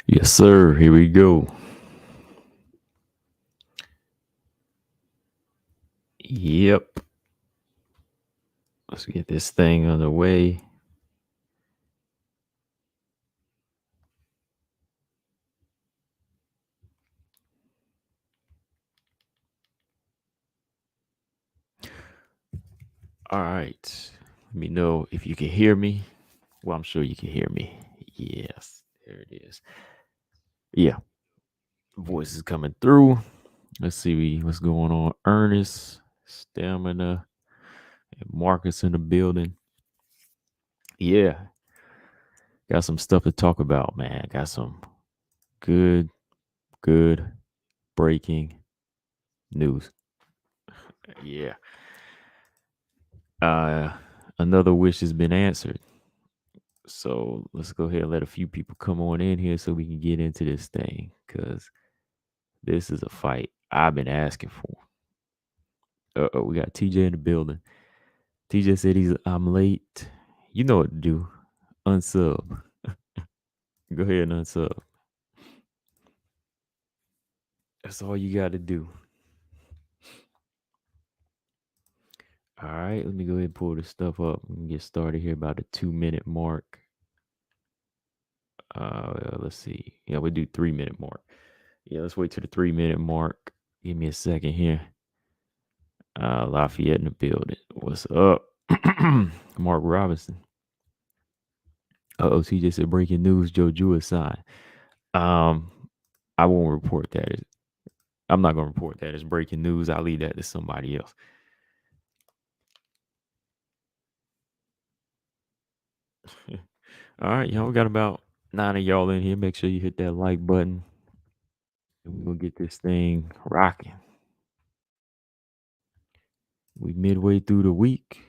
Yes, sir. Here we go. Yep. Let's get this thing underway. All right. Let me know if you can hear me. Well, I'm sure you can hear me. Yes. There it is. Yeah. Voice is coming through. Let's see what's going on. Ernest, Stamina, and Marcus in the building. Yeah. Got some stuff to talk about, man. Got some good, good breaking news. Yeah. Uh Another wish has been answered. So let's go ahead and let a few people come on in here so we can get into this thing because this is a fight I've been asking for. We got TJ in the building. TJ said I'm late. You know what to do. Unsub. Go ahead and unsub. That's all you got to do. All right, let me go ahead and pull this stuff up and get started here about the 2 minute mark. Let's see. Yeah, we'll do 3 minute mark. Yeah, let's wait to the 3 minute mark. Give me a second here. Lafayette in the building. What's up? Mark Robinson. TJ said breaking news, Joe Jewett signed. Um, I won't report that. I'm not gonna report that as breaking news. I'll leave that to somebody else. All right, y'all. We got about 9 of y'all in here. Make sure you hit that like button. And we're gonna get this thing rocking. We midway through the week.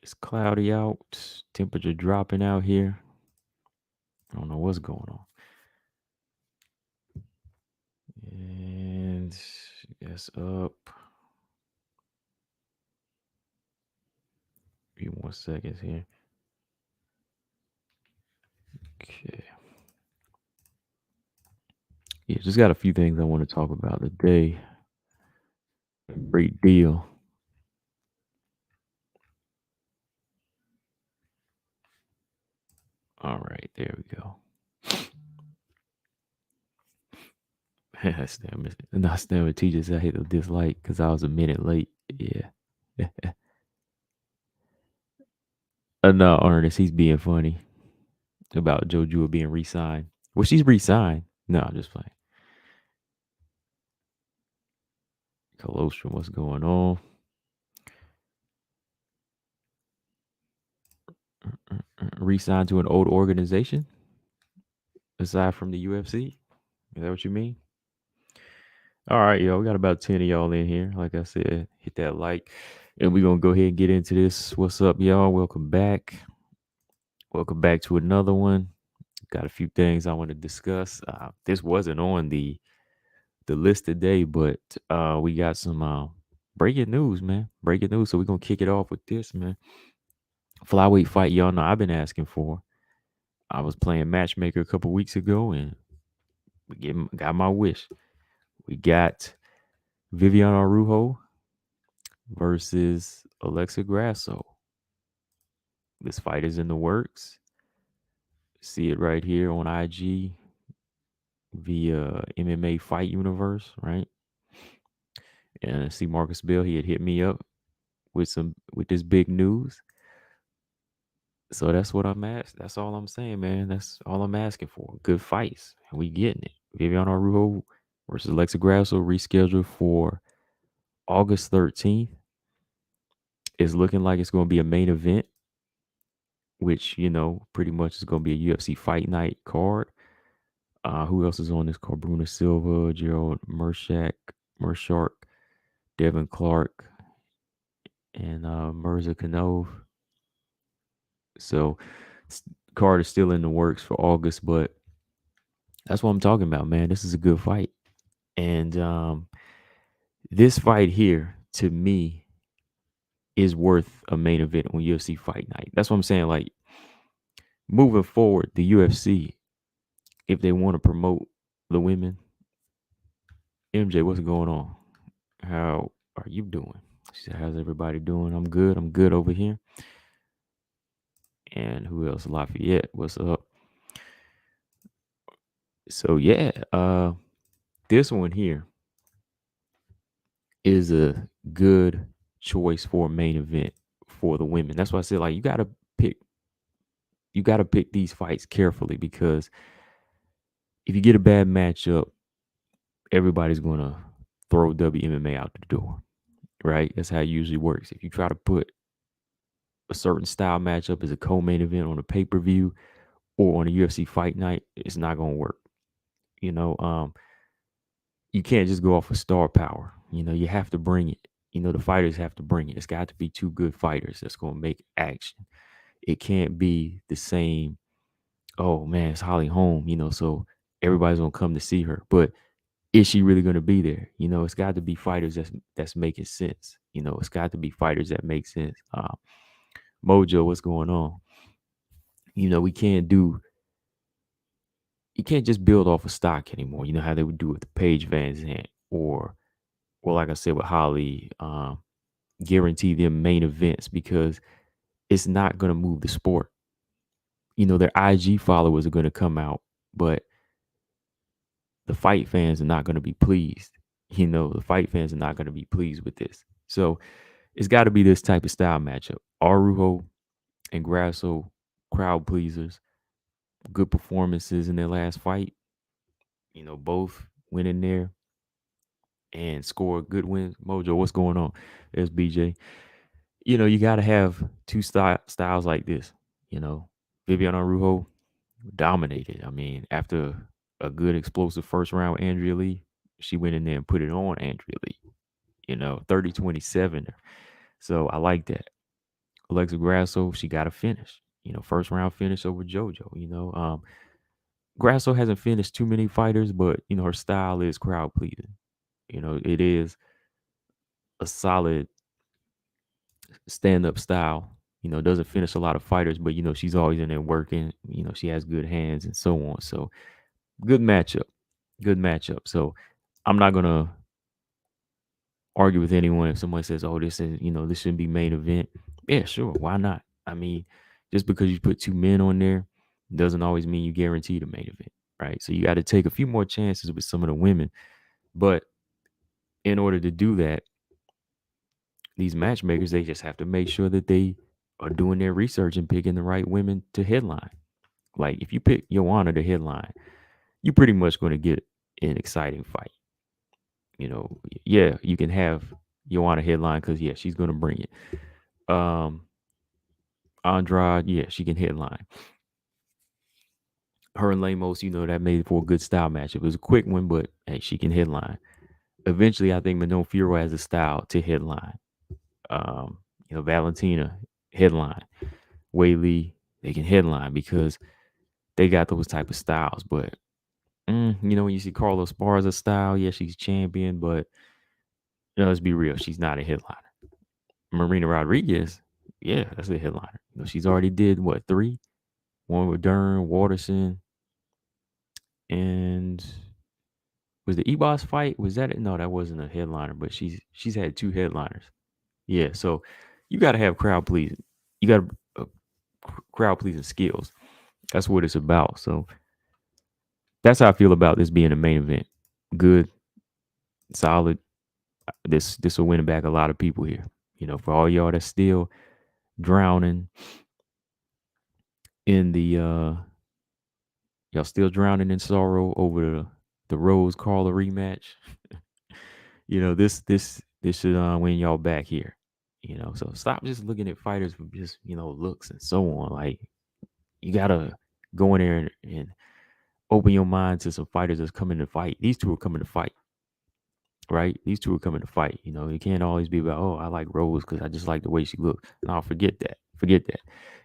It's cloudy out. Temperature dropping out here. I don't know what's going on. And it's up. A few more seconds here. Okay. Yeah, just got a few things I want to talk about today. Great deal. All right, there we go. Not stand with teachers. I hate the dislike because I was a minute late. Yeah. No, Ernest, he's being funny about JoJo being re-signed. Well, she's re-signed. No, I'm just playing. Colostrum, what's going on? Re-signed to an old organization aside from the UFC. Is that what you mean? All right, yo, we got about 10 of y'all in here. Like I said, hit that like, and we're going to go ahead and get into this. What's up, y'all? Welcome back. Welcome back to another one. Got a few things I want to discuss. This wasn't on the list today, but we got some breaking news, man. Breaking news. So we're going to kick it off with this, man. Flyweight fight, y'all know I've been asking for. I was playing matchmaker a couple weeks ago, and got my wish. We got Vivian Araujo versus Alexa Grasso. This fight is in the works. See it right here on IG via MMA Fight Universe, right? And I see Marcus Bell, he had hit me up with this big news. So that's what I'm asking. That's all I'm saying, man. That's all I'm asking for. Good fights. And we getting it. Vivian Araujo versus Alexa Grasso rescheduled for August 13th. It's looking like it's going to be a main event, which, pretty much is going to be a UFC fight night card. Who else is on this card? Bruno Silva, Gerald Mershark, Devin Clark, and Mirza Kanov. So card is still in the works for August, but that's what I'm talking about, man. This is a good fight. And this fight here, to me, is worth a main event on UFC fight night. That's what I'm saying. Like, moving forward, the UFC, if they want to promote the women. MJ, what's going on? How are you doing? She said, how's everybody doing? I'm good. I'm good over here. And who else? Lafayette, what's up? So yeah, this one here is a good choice for a main event for the women. That's why I said like pick you gotta pick these fights carefully because if you get a bad matchup, everybody's gonna throw WMMA out the door. Right? That's how it usually works. If you try to put a certain style matchup as a co-main event on a pay-per-view or on a UFC fight night, it's not gonna work. You know, you can't just go off of star power. You know, you have to bring it. You know, the fighters have to bring it. It's got to be two good fighters that's gonna make action. It can't be the same. Oh man, it's Holly Holm. You know, so everybody's gonna come to see her, but is she really gonna be there? You know, it's got to be fighters that's making sense. You know, it's got to be fighters that make sense. Mojo, what's going on? You know, we can't do you can't just build off of stock anymore. You know how they would do with the Page Van Zandt or like I said with Holly, guarantee them main events because it's not gonna move the sport. You know, their IG followers are gonna come out, but the fight fans are not gonna be pleased. You know, the fight fans are not gonna be pleased with this. So it's got to be this type of style matchup. Araujo and Grasso, crowd pleasers, good performances in their last fight. You know, both went in there and scored good wins. Mojo, what's going on? There's BJ. You know, you got to have two styles like this. You know, Vivian Araujo dominated. I mean, after a good explosive first round with Andrea Lee, she went in there and put it on Andrea Lee. You know, 30-27. So I like that. Alexa Grasso, she got a finish. You know, first round finish over JoJo. You know, Grasso hasn't finished too many fighters, but you know her style is crowd pleasing. You know, it is a solid stand up style. You know, doesn't finish a lot of fighters, but you know she's always in there working. You know, she has good hands and so on. So good matchup, good matchup. So I'm not gonna argue with anyone if someone says, "Oh, this is this shouldn't be main event." Yeah, sure, why not? I mean, just because you put two men on there doesn't always mean you guarantee the main event, right? So you got to take a few more chances with some of the women, but in order to do that, these matchmakers they just have to make sure that they are doing their research and picking the right women to headline. Like if you pick Joanna to headline, you're pretty much going to get an exciting fight. You know, yeah, you can have Joanna headline because yeah, she's going to bring it. Andrade, yeah, she can headline. Her and Lemos, that made for a good style match. It was a quick one, but hey, she can headline. Eventually, I think Manon Fiorot has a style to headline. Valentina headline. Weili, they can headline because they got those type of styles. But when you see Carlos Esparza style, yeah, she's champion, but let's be real, she's not a headliner. Marina Rodriguez, yeah, that's a headliner. She's already did what 3, one with Dern, Waterson, and was the Ebos fight? Was that it? No, that wasn't a headliner, but she's had 2 headliners. Yeah, so you got to have crowd pleasing. You got crowd pleasing skills. That's what it's about. So that's how I feel about this being a main event. Good, solid. This will win back a lot of people here. For all y'all that's still drowning in the y'all still drowning in sorrow over the Rose Carla rematch. This should win y'all back here. So stop just looking at fighters for just looks and so on. Like you gotta go in there and open your mind to some fighters that's coming to fight. These two are coming to fight, right? These two are coming to fight. You can't always be about, oh, I like Rose because I just like the way she looks. No, forget that. Forget that.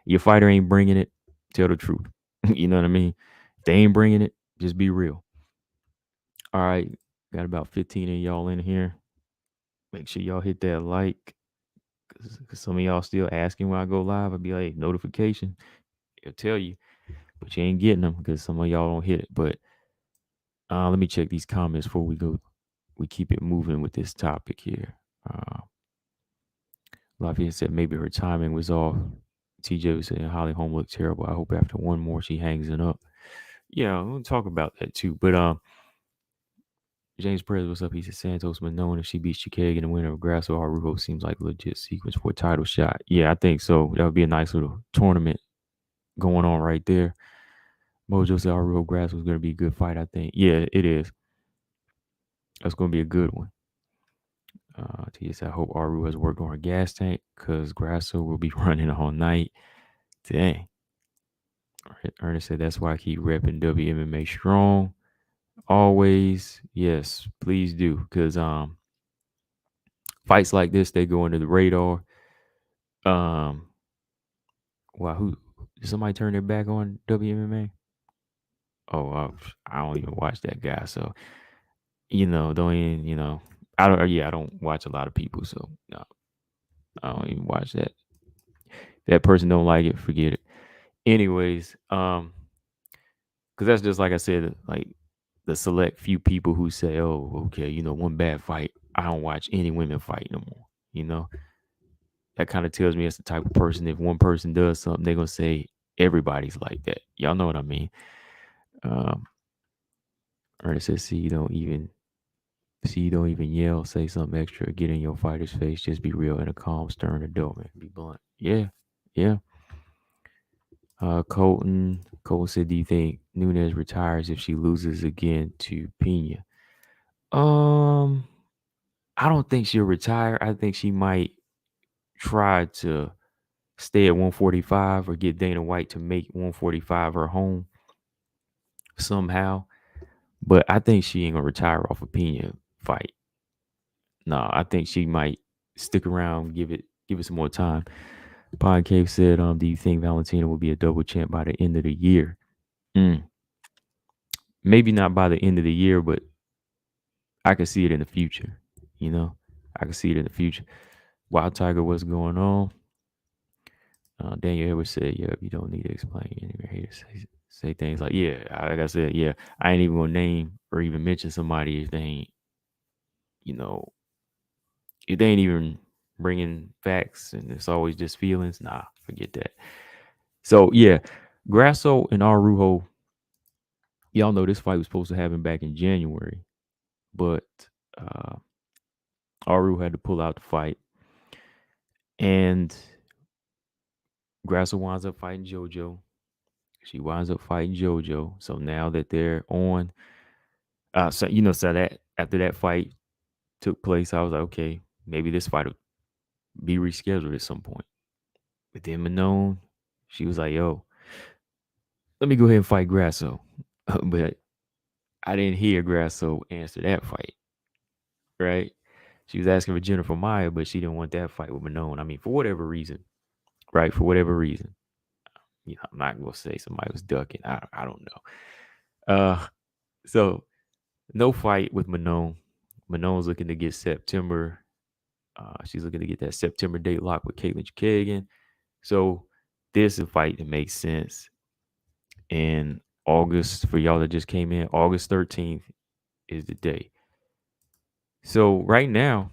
Your fighter ain't bringing it. Tell the truth. You know what I mean? If they ain't bringing it, just be real. All right, got about 15 of y'all in here. Make sure y'all hit that like. Cause some of y'all still asking when I go live. I'll be like, notification. It'll tell you. but you ain't getting them because some of y'all don't hit it. But let me check these comments before we go. We keep it moving with this topic here. Lafayette said maybe her timing was off. TJ was saying Holly Holm looked terrible. I hope after one more she hangs it up. Yeah, we'll talk about that too. But James Perez, what's up? He said Santos Manone, if she beats Chikag in the winner of Grasso, Araujo seems like a legit sequence for a title shot. Yeah, I think so. That would be a nice little tournament going on right there. Mojo said Araujo Grasso was going to be a good fight, I think. Yeah, it is. That's going to be a good one. Tia said, I hope Araujo has worked on her gas tank because Grasso will be running all night. Dang. Ernest said, that's why I keep repping WMMA strong. Always. Yes, please do. Because fights like this, they go under the radar. Wow, who did somebody turn their back on WMMA? Oh, I don't even watch that guy, so don't even I don't watch a lot of people, so no, I don't even watch that. If that person don't like it, forget it. Anyways, because that's just like I said, like the select few people who say, oh, okay, one bad fight, I don't watch any women fight no more. That kind of tells me it's the type of person, if one person does something, they're gonna say everybody's like that. Y'all know what I mean. Ernest says, see, you don't even yell, say something extra, get in your fighter's face, just be real in a calm, stern adult, man. Be blunt. Yeah. Colton said, do you think Nunez retires if she loses again to Pena? I don't think she'll retire. I think she might try to stay at 145 or get Dana White to make 145 her home somehow. But I think she ain't gonna retire off a Pena fight. No, I think she might stick around, give it some more time. Pine Cave said, do you think Valentina will be a double champ by the end of the year? Maybe not by the end of the year, but I can see it in the future. I can see it in the future. Wild Tiger, what's going on? Daniel Edwards said, yeah, you don't need to explain. Anyway, here to say things like, yeah, like I said, yeah, I ain't even gonna name or even mention somebody if they ain't, if they ain't even bringing facts and it's always just feelings. Nah, forget that. So yeah, Grasso and Araujo, y'all know this fight was supposed to happen back in January, but Araujo had to pull out the fight, and Grasso winds up fighting JoJo. She winds up fighting JoJo. So now that they're on, so that after that fight took place, I was like, okay, maybe this fight will be rescheduled at some point. But then Manon, she was like, yo, let me go ahead and fight Grasso. But I didn't hear Grasso answer that fight, right? She was asking for Jennifer Maya, but she didn't want that fight with Manon. I mean, for whatever reason, right? For whatever reason. I'm not going to say somebody was ducking. I don't know. So no fight with Manon. Manon's looking to get September. She's looking to get that September date locked with Caitlin Kagan. So this is a fight that makes sense. And August, for y'all that just came in, August 13th is the day. So right now,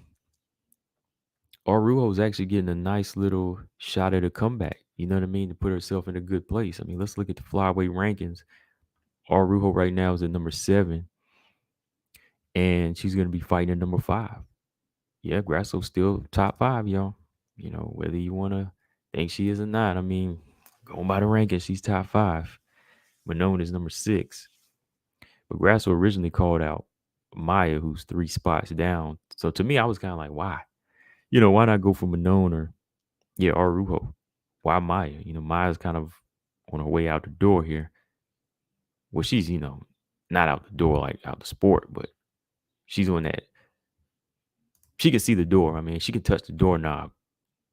Araujo is actually getting a nice little shot at a comeback. You know what I mean? To put herself in a good place. I mean, let's look at the flyweight rankings. Araujo right now is at number 7. And she's going to be fighting at number 5. Yeah, Grasso's still top 5, y'all. Whether you want to think she is or not. I mean, going by the rankings, she's top 5. Manon is number 6. But Grasso originally called out Maya, who's 3 spots down. So to me, I was kind of like, why? Why not go for Manon or, Araujo? Why Maya? Maya's kind of on her way out the door here. Well, she's, not out the door like out the sport, but she's on that. She can see the door. I mean, she can touch the doorknob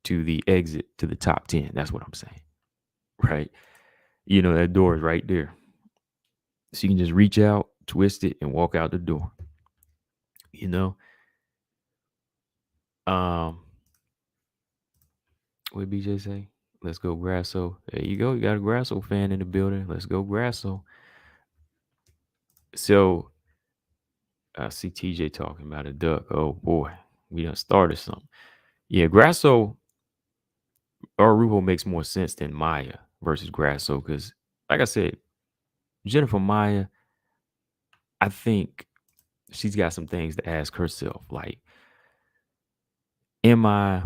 to the exit to the top 10. That's what I'm saying. Right? That door is right there. She can just reach out, twist it, and walk out the door. What did BJ say? Let's go Grasso. There you go. You got a Grasso fan in the building. Let's go Grasso. So I see TJ talking about a duck. Oh boy, we done started something. Yeah, Grasso Araujo makes more sense than Maya versus Grasso because, like I said, Jennifer Maya, I think she's got some things to ask herself. Like, am I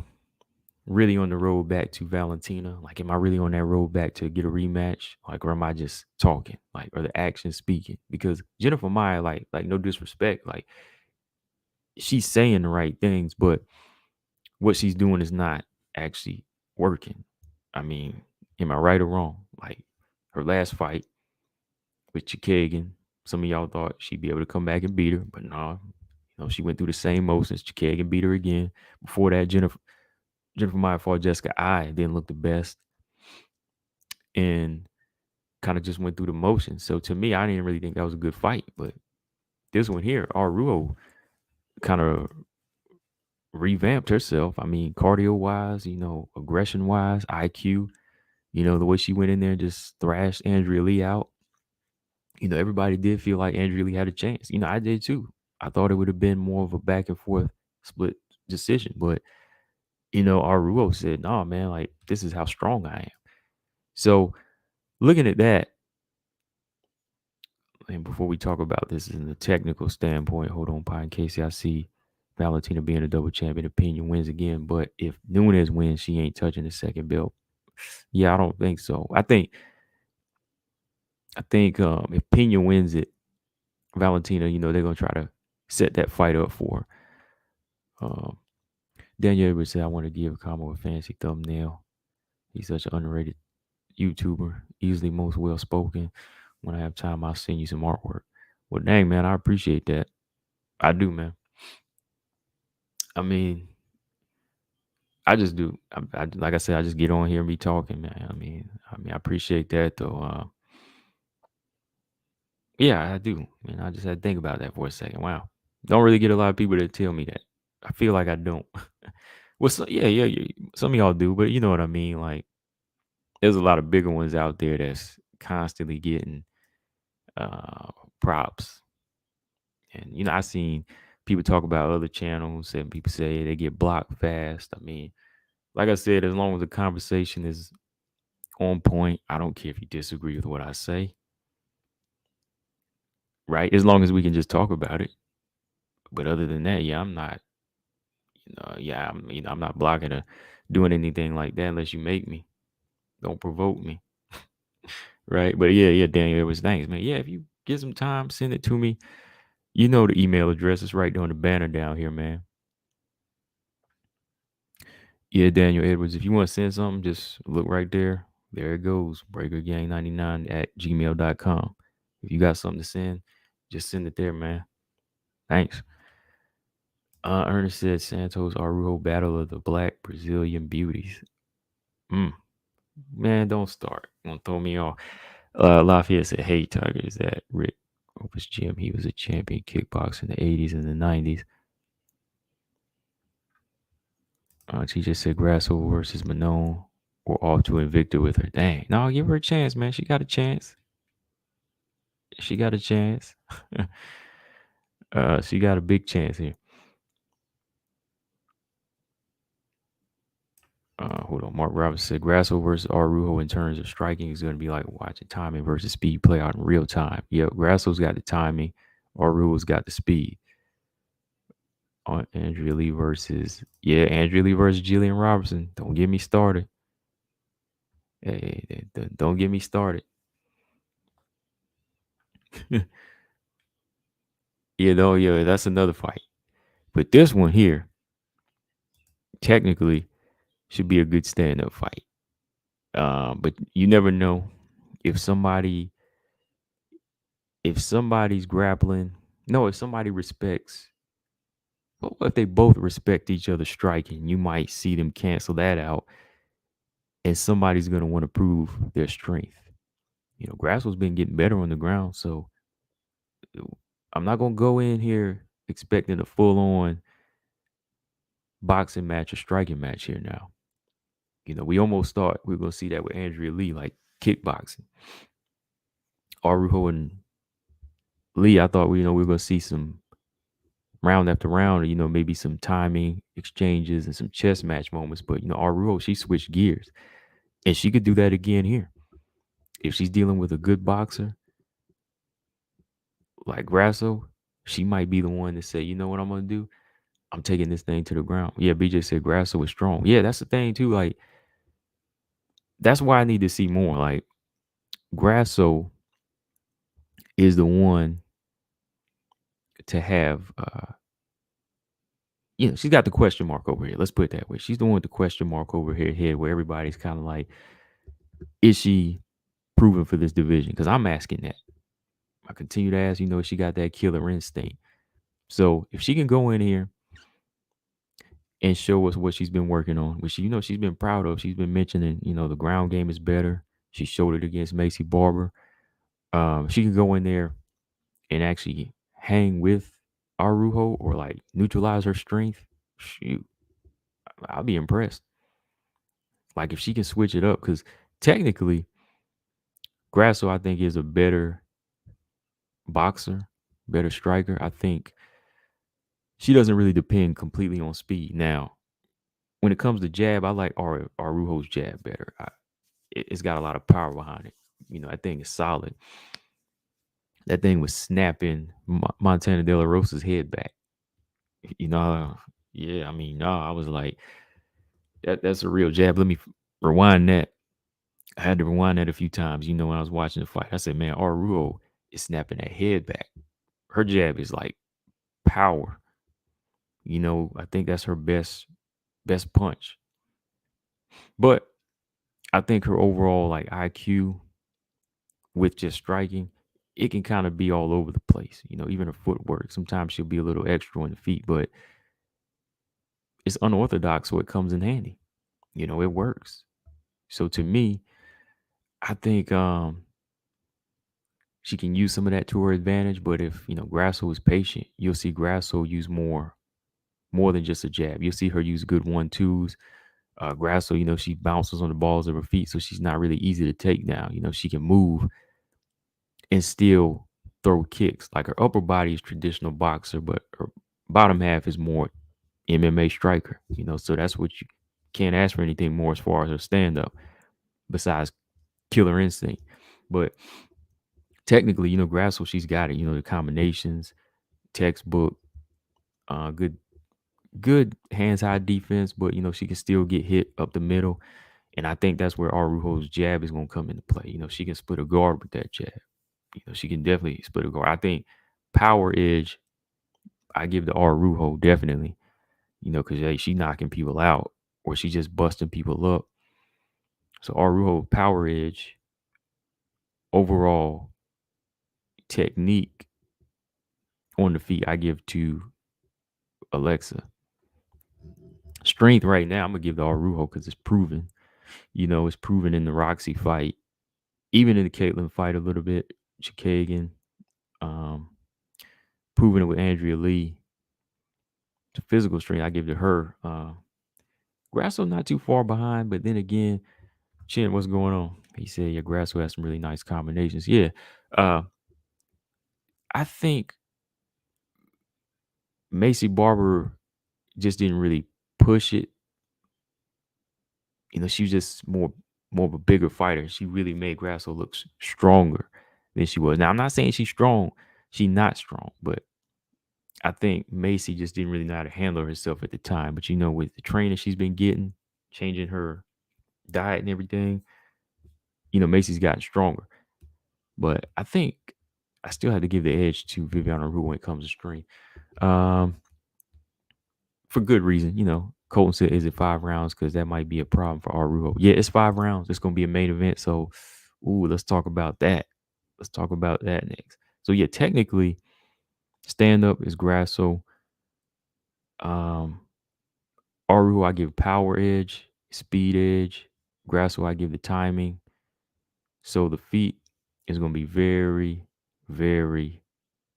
really on the road back to Valentina? Like, am I really on that road back to get a rematch? Like, or am I just talking? Like, or the action speaking? Because Jennifer Maya, like no disrespect, like she's saying the right things, but what she's doing is not actually working. I mean, am I right or wrong? Like her last fight with Chikagan, some of y'all thought she'd be able to come back and beat her, but no, she went through the same motions. Chikagan beat her again. Before that, Jennifer Maya fought Jessica I didn't look the best and kind of just went through the motions. So to me, I didn't really think that was a good fight. But this one here, Araujo kind of revamped herself. I mean, cardio wise, aggression wise, IQ, the way she went in there and just thrashed Andrea Lee out. Everybody did feel like Andrea Lee had a chance. I did too. I thought it would have been more of a back and forth split decision. But, Araujo said, no, man, like, this is how strong I am. So looking at that, and before we talk about this in the technical standpoint, hold on, Pine Casey, I see Valentina being a double champion. Opinion wins again. But if Nunez wins, she ain't touching the second belt. Yeah, I don't think so. I think if Pena wins it, Valentina, they're gonna try to set that fight up for her. Daniel would say, I want to give Kamo a fancy thumbnail. He's such an underrated YouTuber, easily most well spoken. When I have time, I'll send you some artwork. Well, dang, man, I appreciate that. I do, man. I mean, I just do. Like I said, I just get on here and be talking, man. I appreciate that though. Yeah, I do. I just had to think about that for a second. Wow, don't really get a lot of people that tell me that. I feel like I don't. Well, yeah. Some of y'all do, but you know what I mean. Like, there's a lot of bigger ones out there that's constantly getting uh props, and I seen people talk about other channels, and people say they get blocked fast. I mean, like I said, as long as the conversation is on point, I don't care if you disagree with what I say, right? As long as we can just talk about it. But other than that, yeah, I'm not, I'm not blocking or doing anything like that unless you make me. Don't provoke me, right? But yeah, Daniel, it was thanks, man. Yeah, if you get some time, send it to me. You know the email address is right there on the banner down here, man. Yeah, Daniel Edwards. If you want to send something, just look right there. There it goes. BreakerGang99 at gmail.com. If you got something to send, just send it there, man. Thanks. Ernest said Santos Araujo battle of the black Brazilian beauties. Man, don't start. Don't throw me off. Lafayette said, hey, Tiger, is that Rick Opus Gym? He was a champion kickboxer in the 80s and the 90s. She just said Grasso versus Manon. We're off to Invicta with her. Dang. No, give her a chance, man. She got a chance. She got a chance. She got a big chance here. Hold on. Mark Roberts said Grasso versus Araujo in terms of striking is going to be like watching timing versus speed play out in real time. Yeah, Grasso's got the timing. Araujo's got the speed. On Andrea Lee versus Jillian Robertson. Don't get me started. Hey, don't get me started. Yeah, that's another fight. But this one here, technically, should be a good stand-up fight. But you never know if somebody's grappling. No, if somebody respects. Well, if they both respect each other striking, you might see them cancel that out, and somebody's gonna want to prove their strength. Grasso's been getting better on the ground, so I'm not gonna go in here expecting a full-on boxing match or striking match here now. We almost thought we were gonna see that with Andrea Lee, like kickboxing. Araujo and Lee, I thought we were gonna see some round after round, maybe some timing exchanges and some chess match moments. But Araujo, she switched gears, and she could do that again here if she's dealing with a good boxer like Grasso. She might be the one to say, you know what I'm gonna do? I'm taking this thing to the ground. Yeah, BJ said Grasso was strong. Yeah, that's the thing too. Like, that's why I need to see more. Like, Grasso is the one to have she's got the question mark over here. Let's put it that way. She's the one with the question mark over her head where everybody's kind of like, is she proven for this division? Because I'm asking that. I continue to ask, if she got that killer instinct. So if she can go in here and show us what she's been working on, which she's been proud of. She's been mentioning, the ground game is better. She showed it against Macy Barber. She can go in there and actually hang with Araujo or like neutralize her strength. Shoot, I'll be impressed. Like if she can switch it up, because technically, Grasso I think is a better boxer, better striker. I think she doesn't really depend completely on speed. Now, when it comes to jab, I like Araujo's jab better. It's got a lot of power behind it. That thing is solid. That thing was snapping Montana De La Rosa's head back. Yeah, I mean, no, I was like, that's a real jab. Let me rewind that. I had to rewind that a few times, when I was watching the fight. I said, man, Araujo is snapping that head back. Her jab is like power. I think that's her best punch. But I think her overall like IQ with just striking, it can kind of be all over the place. Even her footwork. Sometimes she'll be a little extra on the feet, but it's unorthodox, so it comes in handy. It works. So to me, I think she can use some of that to her advantage. But if Grasso is patient, you'll see Grasso use more than just a jab. You'll see her use good 1-2s. Grasso, she bounces on the balls of her feet, so she's not really easy to take down. She can move and still throw kicks. Like her upper body is traditional boxer, but her bottom half is more MMA striker. So that's what you can't ask for anything more as far as her stand up, besides killer instinct. But technically, Grasso, she's got it. The combinations, textbook, good hands high defense, but she can still get hit up the middle. And I think that's where Araujo's jab is going to come into play. she can split a guard with that jab. She can definitely split a guard. I think power edge, I give the Araujo definitely, because she knocking people out or she just busting people up. So Araujo power edge, overall technique on the feet, I give to Alexa. Strength right now, I'm gonna give the Araujo because it's proven. It's proven in the Roxy fight, even in the Caitlyn fight a little bit. Chikagan, proven it with Andrea Lee. The physical strength I give to her. Grasso not too far behind, but then again, Chin, what's going on? He said, yeah, Grasso has some really nice combinations. Yeah. I think Macy Barber just didn't really push it. She was just more of a bigger fighter. She really made Grasso look stronger than she was. Now, I'm not saying she's strong. She's not strong, but I think Macy just didn't really know how to handle herself at the time. But with the training she's been getting, changing her diet and everything, Macy's gotten stronger. But I think I still have to give the edge to Viviane Araújo when it comes to strength. For good reason. Colton said, is it 5 rounds? Because that might be a problem for Araújo. Yeah, it's 5 rounds. It's going to be a main event. So, let's talk about that. Let's talk about that next. So, yeah, technically, stand-up is Grasso. Araújo, I give power edge, speed edge. Grasso, I give the timing. So, the feet is going to be very, very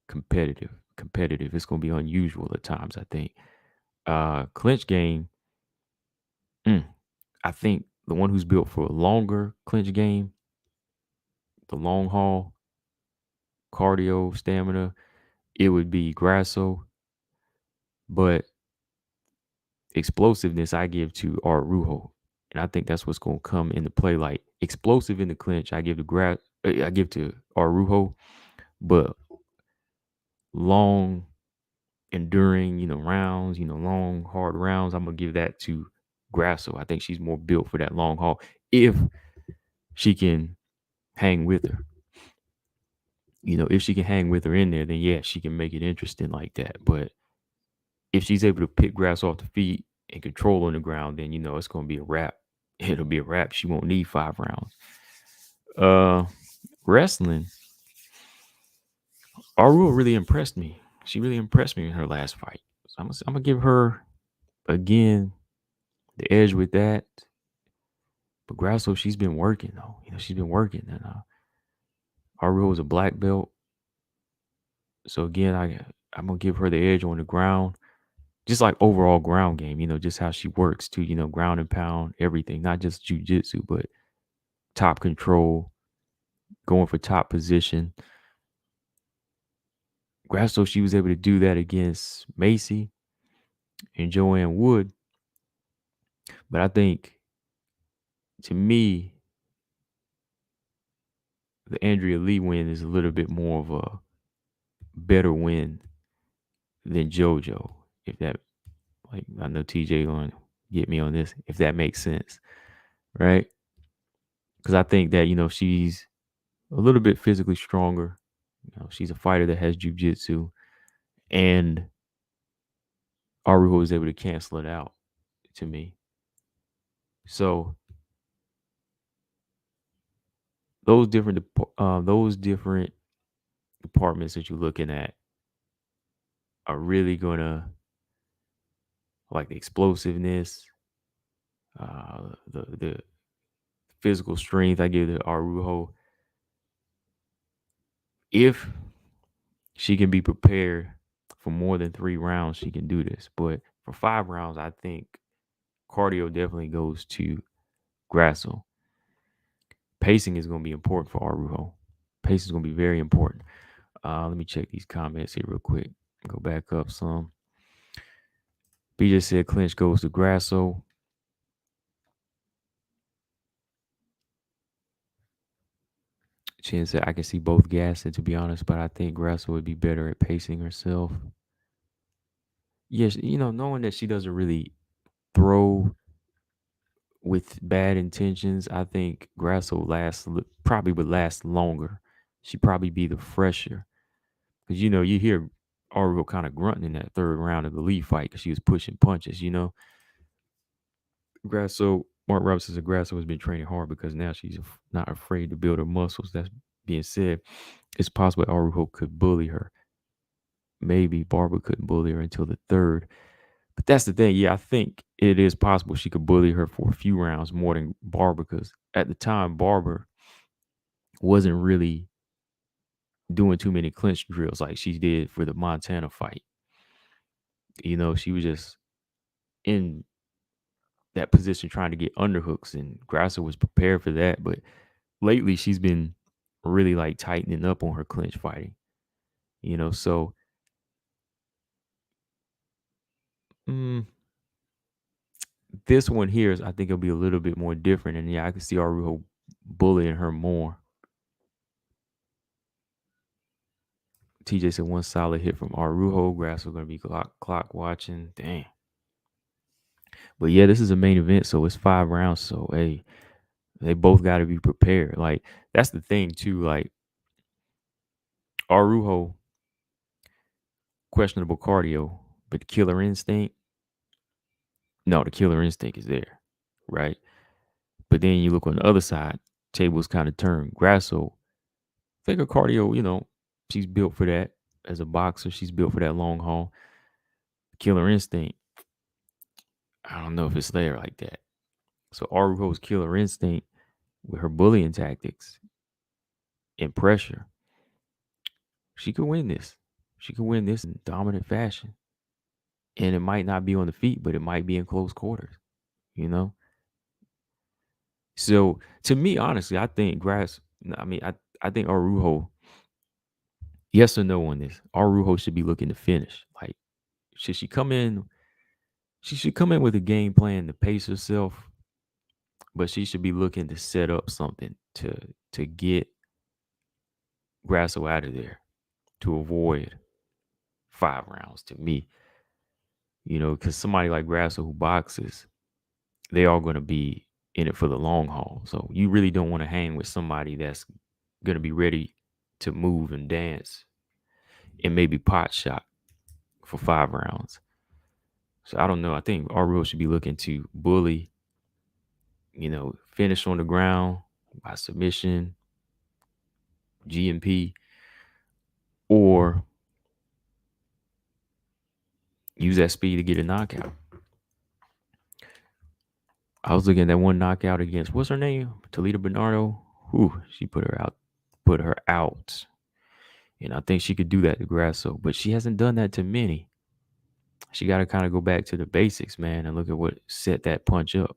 competitive. It's going to be unusual at times, I think. Clinch game, I think the one who's built for a longer clinch game, the long haul, cardio, stamina, it would be Grasso. But explosiveness I give to Araujo. And I think that's what's going to come into play. Like explosive in the clinch, I give to Araujo, but long, enduring, rounds, long, hard rounds, I'm gonna give that to Grasso. I think she's more built for that long haul if she can hang with her. If she can hang with her in there, then yeah, she can make it interesting like that. But if she's able to pick Grasso off the feet and control on the ground, then it's gonna be a wrap. It'll be a wrap. She won't need 5 rounds. Wrestling, Arua really impressed me. She really impressed me in her last fight. So I'm gonna give her again the edge with that. But Grasso, she's been working though. She's been working, and Arua is a black belt. So again, I'm gonna give her the edge on the ground. Just like overall ground game, just how she works too, ground and pound, everything, not just jujitsu, but top control, going for top position. Grasso, she was able to do that against Macy and Joanna Wood. But I think, to me, the Andrea Lee win is a little bit more of a better win than JoJo. If that, like, I know TJ going to get me on this, if that makes sense, right? Because I think that, she's a little bit physically stronger. She's a fighter that has jujitsu, and Araujo is able to cancel it out to me. So those different departments that you're looking at are really gonna, like, the explosiveness, the physical strength. I give to Araujo. If she can be prepared for more than 3 rounds, she can do this. But for 5 rounds, I think cardio definitely goes to Grasso. Pacing is going to be important for Araujo. Pacing is going to be very important. Let me check these comments here real quick. Go back up some. B just said clinch goes to Grasso. Chin said I can see both gassing, to be honest, but I think Grasso would be better at pacing herself. Yes, knowing that she doesn't really throw with bad intentions, I think Grasso probably would last longer. She'd probably be the fresher. Because, you hear Araujo kind of grunting in that third round of the Lee fight because she was pushing punches, Grasso, Mark Robinson said Grasso has been training hard because now she's not afraid to build her muscles. That being said, it's possible Araujo could bully her. Maybe Barbara couldn't bully her until the third. But that's the thing. Yeah, I think it is possible she could bully her for a few rounds more than Barbara, because at the time, Barbara wasn't really doing too many clinch drills like she did for the Montana fight. She was just in that position trying to get underhooks, and Grasso was prepared for that. But lately, she's been really, like, tightening up on her clinch fighting. So this one here I think it'll be a little bit more different, and yeah, I can see Araujo bullying her more. TJ said one solid hit from Araujo. Grasso going to be clock watching. Dang. But yeah, this is a main event, so it's 5 rounds. So hey, they both got to be prepared. Like, that's the thing too. Like, Araujo, questionable cardio, but the killer instinct. No, the killer instinct is there, right? But then you look on the other side, tables kind of turn. Grasso, think of cardio. She's built for that as a boxer. She's built for that long haul. Killer instinct, I don't know if it's there like that. So Araujo's killer instinct with her bullying tactics and pressure, she could win this. She could win this in dominant fashion. And it might not be on the feet, but it might be in close quarters, you know? So to me, honestly, I think Grass. I mean, I think Araujo. Yes or no on this? Araujo should be looking to finish. Like, should she come in? She should come in with a game plan to pace herself, but she should be looking to set up something to get Grasso out of there to avoid 5 rounds. To me, because somebody like Grasso who boxes, they are going to be in it for the long haul. So you really don't want to hang with somebody that's going to be ready to move and dance and maybe pot shot for 5 rounds. So I don't know. I think our rule should be looking to bully, finish on the ground by submission, GMP, or use that speed to get a knockout. I was looking at that one knockout against what's her name? Toledo Bernardo. Whew, she put her out. Put her out. And I think she could do that to Grasso, but she hasn't done that to many. She got to kind of go back to the basics, man, and look at what set that punch up.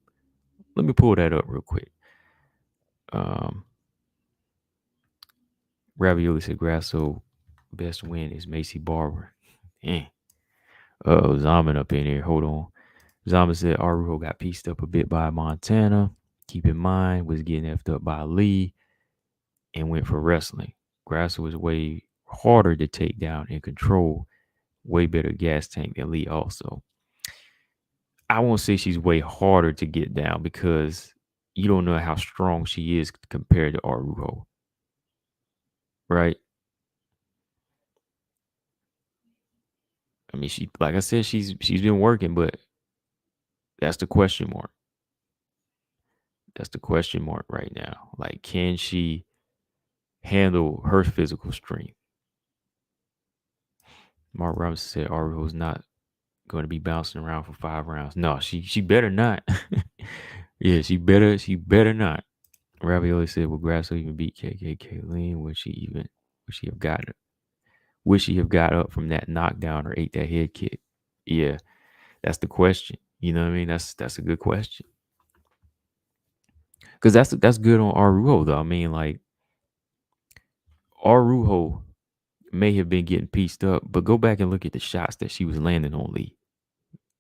Let me pull that up real quick. Ravioli said Grasso best win is Macy Barber. Dang. Zaman up in here. Hold on. Zaman said Araujo got pieced up a bit by Montana. Keep in mind, was getting effed up by Lee and went for wrestling. Grasso was way harder to take down and control. Way better gas tank than Lee also. I won't say she's way harder to get down because you don't know how strong she is compared to Araujo. Right? I mean, she, like I said, she's been working, but that's the question mark. That's the question mark right now. Like, can she handle her physical strength? Mark Robinson said Araujo's not going to be bouncing around for 5 rounds. No, she better not. Yeah, she better not. Ravioli said, "Will Grasso even beat KKK Lean? Would she have got it? Would she have got up from that knockdown or ate that head kick?" Yeah, that's the question. You know what I mean? That's a good question. Because that's good on Araujo though. I mean, like Araujo may have been getting pieced up, but go back and look at the shots that she was landing on Lee.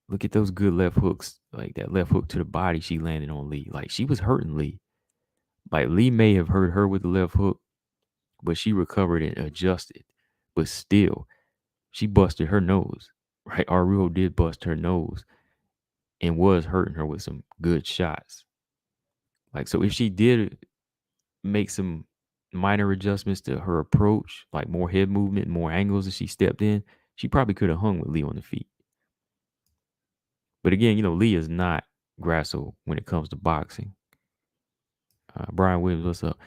Look at those good left hooks, like that left hook to the body she landed on Lee. Like she was hurting Lee. Like Lee may have hurt her with the left hook, but she recovered and adjusted. But still, she busted her nose. Right? Araujo did bust her nose and was hurting her with some good shots. Like, so if she did make some minor adjustments to her approach, like more head movement, more angles as she stepped in, she probably could have hung with Lee on the feet. But again, Lee is not Grasso when it comes to boxing. Brian Williams, what's up?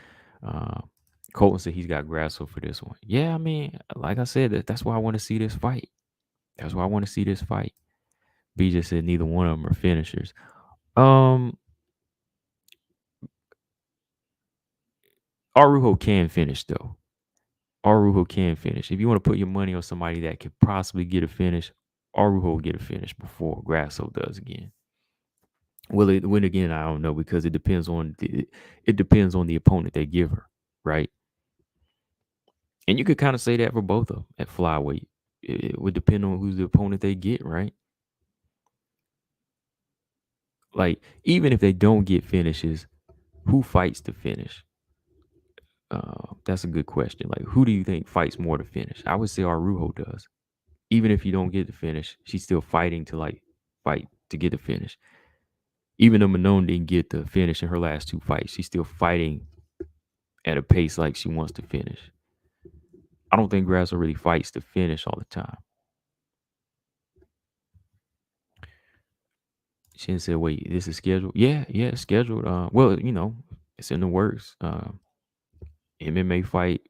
Colton said he's got Grasso for this one. Yeah, I mean, like I said, that's why I want to see this fight. That's why I want to see this fight. B just said neither one of them are finishers. Araujo can finish though. Araujo can finish. If you want to put your money on somebody that could possibly get a finish, Araujo will get a finish before Grasso does again. Will it win again? I don't know because it depends on the opponent they give her, right? And you could kind of say that for both of them at flyweight. It would depend on who's the opponent they get, right? Like even if they don't get finishes, who fights to finish? That's a good question. Like who do you think fights more to finish? I would say Araujo does. Even if you don't get the finish, she's still fighting to fight to get the finish. Even though Manon didn't get the finish in her last 2 fights, she's still fighting at a pace like she wants to finish. I don't think Grasso really fights to finish all the time. Shin said, "Wait, this is scheduled?" Yeah, it's scheduled. Well, it's in the works. MMA Fight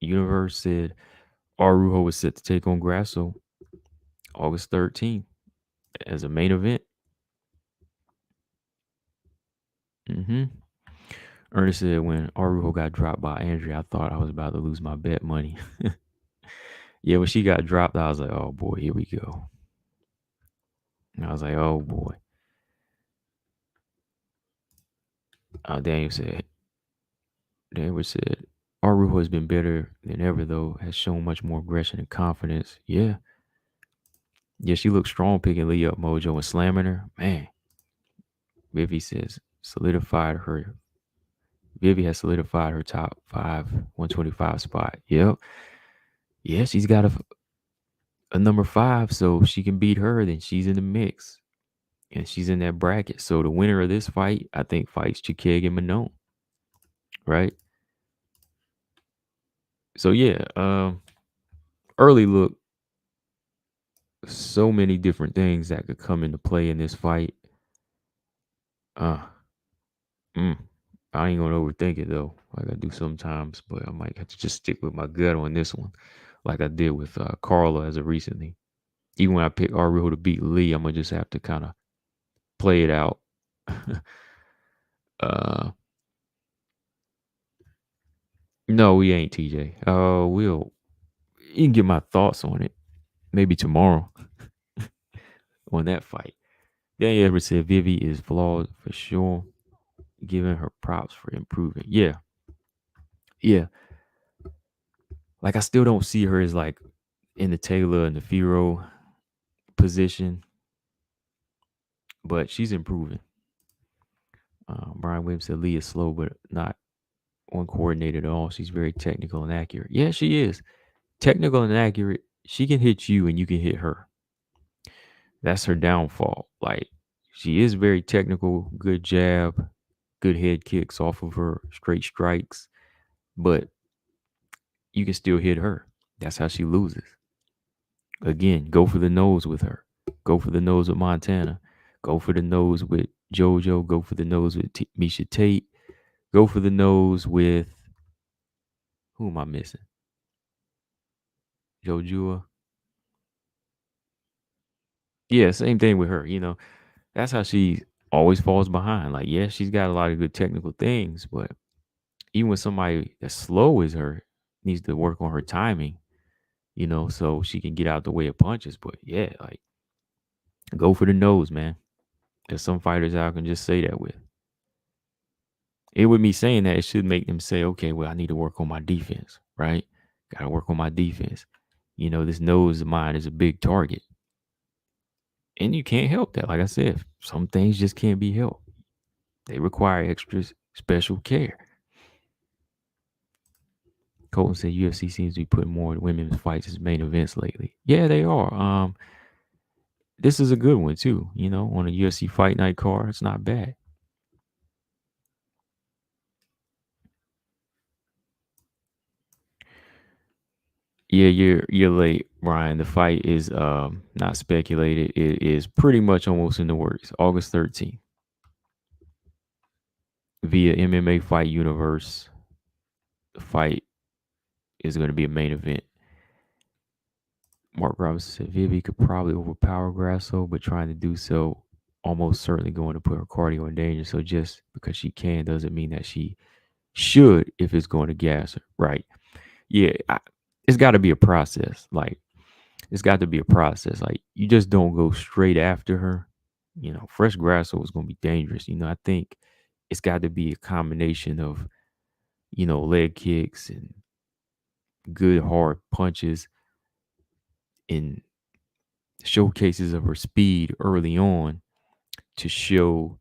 Universe said Araujo was set to take on Grasso August 13th as a main event. Ernest said, when Araujo got dropped by Andrea, I thought I was about to lose my bet money. Yeah, when she got dropped, I was like, oh boy, here we go. And I was like, oh boy. Daniel said, Araujo has been better than ever, though, has shown much more aggression and confidence. Yeah. Yeah, she looks strong picking Lee up, Mojo, and slamming her. Man, Vivi says, solidified her. Vivi has solidified her top 125 spot. Yep. Yeah, she's got a number 5, so if she can beat her, then she's in the mix. And she's in that bracket. So the winner of this fight, I think, fights Chikeg and Manon. Right? So yeah, early look, so many different things that could come into play in this fight. Uh I ain't gonna overthink it though, like I do sometimes, but I might have to just stick with my gut on this one, like I did with Carla as of recently. Even when I pick Araujo to beat Lee, I'm gonna just have to kind of play it out. uh no, we ain't, TJ. You can get my thoughts on it maybe tomorrow on that fight. Daniel ever said Vivi is flawed for sure, giving her props for improving. Yeah, yeah. Like I still don't see her as like in the Taylor and the Firo position, but she's improving. Brian Williams said Lee is slow, but not uncoordinated at all. She's very technical and accurate. Yeah, she is technical and accurate. She can hit you, and you can hit her. That's her downfall. Like she is very technical, good jab, good head kicks off of her straight strikes, but you can still hit her. That's how she loses. Again, go for the nose with her. Go for the nose with Montana. Go for the nose with JoJo. Go for the nose with Misha Tate. Go for the nose with, who am I missing? JoJo. Yeah, same thing with her. That's how she always falls behind. Like, yeah, she's got a lot of good technical things, but even with somebody as slow as her, needs to work on her timing, so she can get out the way of punches. But yeah, like, go for the nose, man. There's some fighters I can just say that with. It with me saying that, it should make them say, okay, well, I need to work on my defense, right? Got to work on my defense. This nose of mine is a big target. And you can't help that. Like I said, some things just can't be helped. They require extra special care. Colton said UFC seems to be putting more women's fights as main events lately. Yeah, they are. This is a good one too. On a UFC fight night card, it's not bad. Yeah, you're late, Brian. The fight is not speculated. It is pretty much almost in the works. August 13th via MMA Fight Universe. The fight is going to be a main event. Mark Robinson said Vivi could probably overpower Grasso, but trying to do so almost certainly going to put her cardio in danger. So just because she can doesn't mean that she should if it's going to gas her. Right. Yeah. It's got to be a process. Like, it's got to be a process. Like, you just don't go straight after her. Fresh Grasso is going to be dangerous. I think it's got to be a combination of, leg kicks and good hard punches and showcases of her speed early on to show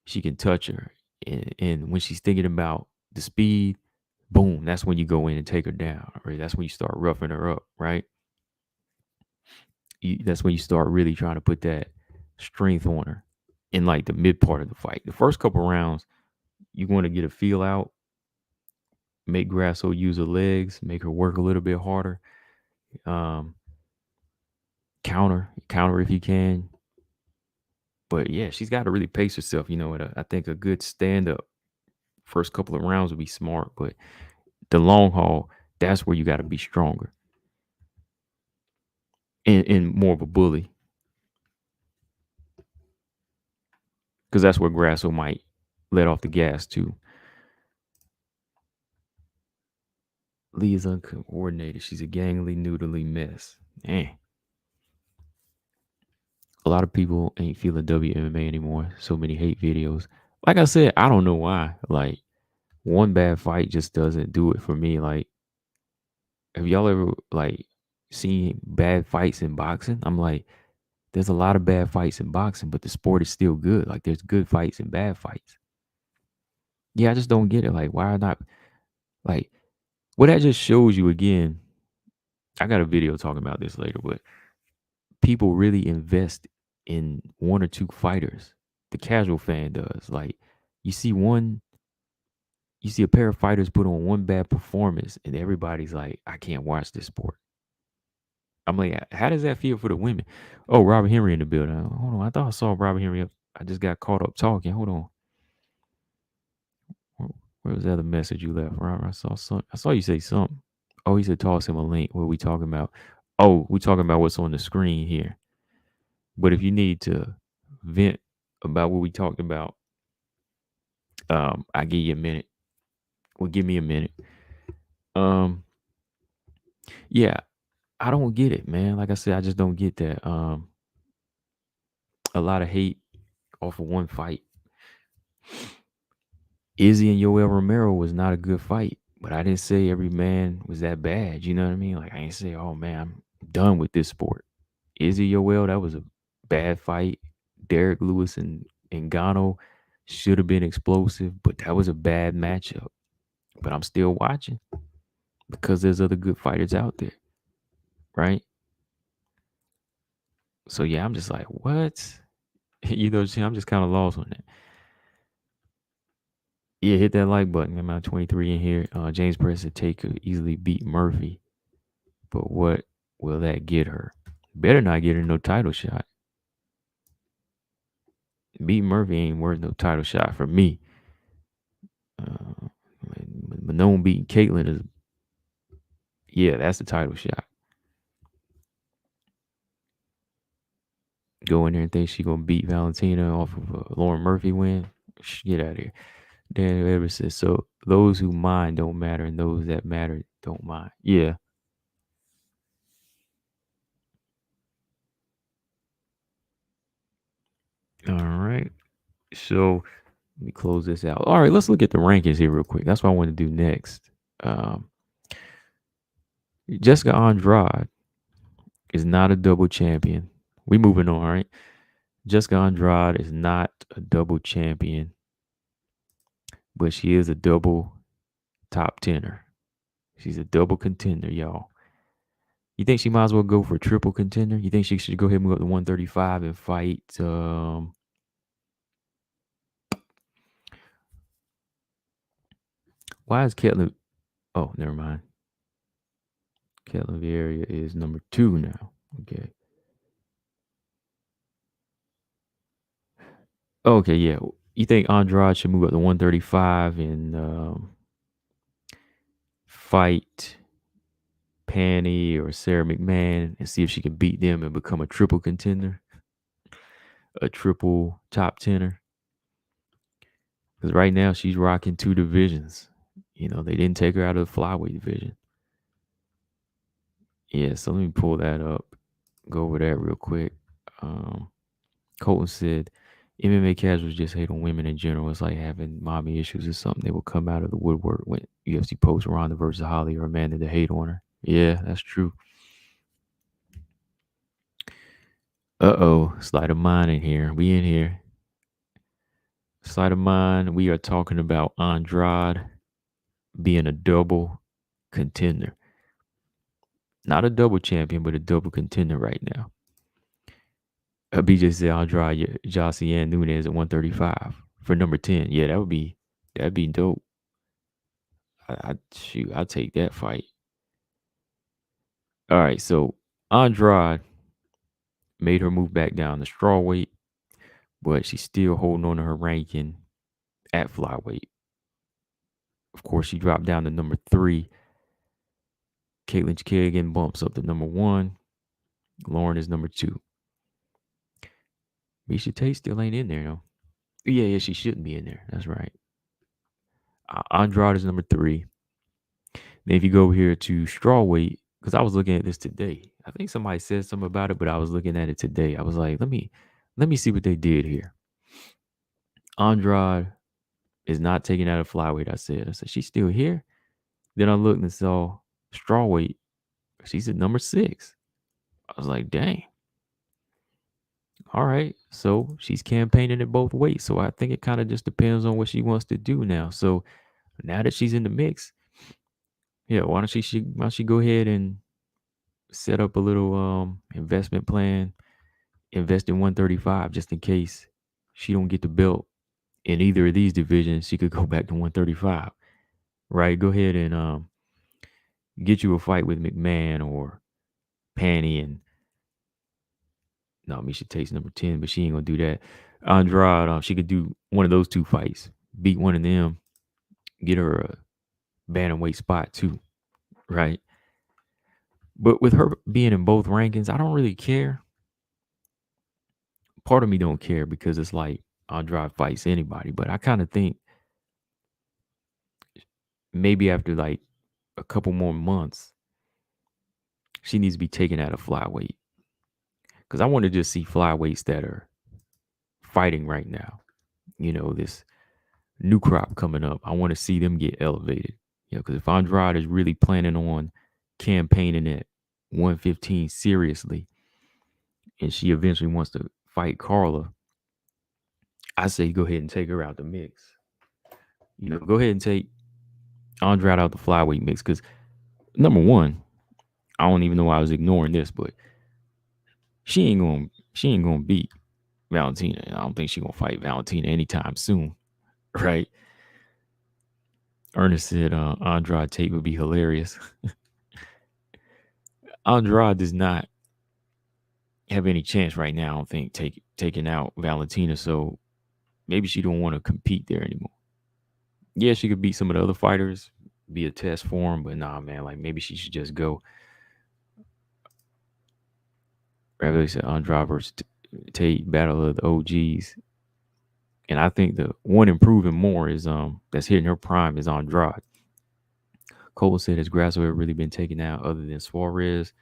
she can touch her. And when she's thinking about the speed, boom, that's when you go in and take her down. Right? That's when you start roughing her up, right? That's when you start really trying to put that strength on her in like the mid part of the fight. The first couple rounds, you want to get a feel out, make Grasso use her legs, make her work a little bit harder. Counter if you can. But yeah, she's got to really pace herself. I think a good stand up first couple of rounds would be smart, but the long haul, that's where you got to be stronger and more of a bully. Because that's where Grasso might let off the gas too. Lee is uncoordinated. She's a gangly, noodly mess. Man. A lot of people ain't feeling WMMA anymore. So many hate videos. Like I said, I don't know why. Like one bad fight just doesn't do it for me. Like, have y'all ever like seen bad fights in boxing? I'm like, there's a lot of bad fights in boxing, but the sport is still good. Like, there's good fights and bad fights. Yeah, I just don't get it. Like, why not? Like, well, that just shows you again. I got a video talking about this later, but people really invest in one or two fighters. The casual fan does. Like, you see one, you see a pair of fighters put on one bad performance, and everybody's like, I can't watch this sport. I'm like, how does that feel for the women? Oh, Robert Henry in the building. Hold on, I thought I saw Robert Henry. I just got caught up talking. Hold on. Where was the other message you left, Robert? I saw some. I saw you say something. Oh, he said toss him a link. What are we talking about? Oh, we talking about what's on the screen here. But if you need to vent about what we talked about, I give you a minute. Well, give me a minute. Um, yeah, I don't get it, man. Like I said, I just don't get that. A lot of hate off of one fight. Izzy and Yoel Romero was not a good fight, but I didn't say every man was that bad. You know what I mean? Like I ain't say, oh man, I'm done with this sport. Izzy Yoel, that was a bad fight. Derek Lewis and Gano should have been explosive, but that was a bad matchup. But I'm still watching because there's other good fighters out there, right? So yeah, I'm just like, what? You know, I'm just kind of lost on that. Yeah, hit that like button. I'm at 23 in here. James Preston Taker easily beat Murphy, but what will that get her? Better not get her no title shot. Beat Murphy ain't worth no title shot for me. Uh, Malone beating Caitlyn is, yeah, that's the title shot. Go in there and think she gonna beat Valentina off of a Lauren Murphy win. Get out of here. Daniel Evers says, so those who mind don't matter and those that matter don't mind. Yeah. All right. So let me close this out. All right, let's look at the rankings here real quick. That's what I want to do next. Jessica Andrade is not a double champion. We moving on, all right? Jessica Andrade is not a double champion, but she is a double top tenner. She's a double contender, y'all. You think she might as well go for a triple contender? You think she should go ahead and move up to 135 and fight? Why is Ketlin? Oh, never mind. Ketlin Vieira is number 2 now. Okay. Okay, yeah. You think Andrade should move up to 135 and fight Panny or Sarah McMahon and see if she can beat them and become a triple contender, a triple top tenner? Because right now she's rocking 2 divisions. You know, they didn't take her out of the flyweight division. Yeah, so let me pull that up. Go over that real quick. Colton said, MMA casuals just hate on women in general. It's like having mommy issues or something. They will come out of the woodwork when UFC posts Ronda versus Holly or Amanda to hate on her. Yeah, that's true. Sleight of mind in here. We in here. Sleight of mind. We are talking about Andrade being a double contender. Not a double champion, but a double contender right now. BJ said Andrade, Jossie and Nunez at 135 for number 10. Yeah, that'd be dope. I'll take that fight. All right, so Andrade made her move back down to strawweight, but she's still holding on to her ranking at flyweight. Of course, she dropped down to number 3. Caitlin Kagan bumps up to number 1. Lauren is number 2. Misha Tate still ain't in there though. Yeah, she shouldn't be in there. That's right. Andrade is number 3. Then if you go over here to strawweight, because I was looking at this today. I think somebody said something about it, but I was looking at it today. I was like, let me see what they did here. Andrade is not taking out a flyweight. I said, she's still here. Then I looked and saw strawweight. She's at number 6. I was like, dang. All right. So she's campaigning at both weights. So I think it kind of just depends on what she wants to do now. So now that she's in the mix, yeah, why don't she go ahead and set up a little investment plan, invest in 135 just in case she don't get the belt in either of these divisions. She could go back to 135. Right? Go ahead and get you a fight with McMahon or Panny and no, Misha takes number 10, but she ain't gonna do that. Andrade, she could do one of those 2 fights, beat one of them, get her a bantamweight spot too, right? But with her being in both rankings, I don't really care. Part of me don't care because it's like Andrade fights anybody, but I kind of think maybe after like a couple more months, she needs to be taken out of flyweight. Because I want to just see flyweights that are fighting right now. You know, this new crop coming up. I want to see them get elevated. You know, because if Andrade is really planning on campaigning at 115 seriously, and she eventually wants to fight Carla, I say go ahead and take her out the mix. You know, go ahead and take Andrade out the flyweight mix. Because number one, I don't even know why I was ignoring this, but she ain't gonna beat Valentina. I don't think she's gonna fight Valentina anytime soon, right? Ernest said Andrade tape would be hilarious. Andrade does not have any chance right now, I don't think, taking out Valentina. So maybe she don't want to compete there anymore. Yeah, she could beat some of the other fighters, be a test for him, but nah, man, like maybe she should just go. Rather, said Andrade versus Tate, battle of the OGs. And I think the one improving more is that's hitting her prime is Andrade. Cole said, has Grasso ever really been taken out other than Suarez?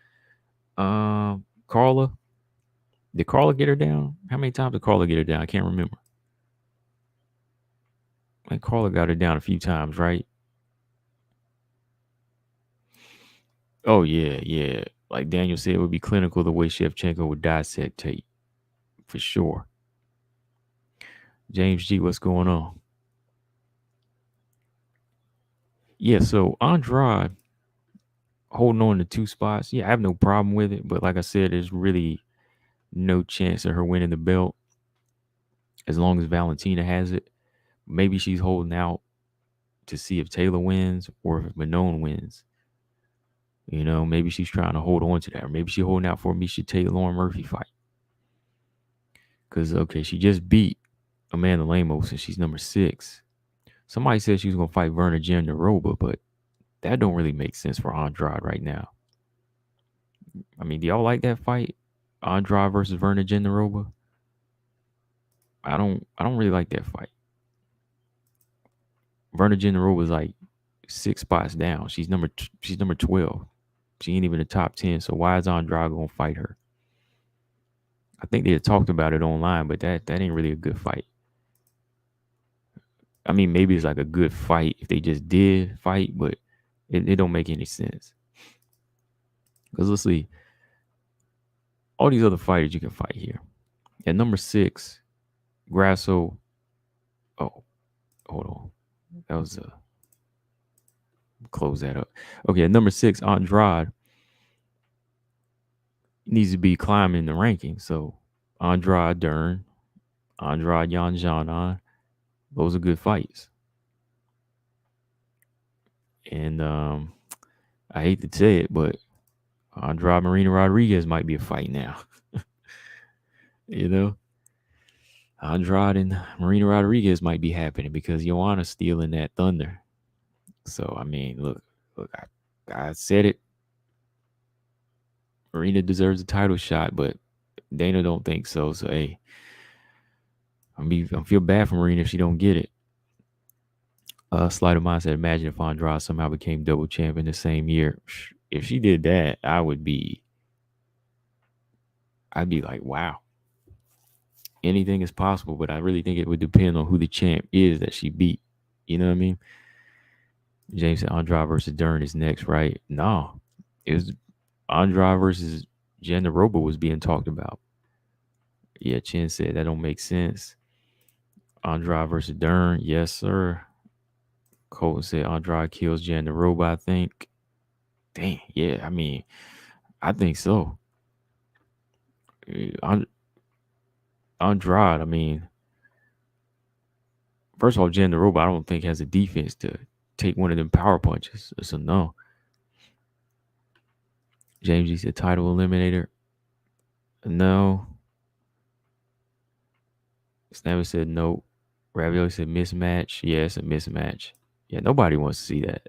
Carla. Did Carla get her down? How many times did Carla get her down? I can't remember. Like Carla got her down a few times, right? Oh yeah, yeah. Like Daniel said, it would be clinical the way Shevchenko would dissect Tate. For sure. James G, what's going on? Yeah, so Andrade holding on to 2 spots. Yeah, I have no problem with it. But like I said, there's really no chance of her winning the belt as long as Valentina has it. Maybe she's holding out to see if Taylor wins or if Manon wins. You know, maybe she's trying to hold on to that. Or maybe she's holding out for a Miesha Tate Lauren Murphy fight. Because, okay, she just beat Amanda Lemos and she's number 6. Somebody said she was going to fight Verna Jandiroba, but that don't really make sense for Andrade right now. I mean, do y'all like that fight? Andrade versus Verna Jandiroba? I don't really like that fight. Verna Jandiroba was like 6 spots down. She's number 12. She ain't even the top 10. So why is Andrade gonna fight her? I think they had talked about it online, but that ain't really a good fight. I mean, maybe it's like a good fight if they just did fight, but it don't make any sense. Because let's see. All these other fighters you can fight here. At number 6, Grasso. Oh, hold on. That was close that up. Okay, at number 6, Andrade needs to be climbing the rankings. So Andrade Dern, Andrade Jan, those are good fights. And I hate to say it, but Andrade Marina Rodriguez might be a fight now. You know? Andrade and Marina Rodriguez might be happening because Joanna's stealing that thunder. So I mean, look, I said it. Marina deserves a title shot, but Dana don't think so. So hey, I feel bad for Marina if she don't get it. Slider Mind said, imagine if Andrade somehow became double champ in the same year. If she did that, I'd be like, wow. anything is possible, but I really think it would depend on who the champ is that she beat. You know what I mean? James said Andrade versus Dern is next, right? No, it was Andrade versus Jandaroba was being talked about. Yeah, Chen said that don't make sense. Andrade versus Dern, yes, sir. Colton said Andrade kills Jandaroba, I think. Dang, yeah, I mean, I think so. Andrade, I mean, first of all, Jandaroba, I don't think has a defense to take one of them power punches. So no. James G said title eliminator. No. Snapper said no. Ravioli said mismatch. Yeah, it's a mismatch. Yeah, nobody wants to see that.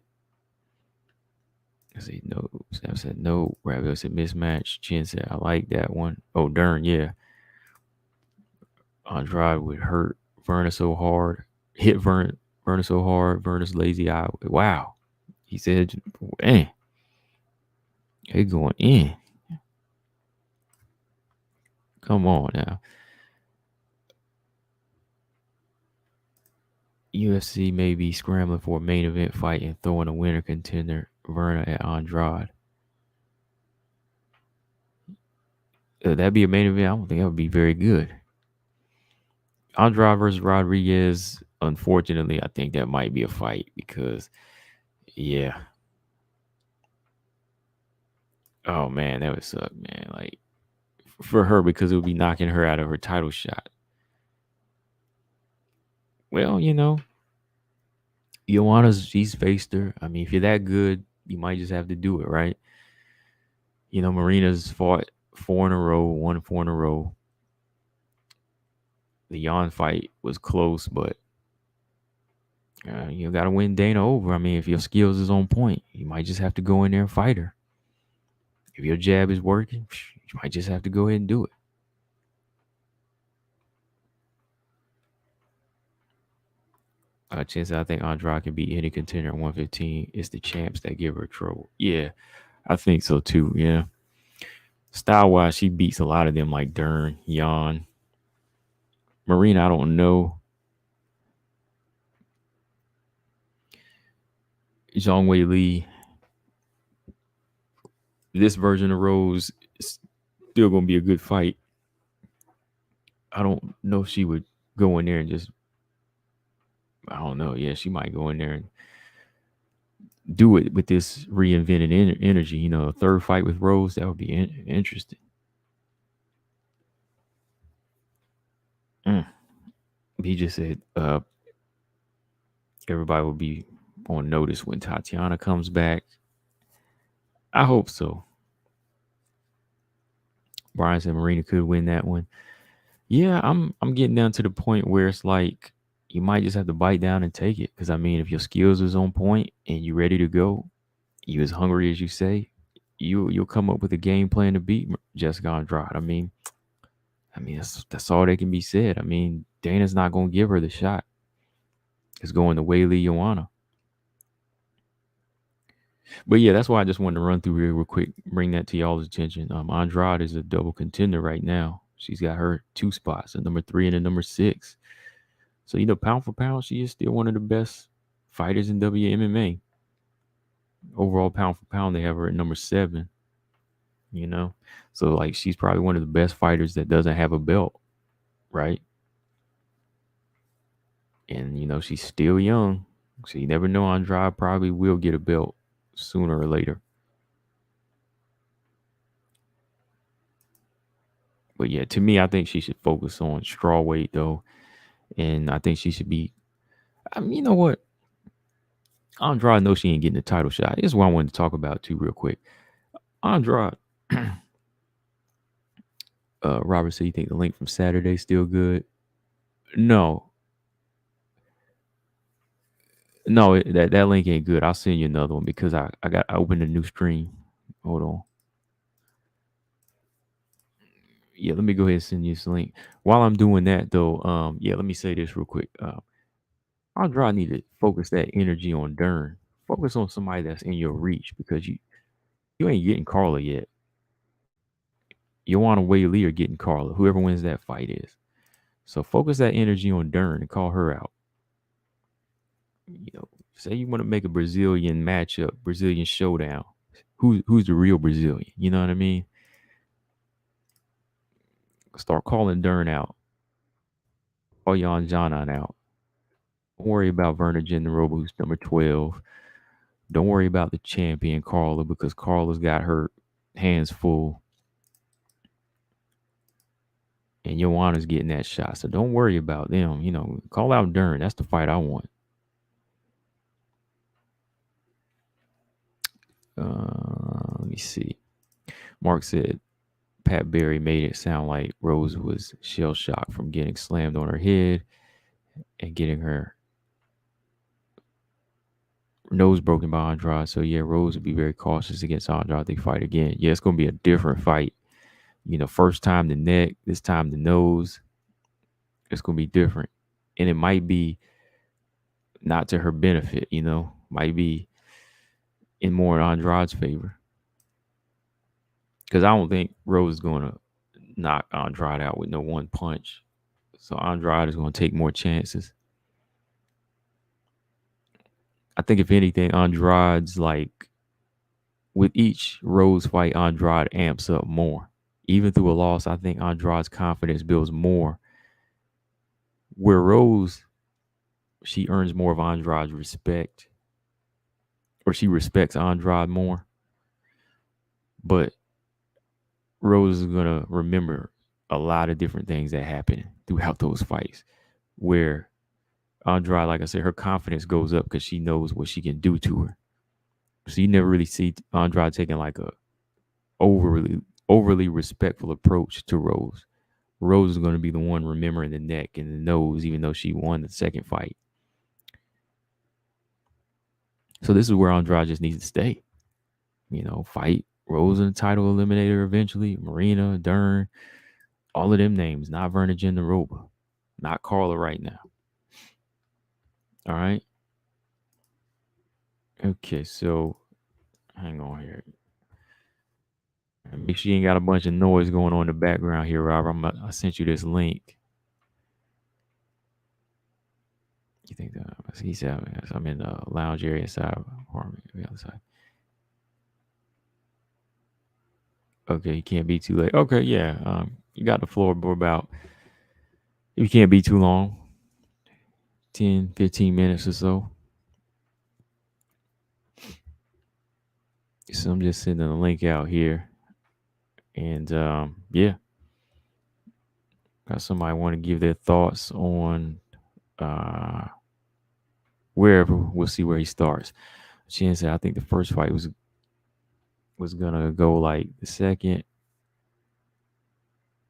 I say no. Snapper said no. Ravioli said mismatch. Chin said I like that one. Oh, darn, yeah. Andrade would hurt Verna so hard. Hit Verna so hard. Verna's lazy eye. Wow. He said, man, they going in. Come on now. UFC may be scrambling for a main event fight and throwing a winner contender, Verna at Andrade. That'd be a main event. I don't think that would be very good. Andrade versus Rodriguez, unfortunately, I think that might be a fight because, yeah. Oh, man, that would suck, man. Like, for her, because it would be knocking her out of her title shot. Well, Joanna's, she's faced her. I mean, if you're that good, you might just have to do it, right? Marina's fought 4 in a row, won 4 in a row. The Yan fight was close, but you got to win Dana over. I mean, if your skills is on point, you might just have to go in there and fight her. If your jab is working, you might just have to go ahead and do it. Chance, I think Andrade can beat any contender at 115. It's the champs that give her trouble. Yeah, I think so too. Yeah. Style wise, she beats a lot of them like Dern, Yan. Marina, I don't know. Zhang Weili. This version of Rose is still going to be a good fight. I don't know if she would go in there and just, I don't know. Yeah, she might go in there and do it with this reinvented energy. A third fight with Rose, that would be interesting. He just said everybody will be on notice when Tatiana comes back. I hope so. Brian said Marina could win that one. Yeah, I'm getting down to the point where it's like you might just have to bite down and take it. Because I mean, if your skills is on point and you ready to go, you as hungry as you say, you'll come up with a game plan to beat Jessica Andrade. I mean that's all that can be said. I mean, Dana's not gonna give her the shot. It's going to Weili, Joanna. But yeah, that's why I just wanted to run through here real quick, bring that to y'all's attention. Andrade is a double contender right now. She's got her 2 spots, a number 3 and a number 6. So, pound for pound, she is still one of the best fighters in WMMA. Overall, pound for pound, they have her at number 7. So like she's probably one of the best fighters that doesn't have a belt, right? And she's still young, so you never know. Andrade probably will get a belt sooner or later. But yeah, to me, I think she should focus on straw weight though, and I think she should be. I mean, you know what? Andrade knows she ain't getting the title shot. This is what I wanted to talk about too, real quick. Andrade. Robert said, "You think the link from Saturday still good?" No, that link ain't good. I'll send you another one because I opened a new stream. Hold on. Yeah, let me go ahead and send you this link. While I'm doing that though, yeah, let me say this real quick. Andrade need to focus that energy on Dern. Focus on somebody that's in your reach because you ain't getting Carla yet. You want to Weili or getting Carla, whoever wins that fight is. So focus that energy on Dern and call her out. You know, say you want to make a Brazilian matchup, Brazilian showdown. Who's the real Brazilian? You know what I mean? Start calling Dern out. Call Joanna out. Don't worry about Werner Generoba, who's number 12. Don't worry about the champion Carla because Carla's got her hands full. And Joanna's getting that shot. So don't worry about them. You know, call out Dern. That's the fight I want. Let me see. Mark said Pat Berry made it sound like Rose was shell shocked from getting slammed on her head and getting her nose broken by Andrade. So yeah, Rose would be very cautious against Andrade. They fight again. Yeah, it's gonna be a different fight. You know, first time the neck, this time the nose. It's gonna be different, and it might be not to her benefit. You know, might be in more Andrade's favor. Because I don't think Rose is going to knock Andrade out with no one punch. So Andrade is going to take more chances. I think if anything, Andrade's like with each Rose fight, Andrade amps up more. Even through a loss, I think Andrade's confidence builds more. Where Rose, she earns more of Andrade's respect, or she respects Andrade more. But Rose is gonna remember a lot of different things that happened throughout those fights. Where Andrade, like I said, her confidence goes up because she knows what she can do to her. So you never really see Andrade taking like a overly respectful approach to Rose. Rose is going to be the one remembering the neck and the nose, even though she won the second fight. So this is where Andrade just needs to stay. You know, fight Rose in the title eliminator eventually. Marina, Dern, all of them names, not Werner Generoba, not Carla right now. All right. Okay, so hang on here. Make sure you ain't got a bunch of noise going on in the background here, Robert. I sent you this link. You think that he said I'm in the lounge area inside apartment on the other side. Okay, you can't be too late. Okay, yeah. You got the floor for about, you can't be too long. 10, 15 minutes or so. So I'm just sending a link out here. And yeah. Got somebody want to give their thoughts on wherever. We'll see where he starts. Chin said, I think the first fight was gonna go like the second.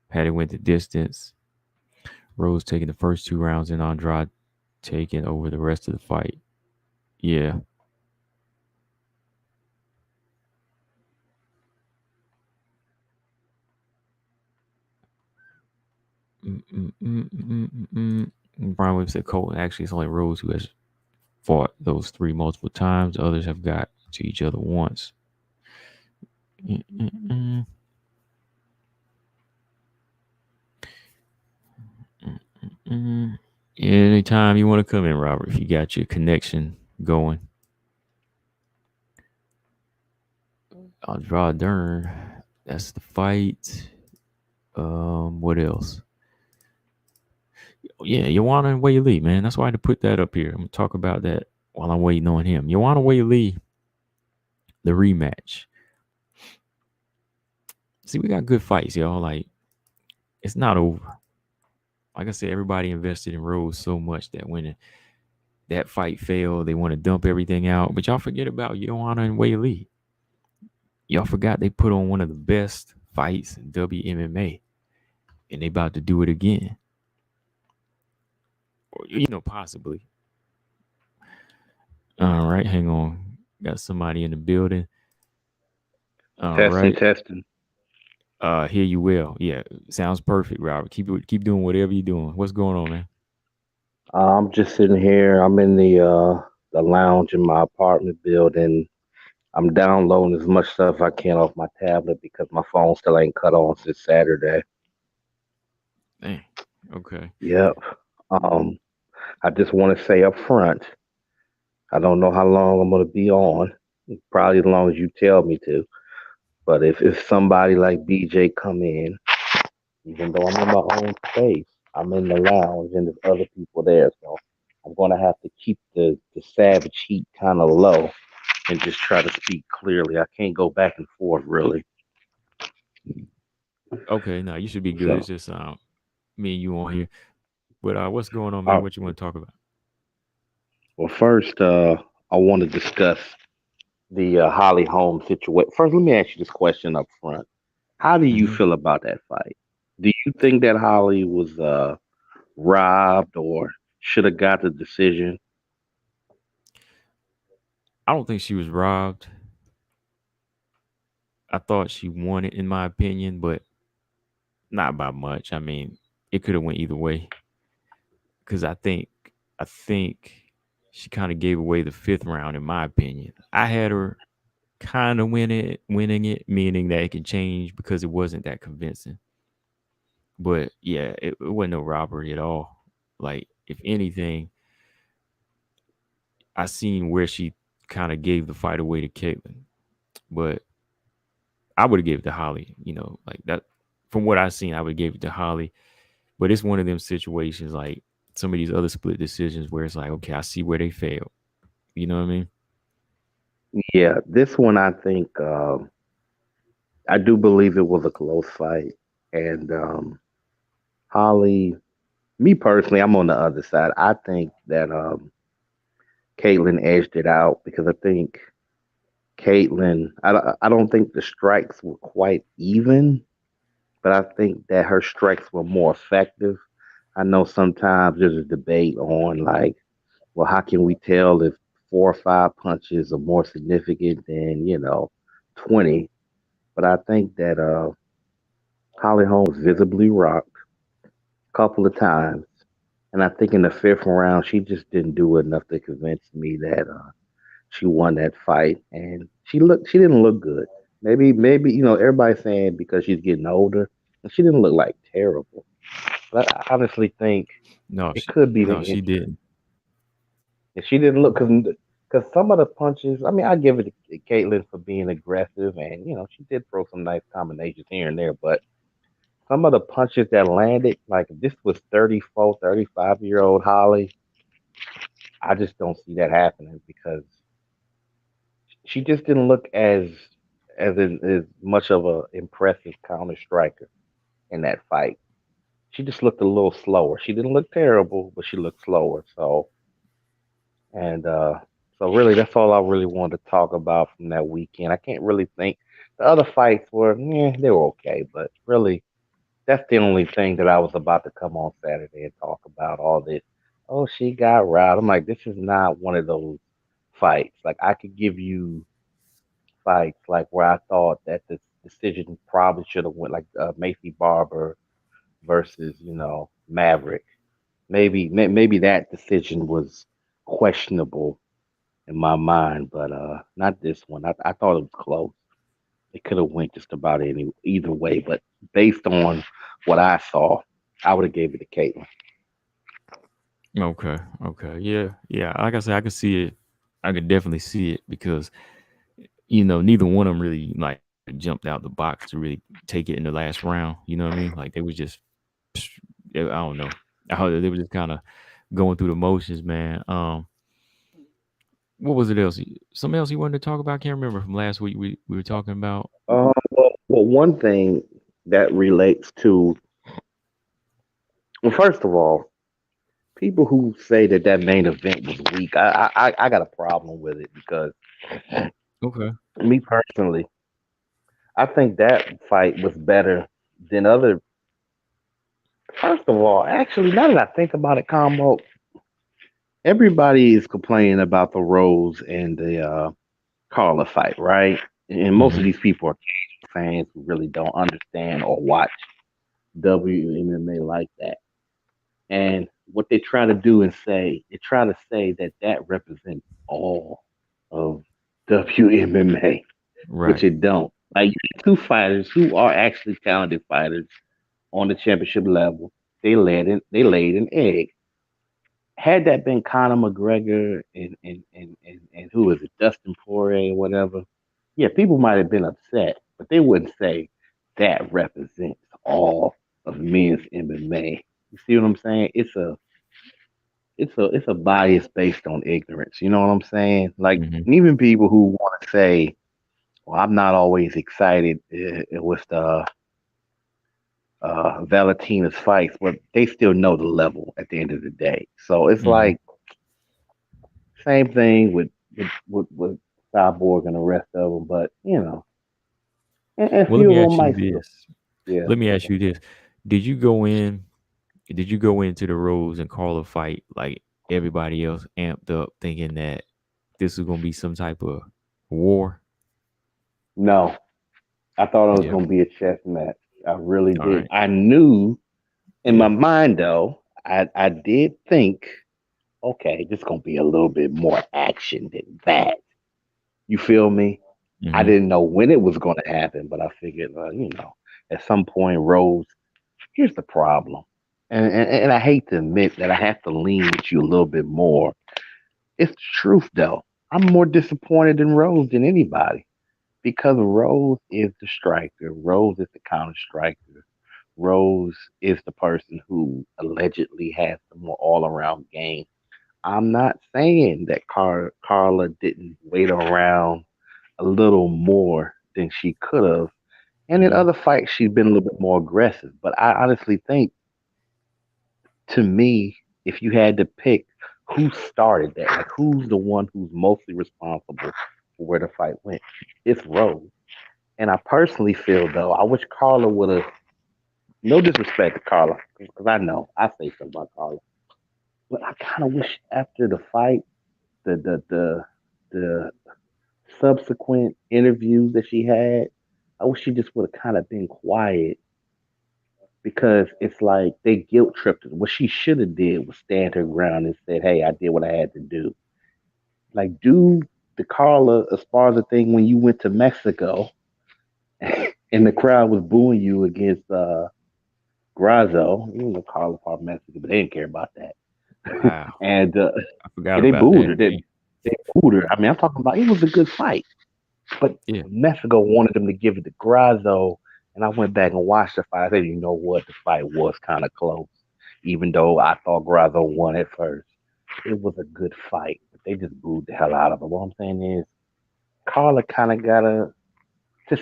Had it went the distance. Rose taking the first 2 rounds and Andrade taking over the rest of the fight. Yeah. Brian Williams said Colton, actually it's only Rose who has fought those 3 multiple times. Others have got to each other once. Anytime you want to come in, Robert, if you got your connection going. Andrade Dern, that's the fight. What else? Yeah, Joanna and Weili, man. That's why I had to put that up here. I'm gonna talk about that while I'm waiting on him. Joanna Weili, the rematch. See, we got good fights, y'all. Like, it's not over. Like I said, everybody invested in Rose so much that when that fight failed, they want to dump everything out. But y'all forget about Joanna and Weili. Y'all forgot they put on one of the best fights in WMMA, and they about to do it again. Or, you know, possibly. All right, hang on. Got somebody in the building. All right. Testing. Hear you well. Yeah, sounds perfect, Robert. Keep doing whatever you're doing. What's going on, man? I'm just sitting here. I'm in the lounge in my apartment building. I'm downloading as much stuff I can off my tablet because my phone still ain't cut on since Saturday. Dang. Okay. Yep. Um, I just want to say up front, I don't know how long I'm going to be on. Probably as long as you tell me to. But if somebody like BJ come in, even though I'm in my own space, I'm in the lounge and there's other people there, so I'm gonna have to keep the savage heat kind of low and just try to speak clearly. I can't go back and forth really. Okay, now you should be good. It's So, just me and you on here. But what's going on, man? uh, What you want to talk about? well, first, I want to discuss the Holly Holm situation. First, let me ask you this question up front. How do you Hmm. feel about that fight? Do you think that Holly was robbed or should have got the decision? I don't think she was robbed. I thought she won it, in my opinion, but not by much. I mean, it could have went either way because I think she kind of gave away the fifth round, in my opinion. I had her kind of winning it, meaning that it can change because it wasn't that convincing. But yeah, it wasn't no robbery at all. Like if anything, I seen where she kind of gave the fight away to Caitlyn, but I would have gave it to Holly. Like that. From what I seen, I would have gave it to Holly. But it's one of them situations like some of these other split decisions where it's like, okay, I see where they failed. You know what I mean? Yeah, this one I think I do believe it was a close fight, and Holly. Me personally, I'm on the other side. I think that Caitlyn edged it out because I think Caitlyn. I don't think the strikes were quite even, but I think that her strikes were more effective. I know sometimes there's a debate on like, well, how can we tell if 4 or 5 punches are more significant than 20? But I think that Holly Holm was visibly rocked a couple of times, and I think in the fifth round she just didn't do enough to convince me that she won that fight. And she didn't look good. Maybe everybody's saying because she's getting older, and she didn't look like terrible. But I honestly think No, it she could be the no, she injury. didn't. And she didn't look because some of the punches. I mean, I give it to Caitlyn for being aggressive, and she did throw some nice combinations here and there. But some of the punches that landed, like if this was 34, 35-year old Holly, I just don't see that happening because she just didn't look as much of a impressive counter striker in that fight. She just looked a little slower. She didn't look terrible, but she looked slower. And really, that's all I really wanted to talk about from that weekend. I can't really think. The other fights were, yeah, they were okay, but really, that's the only thing that I was about to come on Saturday and talk about all this. Oh, she got robbed. I'm like, this is not one of those fights. Like I could give you fights like where I thought that the decision probably should have went like Macy Barber versus Maverick. Maybe that decision was questionable in my mind, but not this one. I thought it was close. It could have went just about either way, but based on what I saw, I would have gave it to Caitlyn. Okay, okay, yeah, yeah. Like I said, I could see it. I could definitely see it because neither one of them really like jumped out the box to really take it in the last round. You know what I mean? Like they was just, I don't know. They were just kind of going through the motions, man. What was it else? Something else you wanted to talk about? I can't remember from last week. We were talking about. Well, one thing that relates to, well, first of all, people who say that that main event was weak, I got a problem with it because Okay. me personally, I think that fight was better than other. First of all, actually, now that I think about it, Combo, everybody is complaining about the Rose and the Carla fight, right? And most of Hmm. these people are fans who really don't understand or watch WMMA like that. And what they try to do and say, they try to say that that represents all of WMMA, which Right. it don't. Like you have two fighters who are actually talented fighters on the championship level. They laid an egg. Had that been Conor McGregor and who is it, Dustin Poirier or whatever, yeah, people might have been upset, but they wouldn't say that represents all of men's MMA. You see what I'm saying? It's a bias based on ignorance. You know what I'm saying? Like Hmm. even people who want to say, "Well, I'm not always excited with the Valentina's fights," but they still know the level at the end of the day. So it's Hmm. like same thing with Cyborg and the rest of them, but and a Well, let few me of them ask you might still, this. yeah. Let me ask you this. Did you go in? Did you go into the Rose and Carla fight like everybody else amped up, thinking that this was gonna be some type of war? No, I thought it was Yeah. gonna be a chess match. I really All did. right. I knew in my Yeah. mind though, I did think, okay, this gonna be a little bit more action than that. You feel me? I Hmm. didn't know when it was gonna happen, but I figured, at some point, Rose. Here's the problem, and I hate to admit that I have to lean with you a little bit more. It's the truth though. I'm more disappointed in Rose than anybody because Rose is the striker. Rose is the counter striker. Rose is the person who allegedly has the more all around game. I'm not saying that Carla didn't wait around a little more than she could have. And in Hmm. other fights, she's been a little bit more aggressive. But I honestly think, to me, if you had to pick who started that, like who's the one who's mostly responsible for where the fight went, it's Rose. And I personally feel, though, I wish Carla would have, no disrespect to Carla, because I know I say something about Carla, but I kind of wish after the fight, the subsequent interviews that she had, I wish she just would have kind of been quiet because it's like they guilt tripped her. What she should have did was stand her ground and said, "Hey, I did what I had to do." Like, do the Carla Esparza thing when you went to Mexico and the crowd was booing you against Grasso. You know, Carla part Mexican, but they didn't care about that. Wow. And I forgot and they about booed that. her. They booed her. I mean, I'm talking about it was a good fight. But Yeah. Mexico wanted them to give it to Grasso, and I went back and watched the fight. I said, you know what, the fight was kind of close, even though I thought Grasso won at first. It was a good fight, but they just booed the hell out of her. What I'm saying is, Carla kind of got to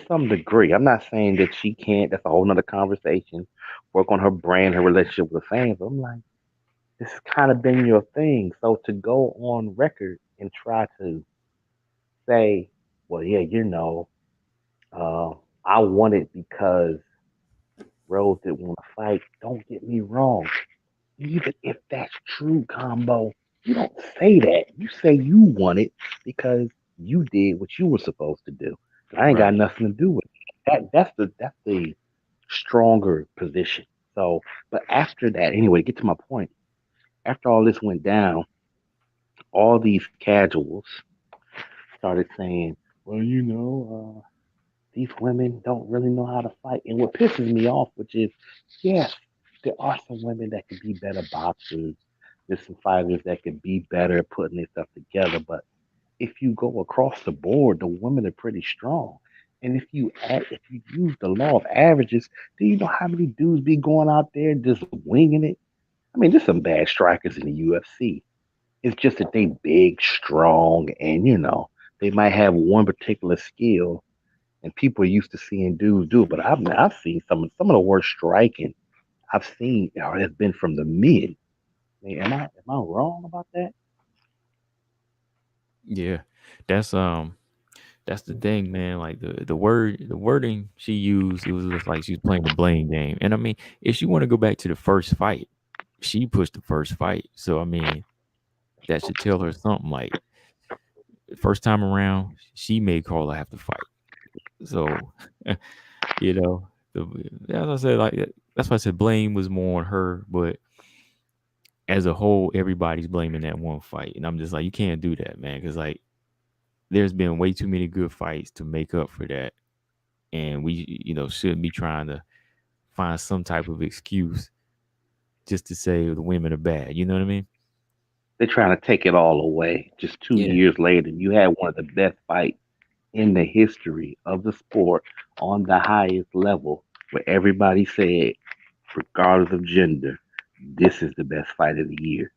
some degree. I'm not saying that she can't. That's a whole nother conversation. Work on her brand, her relationship with the fans. But I'm like, this has kind of been your thing. So to go on record and try to say, well, yeah, uh, I won it because Rose didn't want to fight. Don't get me wrong. Even if that's true, Combo, you don't say that. You say you won it because you did what you were supposed to do. I ain't got Right. nothing to do with it. That's the stronger position. So, but after that, anyway, to get to my point, after all this went down, all these casuals started saying, well, these women don't really know how to fight. And what pisses me off, which is, yes, there are some women that can be better boxers. There's some fighters that can be better at putting their stuff together. But if you go across the board, the women are pretty strong. And if you use the law of averages, do you know how many dudes be going out there just winging it? I mean, there's some bad strikers in the UFC. It's just that they big, strong, and they might have one particular skill and people are used to seeing dudes do it. But I've seen some of the worst striking I've seen has been from the men. I mean, am I wrong about that? Yeah. That's that's the thing, man. Like the wording she used, it was just like she was playing the blame game. And I mean, if she want to go back to the first fight, she pushed the first fight. So I mean, that should tell her something. Like first time around, she made Carla have to fight. So you know, the, as I said, like that's why I said blame was more on her, but as a whole, everybody's blaming that one fight, and I'm just like, you can't do that, man, because like there's been way too many good fights to make up for that, and we, shouldn't be trying to find some type of excuse just to say the women are bad. You know what I mean? They're trying to take it all away. Just two Yeah. years later, you had one of the best fights in the history of the sport on the highest level, where everybody said, regardless of gender, this is the best fight of the year.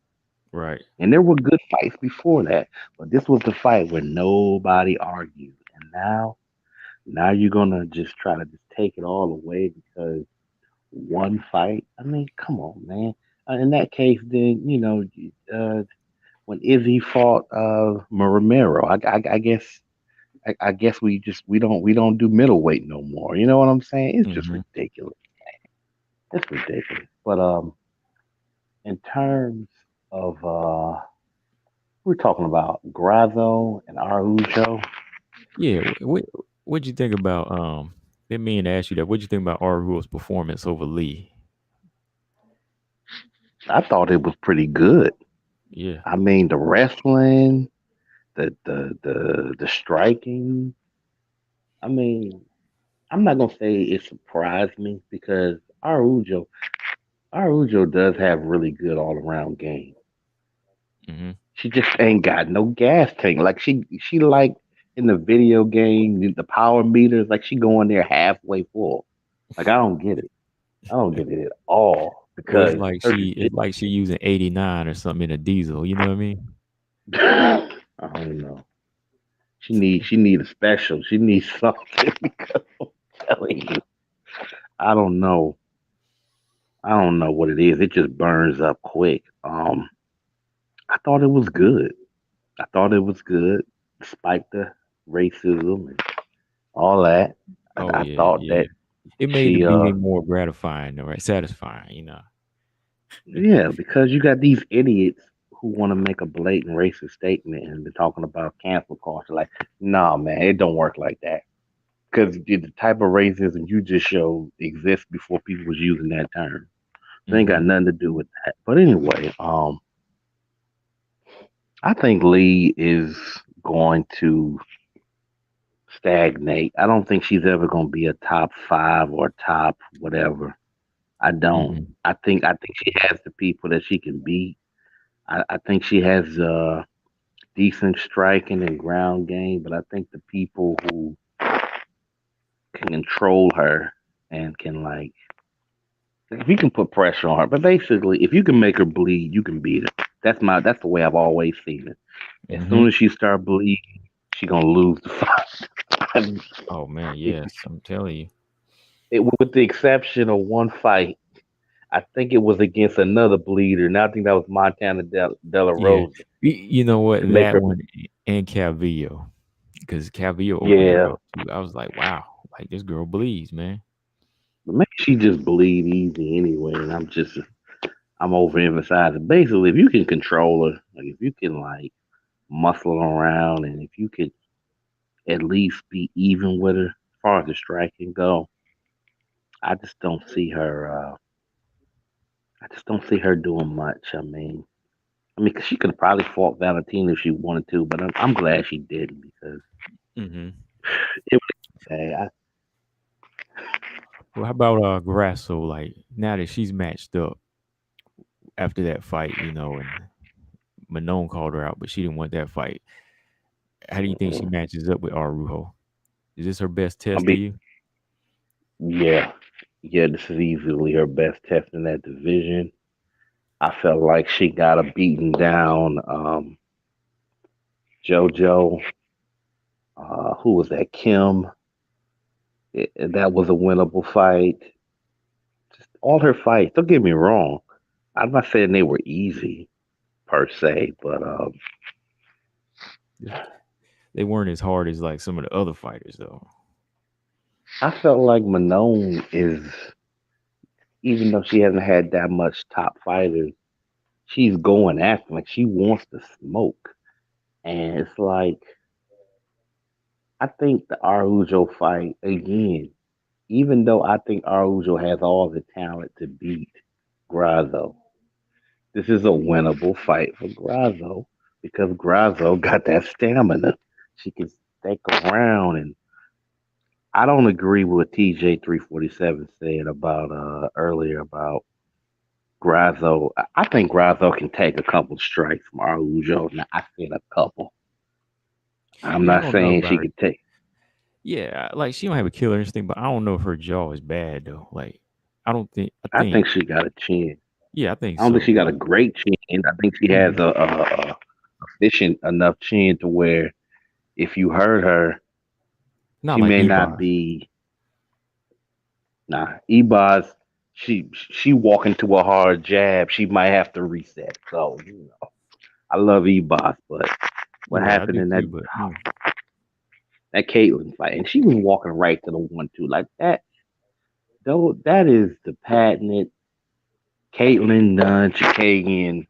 Right. And there were good fights before that, but this was the fight where nobody argued. And now you're gonna just try to just take it all away because one fight. I mean, come on, man. In that case, then uh, when Izzy fought Romero, I guess we don't do middleweight no more. You know what I'm saying? It's just Hmm. ridiculous. It's ridiculous. But in terms of we're talking about Grasso and Araujo. Yeah. What'd you think about didn't mean to ask you that. What'd you think about Arhu's performance over Lee? I thought it was pretty good. Yeah. I mean, the wrestling, the striking. I mean, I'm not gonna say it surprised me because Araujo does have really good all around game. Hmm. She just ain't got no gas tank. Like she like in the video game, the power meters, like she going there halfway full. Like I don't get it. I don't get it at all Well, because her it's like she using 89 or something in a diesel. You know what I mean? I don't know. She need a special. She needs something because I'm telling you, I don't know. I don't know what it is. It just burns up quick. I thought it was good. I thought it was good, despite the racism and all that. Oh I yeah, thought yeah. that It made the she, beating more gratifying, though, right? Satisfying, you know. yeah, because you got these idiots who want to make a blatant racist statement and they're talking about cancel culture. Like, nah, man, it don't work like that. Because the type of racism you just showed exists before people was using that term. So it ain't got Hmm. nothing to do with that. But anyway, I think Lee is going to stagnate. I don't think she's ever going to be a top five or top whatever. I don't. Hmm. I think she has the people that she can beat. I think she has decent striking and ground game, but I think the people who can control her and can like if you can put pressure on her, but basically if you can make her bleed, you can beat her. That's the way I've always seen it. As Hmm. soon as she start bleeding, she gonna lose the fight. Oh man, If yes, I'm telling you. with the exception of one fight, I think it was against another bleeder, and I think that was Montana Della Yeah, Rosa you know what? to make That her. one and Calvillo, because Calvillo opened her Yeah, up too. I was like, wow, like this girl bleeds, man. but maybe she just bleed easy anyway, and I'm overemphasizing. Basically, if you can control her, like if you can like muscle her around, and if you could at least be even with her as far as the striking go, I just don't see her. I just don't see her doing much. I mean, 'cause she could have probably fought Valentina if she wanted to, but I'm glad she didn't because Hmm. it was okay. Well, how about Grasso? Like now that she's matched up after that fight, you know, and Manon called her out, but she didn't want that fight. How do you think she matches up with Arujo? Is this her best I test to mean, you? yeah, yeah, this is easily her best test in that division. I felt like she got a beaten down. JoJo, who was that? Kim. That was a winnable fight. Just all her fights. Don't get me wrong. I'm not saying they were easy per se, but They weren't as hard as like some of the other fighters, though. I felt like Manon is, even though she hasn't had that much top fighters, she's going after like she wants to smoke, and it's like I think the Araujo fight again. Even though I think Araujo has all the talent to beat Grasso, this is a winnable fight for Grasso because Grasso got that stamina. She can stick around, and I don't agree with what TJ 347 said about earlier about Grasso. I think Grasso can take a couple strikes from Araujo. Now, I said a couple. I'm Yeah, I not don't know saying about she her. could take. Yeah, like she don't have a killer instinct, but I don't know if her jaw is bad though. Like, I don't think. I I think. think she got a chin. Yeah, I think I don't think so. she got a Like, great chin. I think she has hmm a efficient enough chin to where if you hurt her, not she like may not Ebos. be. Nah, Ebaz, she walk into a hard jab, she might have to reset. So I love Ebaz, but what Yeah, I happened do in too. But that Caitlyn fight, and she was walking right to the 1-2 like that. Though that is the patented Caitlyn Dunn Chikagian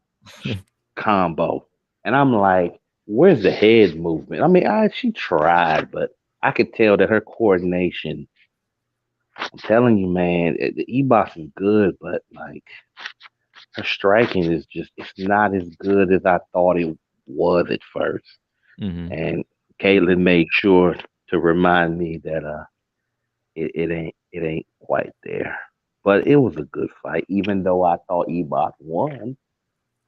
combo, and I'm like, where's the head movement? I mean, she tried, but I could tell that her coordination. I'm telling you, man, the Ebos is good, but like her striking is just it's not as good as I thought it was at first. hmm And Caitlin made sure to remind me that it ain't quite there. But it was a good fight, even though I thought Ebot won.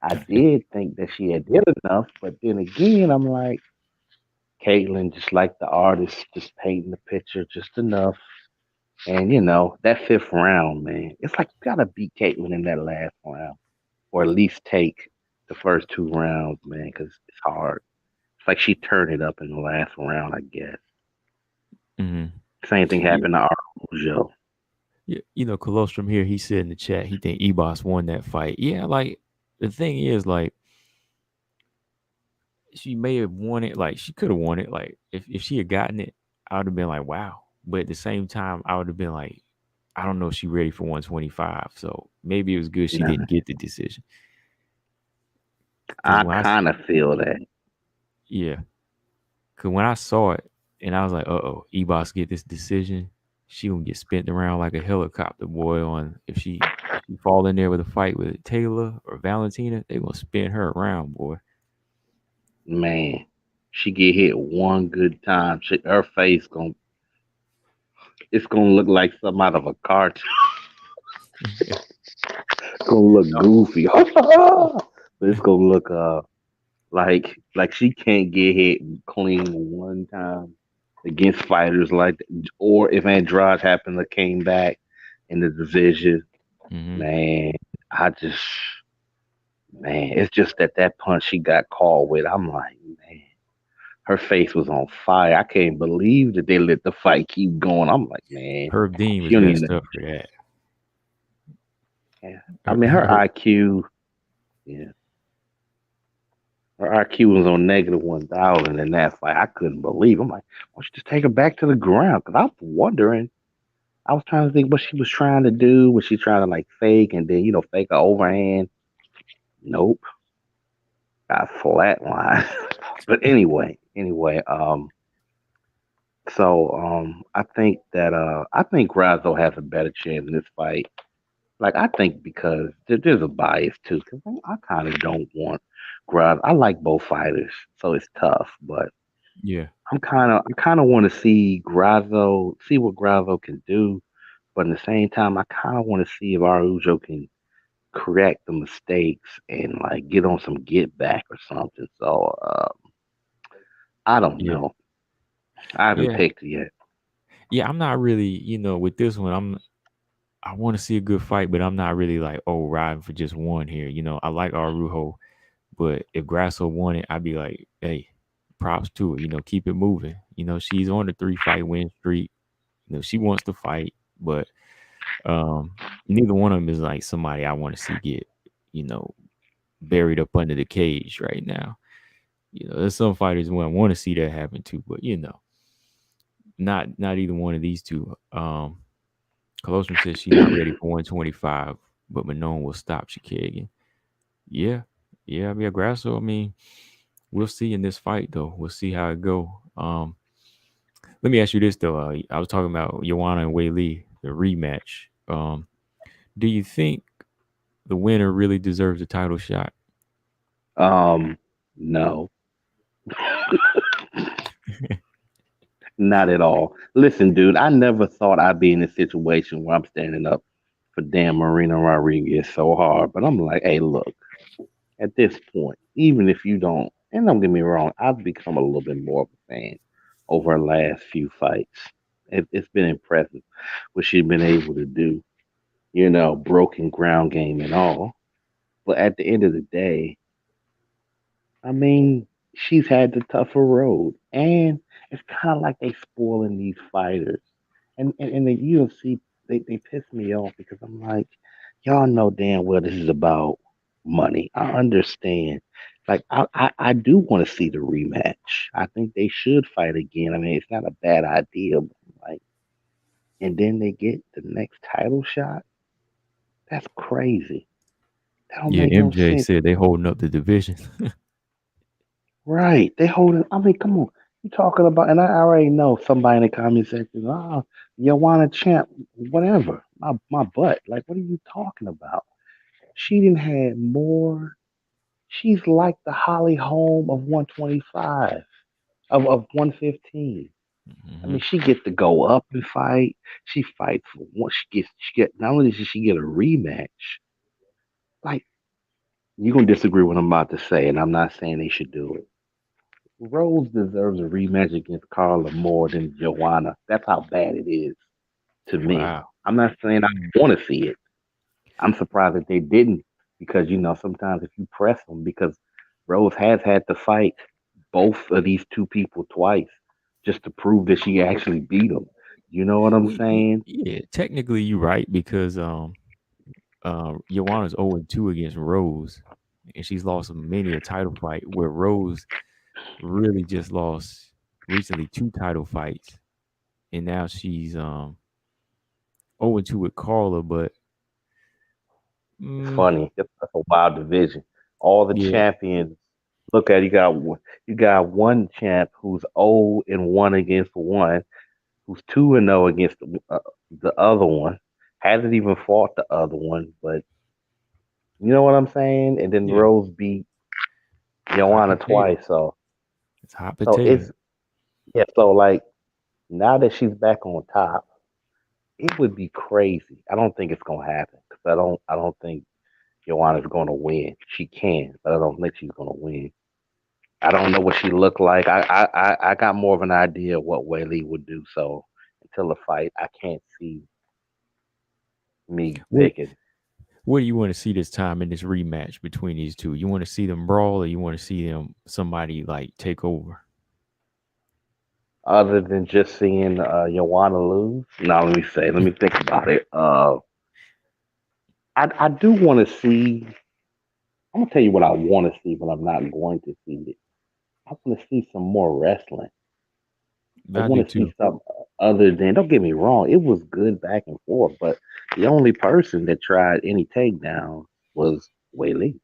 I did think that she had did enough, but then again, I'm like Caitlin, just like the artist, just painting the picture just enough. And that fifth round, man, it's like you gotta beat Caitlin in that last round, or at least take the first two rounds, man, because it's hard. It's like she turned it up in the last round, I guess. hmm Same thing yeah, happened to Araujo. yeah, Colostrum here. He said in the chat he think Ebos won that fight. Yeah, like the thing is, like she may have won it. Like she could have won it. Like if she had gotten it, I would have been like, wow. But at the same time, I would have been like, I don't know if she ready for 125. So maybe it was good she Nah, didn't get the decision. Because I when kind of feel that. yeah, because when I saw it and I was like, oh, Ebos get this decision, she gonna get spent around like a helicopter, boy. On if she fall in there with a fight with Taylor or Valentina, they gonna spin her around, boy. Man, she get hit one good time. Her face it's gonna look like something out of a cartoon. It's gonna look No. goofy, but it's gonna look like she can't get hit clean one time against fighters like that. Or if Andrade happened to came back in the division, hmm man, I just man, it's just that punch she got called with. I'm like, man, her face was on fire. I can't believe that they let the fight keep going. I'm like, man, Herb Dean she was don't even. messed up for that. Yeah. I mean, her IQ, yeah, her IQ was on -1,000 in that fight. I couldn't believe. I'm like, why don't you just take her back to the ground? Because I was wondering. I was trying to think what she was trying to do. Was she trying to like fake and then fake a overhand? Nope, got flatline. But anyway, I think Grasso has a better chance in this fight. Like I think because there's a bias too. Because I kind of don't want Grasso. I like both fighters, so it's tough. But Yeah, I kind of want to see Grasso, see what Grasso can do. But at the same time, I kind of want to see if Araujo can correct the mistakes and like get on some get back or something. So I don't yeah, know. I haven't yeah, picked it yet. yeah. I'm not really, with this one. I want to see a good fight, but I'm not really like, oh, riding for just one here. I like Araujo, but if Grasso won it, I'd be like, hey, props to her. Keep it moving. She's on the 3-fight win streak. She wants to fight, but neither one of them is like somebody I want to see get, you know, buried up under the cage right now. There's some fighters who I want to see that happen too, but not either one of these two. Colostrum says she's not ready for 125, but Manon will stop Chikagian. Yeah, yeah. I mean, Grasso. I mean, we'll see in this fight though. We'll see how it go. Let me ask you this though. I was talking about Joanna and Weili, the rematch. Do you think the winner really deserves a title shot? No, not at all. Listen, dude, I never thought I'd be in a situation where I'm standing up. for damn Marina Rodriguez so hard. But I'm like, hey, look, at this point, even if you don't, and don't get me wrong, I've become a little bit more of a fan over her last few fights. It's been impressive what she's been able to do, broken ground game and all. But at the end of the day, I mean, she's had the tougher road, and it's kind of like they spoiling these fighters. And the UFC, they piss me off because I'm like, y'all know damn well this is about money. I understand. Like I do want to see the rematch. I think they should fight again. I mean, it's not a bad idea. But like, and then they get the next title shot. That's crazy. That don't Yeah, make no MJ sense. said they holding up the division. Right. They holding. I mean, come on. You talking about? And I already know somebody in the comment section. Oh, Joanna champ, whatever. My butt. Like, what are you talking about? She didn't have more. She's like the Holly Holm of 125, of 115. I Hmm. mean, she gets to go up and fight. She fights for one. She get. Not only does she get a rematch, like you're gonna disagree with what I'm about to say, and I'm not saying they should do it. Rose deserves a rematch against Carla more than Joanna. That's how bad it is to me. Wow. I'm not saying I want to see it. I'm surprised that they didn't because sometimes if you press them, because Rose has had to fight both of these two people twice just to prove that she actually beat them. You know what I'm saying? Yeah, technically you're right because Joanna's 0-2 against Rose, and she's lost many a title fight. Where Rose really just lost recently two title fights, and now she's 0-2 with Carla. But It's mm, funny. That's a wild division. All the yeah, champions. Look at you got one champ who's 0-1 against one, who's 2-0 against the other one, hasn't even fought the other one, but you know what I'm saying? And then yeah, Rose beat hot Joanna potato. twice, so It's hot so potato. it's yeah, so like now that she's back on top, it would be crazy. I don't think it's gonna happen because I don't think Joanna's gonna win. She can, but I don't think she's gonna win. I don't know what she looked like. I got more of an idea of what Weili would do. So until the fight, I can't see me What picking. What do you want to see this time in this rematch between these two? You want to see them brawl, or you want to see them somebody like take over? Other than just seeing Joanna lose. Now let me say, let me think about it. I do want to see. I'm gonna tell you what I want to see, but I'm not going to see it. I want to see some more wrestling. I I do want to see too. something other than. Don't get me wrong, it was good back and forth, but the only person that tried any takedown was Weili.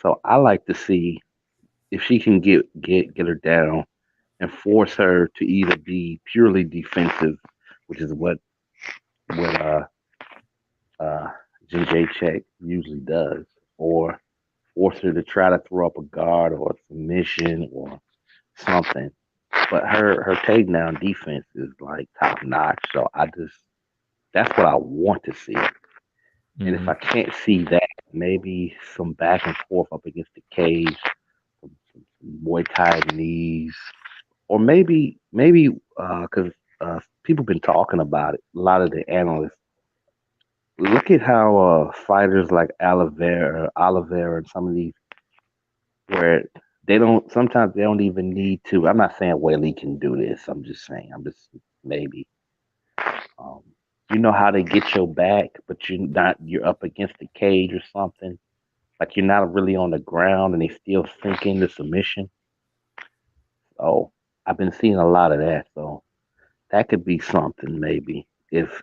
So I like to see if she can get her down and force her to either be purely defensive, which is what uh JJ Check usually does, or force her to try to throw up a guard or a submission or something. But her takedown defense is like top notch. So that's what I want to see. And if Hmm. I can't see that, maybe some back and forth up against the cage, some Muay Thai knees, or maybe because people been talking about it. A lot of the analysts look at how fighters like Oliveira, and some of these where they don't sometimes they don't even need to. I'm not saying Whaley can do this. I'm just saying. I'm just maybe. Um, you know how they get your back, but you're up against the cage or something. Like you're not really on the ground and they still sink into submission. So I've been seeing a lot of that. So that could be something maybe if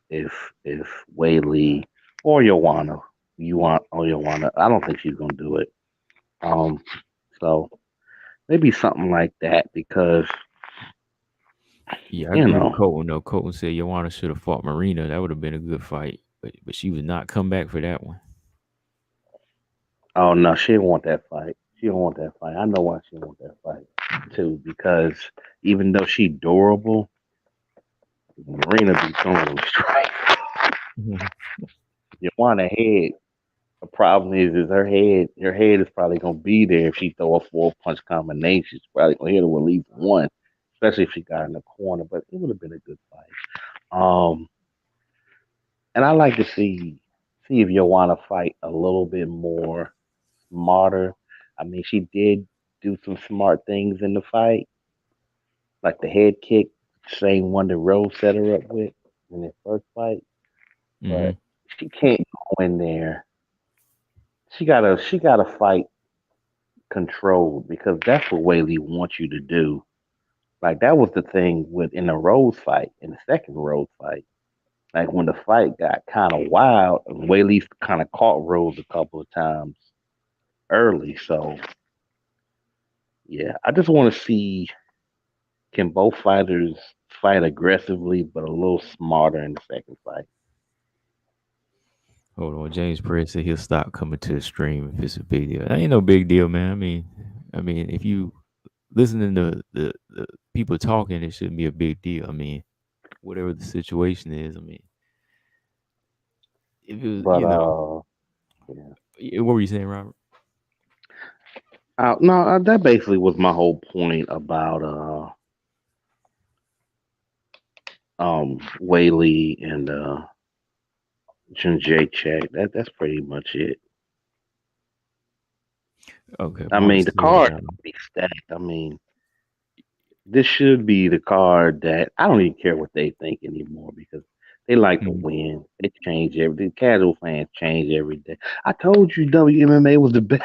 Whaley or Joanna. I don't think she's gonna do it. Um, so maybe something like that because Yeah, I you agree with know, Colton. Though Colton said Joanna should have fought Marina. That would have been a good fight, but she would not come back for that one. oh no, she didn't want that fight. She don't want that fight. I know why she didn't want that fight too, because even though she durable, Marina be throwing them strikes. Mhm. Joanna head. The problem is her head is probably gonna be there if she throw a 4 punch combination. She's probably gonna hit her with at least one, especially if she got in the corner. But it would have been a good fight. And I like to see if Joanna fight a little bit more smarter. I mean, she did do some smart things in the fight, like the head kick, same one that Rose set her up with in their first fight. Hmm. But she can't go in there. She gotta fight controlled because that's what Weili wants you to do. Like that was the thing with in the Rose fight, in the second Rose fight. Like when the fight got kind of wild, Weili kind of caught Rose a couple of times early. So yeah, I just want to see, can both fighters fight aggressively but a little smarter in the second fight. Hold on, James Perez said he'll stop coming to the stream if it's a big deal. That ain't no big deal, man. I mean, if you listening to the people talking, it shouldn't be a big deal. I mean, whatever the situation is. I mean, if it was, But yeah. what were you saying, Robert? No, that basically was my whole point about Whaley and Jacek. That's pretty much it. Okay, I Mark mean, the said, card will be stacked. I mean, this should be the card that I don't even care what they think anymore because they like to mhm. win. They change everything. Casual fans change every day. I told you WMMA was the best.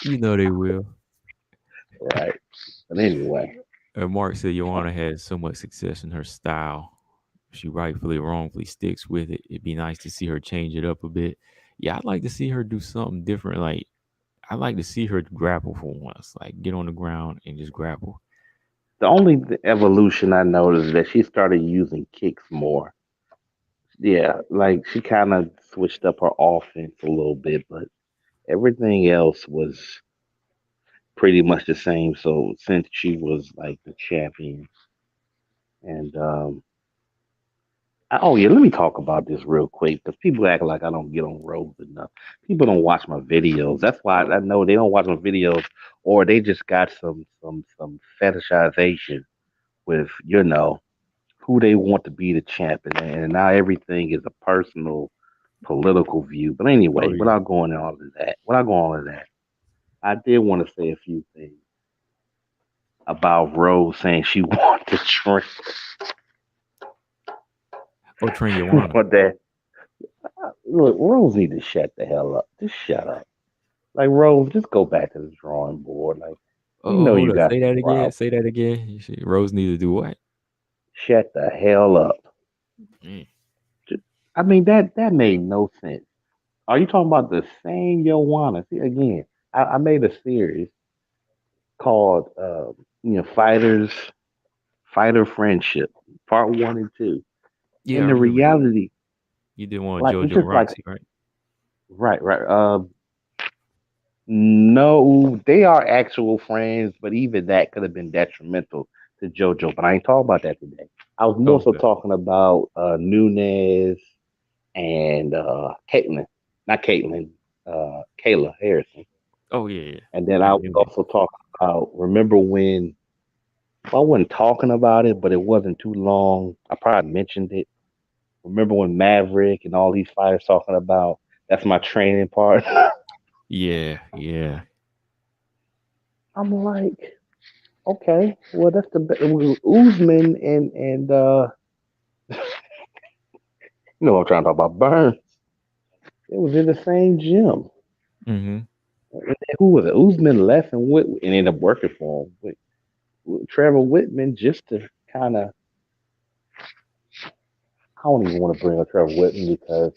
You know they will. Right. But anyway, Mark said Joanna has so much success in her style. She rightfully or wrongfully sticks with it. It'd be nice to see her change it up a bit. Yeah, I'd like to see her do something different. Like I'd like to see her grapple for once. Like get on the ground and just grapple. the only evolution I noticed is that she started using kicks more. Yeah, like she kind of switched up her offense a little bit, but everything else was pretty much the same. So since she was like the champion, and oh yeah, let me talk about this real quick because people act like I don't get on roads enough. People don't watch my videos. That's why I know they don't watch my videos, or they just got some fetishization with who they want to be the champion, and now everything is a personal political view. But Oh anyway, yeah. without going into all of that, without going all of that, I did want to say a few things about Rose saying she wanted to train Oh, train Joanna. for that. Look, Rose need to shut the hell up. Just shut up. Like Rose, just go back to the drawing board. Like we Oh, know hold you up. got Say some that again. problems. Say that again. You see, Rose needs to do what? Shut the hell up. Mm. Just, I mean that made no sense. Are you talking about the same Joanna? See again, I made a series called Fighters Fighter Friendship, part one and two. Yeah, I And the remember that. reality, You didn't want like it's JoJo and just like Roxy, right? right. No, they are actual friends, but even that could have been detrimental to JoJo. But I ain't talking about that today. I was more Oh, so okay. talking about Nunez and Caitlin, not Caitlin, Kayla Harrison. Oh yeah, yeah. And then I And was Nunez. also talking about, remember when, well, I wasn't talking about it, but it wasn't too long. I probably mentioned it. Remember when Maverick and all these fighters talking about that's my training part? Yeah, yeah. I'm like, okay, well that's it was Usman and you know what I'm trying to talk about, Burns. It was in the same gym. Mm-hmm. And then who was it? Usman left and ended up working for him with Trevor Whitman just to kind of. I don't even want to bring up Trevor Whitman because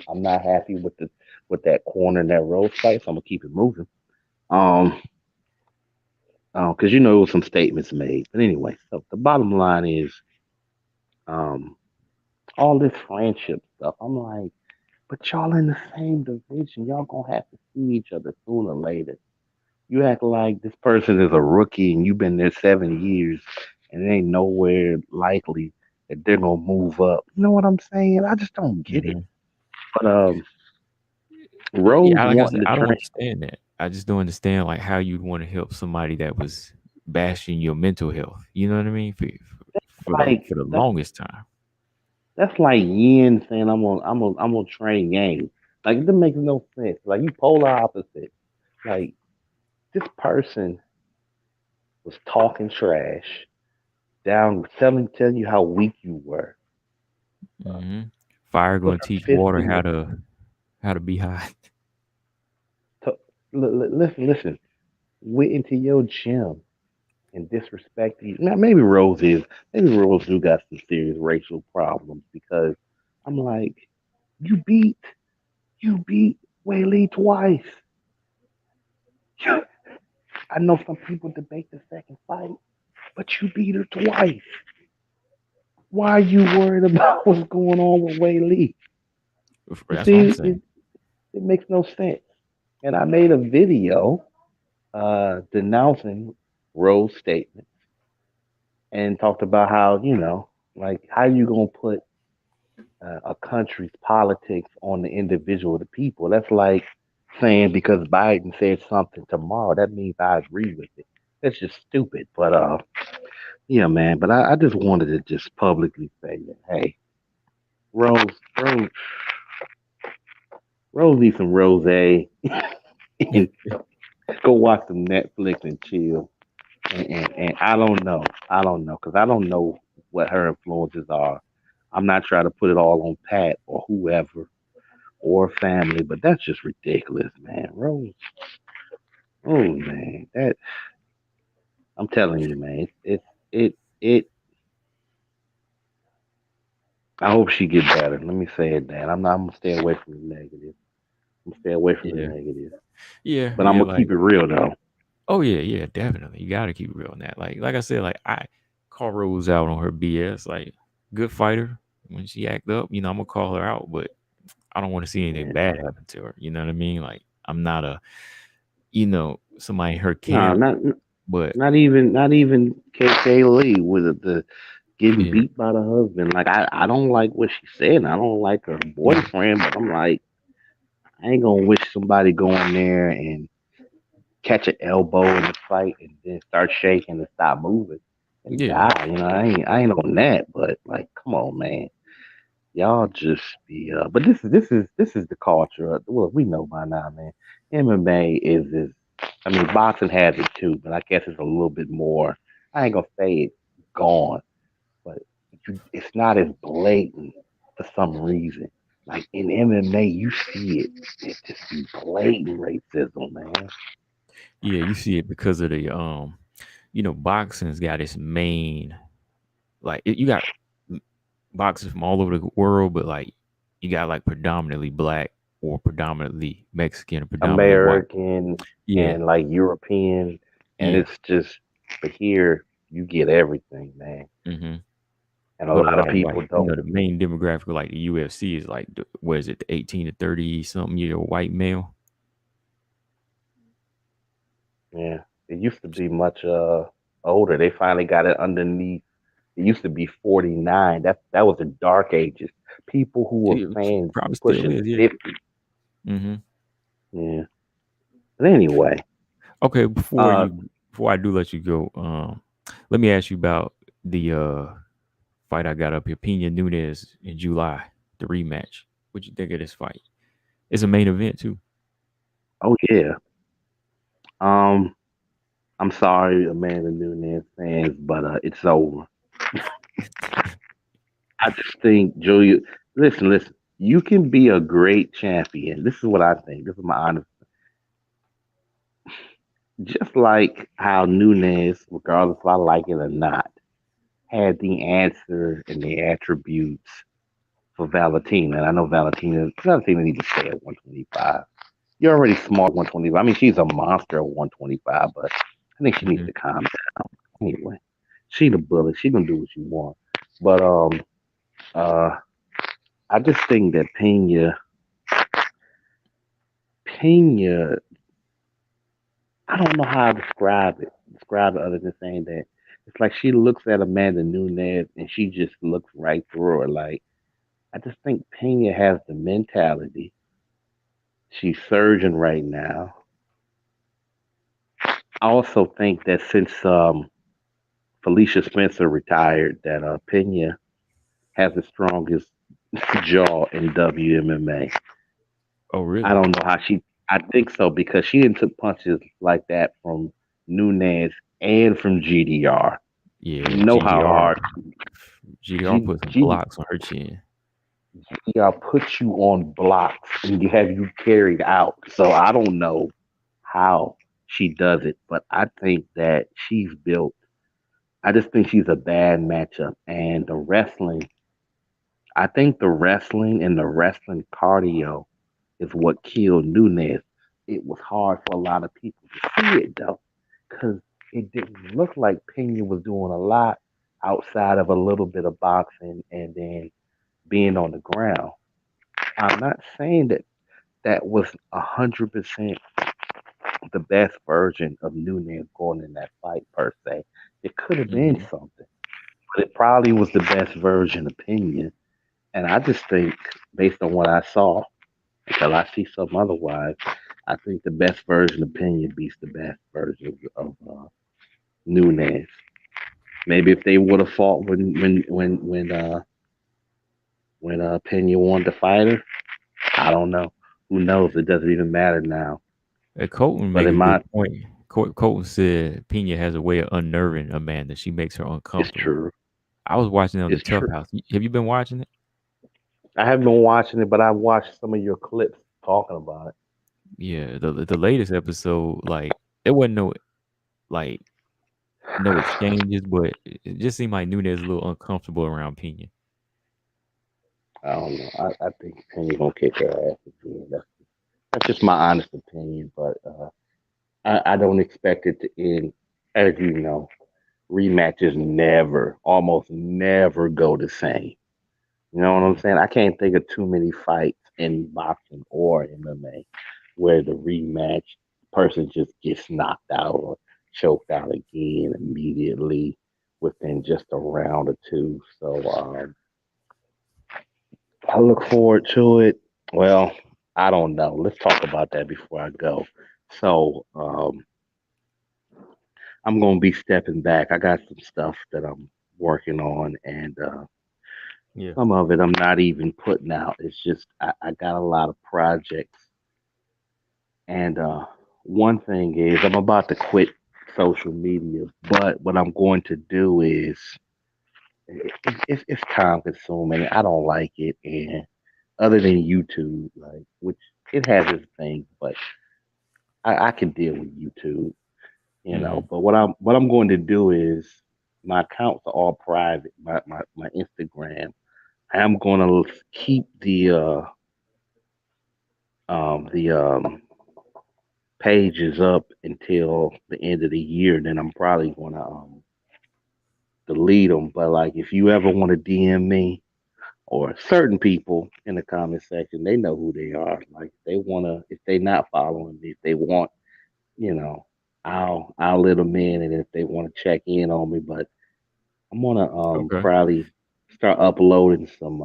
I'm not happy with that corner and that road fight, so I'm gonna keep it moving. Um, because there was some statements made, but anyway. So the bottom line is, um, all this friendship stuff. I'm like, but y'all in the same division. Y'all gonna have to see each other sooner or later. You act like this person is a rookie and you've been there 7 years, and it ain't nowhere likely that they're gonna move up. You know what I'm saying? I just don't get it. Mm-hmm. But Rose Yeah, like I said, wanting to I don't train. understand that. I just don't understand like how you'd want to help somebody that was bashing your mental health. You know what I mean? Like For the that's longest time. that's like Yin saying I'm gonna train Yang. Like it makes no sense. Like you polar opposite. Like this person was talking trash, down telling you how weak you were. Hmm. Fire Put going to her teach fist water in your how to be hot. to, listen. Went into your gym and disrespect you. Now maybe Rose do got some serious racial problems because I'm like, you beat you beat Weili twice. I know some people debate the second fight, but you beat her twice. Why are you worried about what's going on with Weili? You That's what I'm see, saying. it makes no sense. And I made a video denouncing Rose's statement and talked about how like how you gonna put a country's politics on the individual, the people. That's like saying because Biden said something tomorrow, that means I agree with it. That's just stupid. But yeah, man. But I just wanted to just publicly say that, hey, Rose, Rose, Rose needs some rose and go watch some Netflix and chill. And I don't know, because I don't know what her influences are. I'm not trying to put it all on Pat or whoever or family, but that's just ridiculous, man. Rose, oh man, that I'm telling you, man, it. I hope she get better. Let me say it, Dan. I'm gonna stay away from the negative. I'm gonna stay away from the Yeah. negative, but I'm Yeah, gonna like keep it real though. oh yeah, yeah, definitely. You gotta keep real on that. Like I said, like I call Rose out on her BS. Like good fighter. When she act up, I'm gonna call her out, but I don't want to see anything Yeah. bad happen to her. You know what I mean? Like I'm not somebody in her No, camp, but not even KK Lee with the getting yeah, beat by the husband. Like I don't like what she said. I don't like her yeah, boyfriend, but I'm like, I ain't gonna wish somebody go in there and catch an elbow in the fight and then start shaking and stop moving and yeah, die. I ain't on that. But like, come on, man, y'all just be. But this is the culture. Well, we know by now, man. MMA is. I mean, boxing has it too, but I guess it's a little bit more. I ain't gonna say it's gone, but it's not as blatant for some reason. Like in MMA, you see it. It just be blatant racism, man. yeah. You see it because of the boxing's got its main you got m- boxers from all over the world, but like you got like predominantly black or predominantly Mexican or predominantly white. American Yeah, and like European, and yeah. it's just. But here, you get everything, man. Hmm. And a But a lot of lot of people don't. the main demographic of like the UFC is like what is it, the 18 to 30 something year white male. Yeah, it used to be much older. They finally got it underneath. It used to be 49. That was the dark ages. People who were It fans probably still pushing is, yeah. 50. Hmm. Yeah. But anyway, Okay, uh, before I do let you go, let me ask you about the fight I got up here, Pena Nunez in July, the rematch. What you think of this fight? It's a main event too. oh yeah. Um, I'm sorry, Amanda Nunes fans, but it's over. I just think Julia. Listen. You can be a great champion. This is what I think. This is my honest. Just like how Nunez, regardless if I like it or not, had the answer and the attributes for Valentina. And I know Valentina needs to stay at 125. You're already small at 125. I mean, she's a monster at 125, but I think she needs Hmm. to calm down. Anyway, she the bully. She gonna do what she want. But uh, I just think that Pena, I don't know how to describe it other than saying that it's like she looks at Amanda Nunes and she just looks right through her. Like I just think Pena has the mentality. She's surging right now. I also think that since Felicia Spencer retired, that Pena has the strongest jaw in WMMA. Oh, I really? don't know how she. I think so because she didn't took punches like that from Nunez and from GDR. Yeah, You know how GDR. hard GDR put some G, blocks on her chin. GDR puts you on blocks and you have you carried out. So I don't know how she does it, but I think that she's built. I just think she's a bad matchup, and the wrestling. I think the wrestling and the wrestling cardio is what killed Nunez. It was hard for a lot of people to see it though, because it didn't look like Pena was doing a lot outside of a little bit of boxing and then being on the ground. I'm not saying that that was 100% the best version of Nunez going in that fight per se. It could have been Hmm. something, but it probably was the best version opinion. And I just think, based on what I saw, until I see some otherwise, I think the best version of Pena beats the best version of Nunez. Maybe if they would have fought when Pena won the fighter, I don't know. Who knows? It doesn't even matter now. Colton But make in a good my, point. Colton said Pena has a way of unnerving Amanda. She makes her it's uncomfortable. true. I was watching it on the It's Tough true. House. Have you been watching it? I haven't been watching it, but I've watched some of your clips talking about it. Yeah, the latest episode, like there wasn't no like no exchanges, but it just seemed like Nunez a little uncomfortable around Pena. I don't know. I think Pena gonna kick her ass again. That's just my honest opinion, but I don't expect it to end. As you know, rematches never, almost never go the same. You know what I'm Mhm. saying? I can't think of too many fights in boxing or MMA where the rematch person just gets knocked out or choked out again immediately within just a round or two. So I look forward to it. Well, I don't know. Let's talk about that before I go. So I'm gonna be stepping back. I got some stuff that I'm working on, and Yeah. some of it I'm not even putting out. It's just I got a lot of projects, and one thing is I'm about to quit social media, but what I'm going to do is it's time consuming. I don't like it, and other than YouTube, like which it has its things, but I can deal with YouTube, you know. Hmm. But what I'm going to do is my accounts are all private. My Instagram. I'm going to keep the pages up until the end of the year. Then I'm probably going to delete them. But like, if you ever want to DM me or certain people in the comment section, they know who they are. Like, they want to, if they not following me, if they want, you know, I'll let them in, and if they want to check in on me. But I'm gonna Okay. probably start uploading some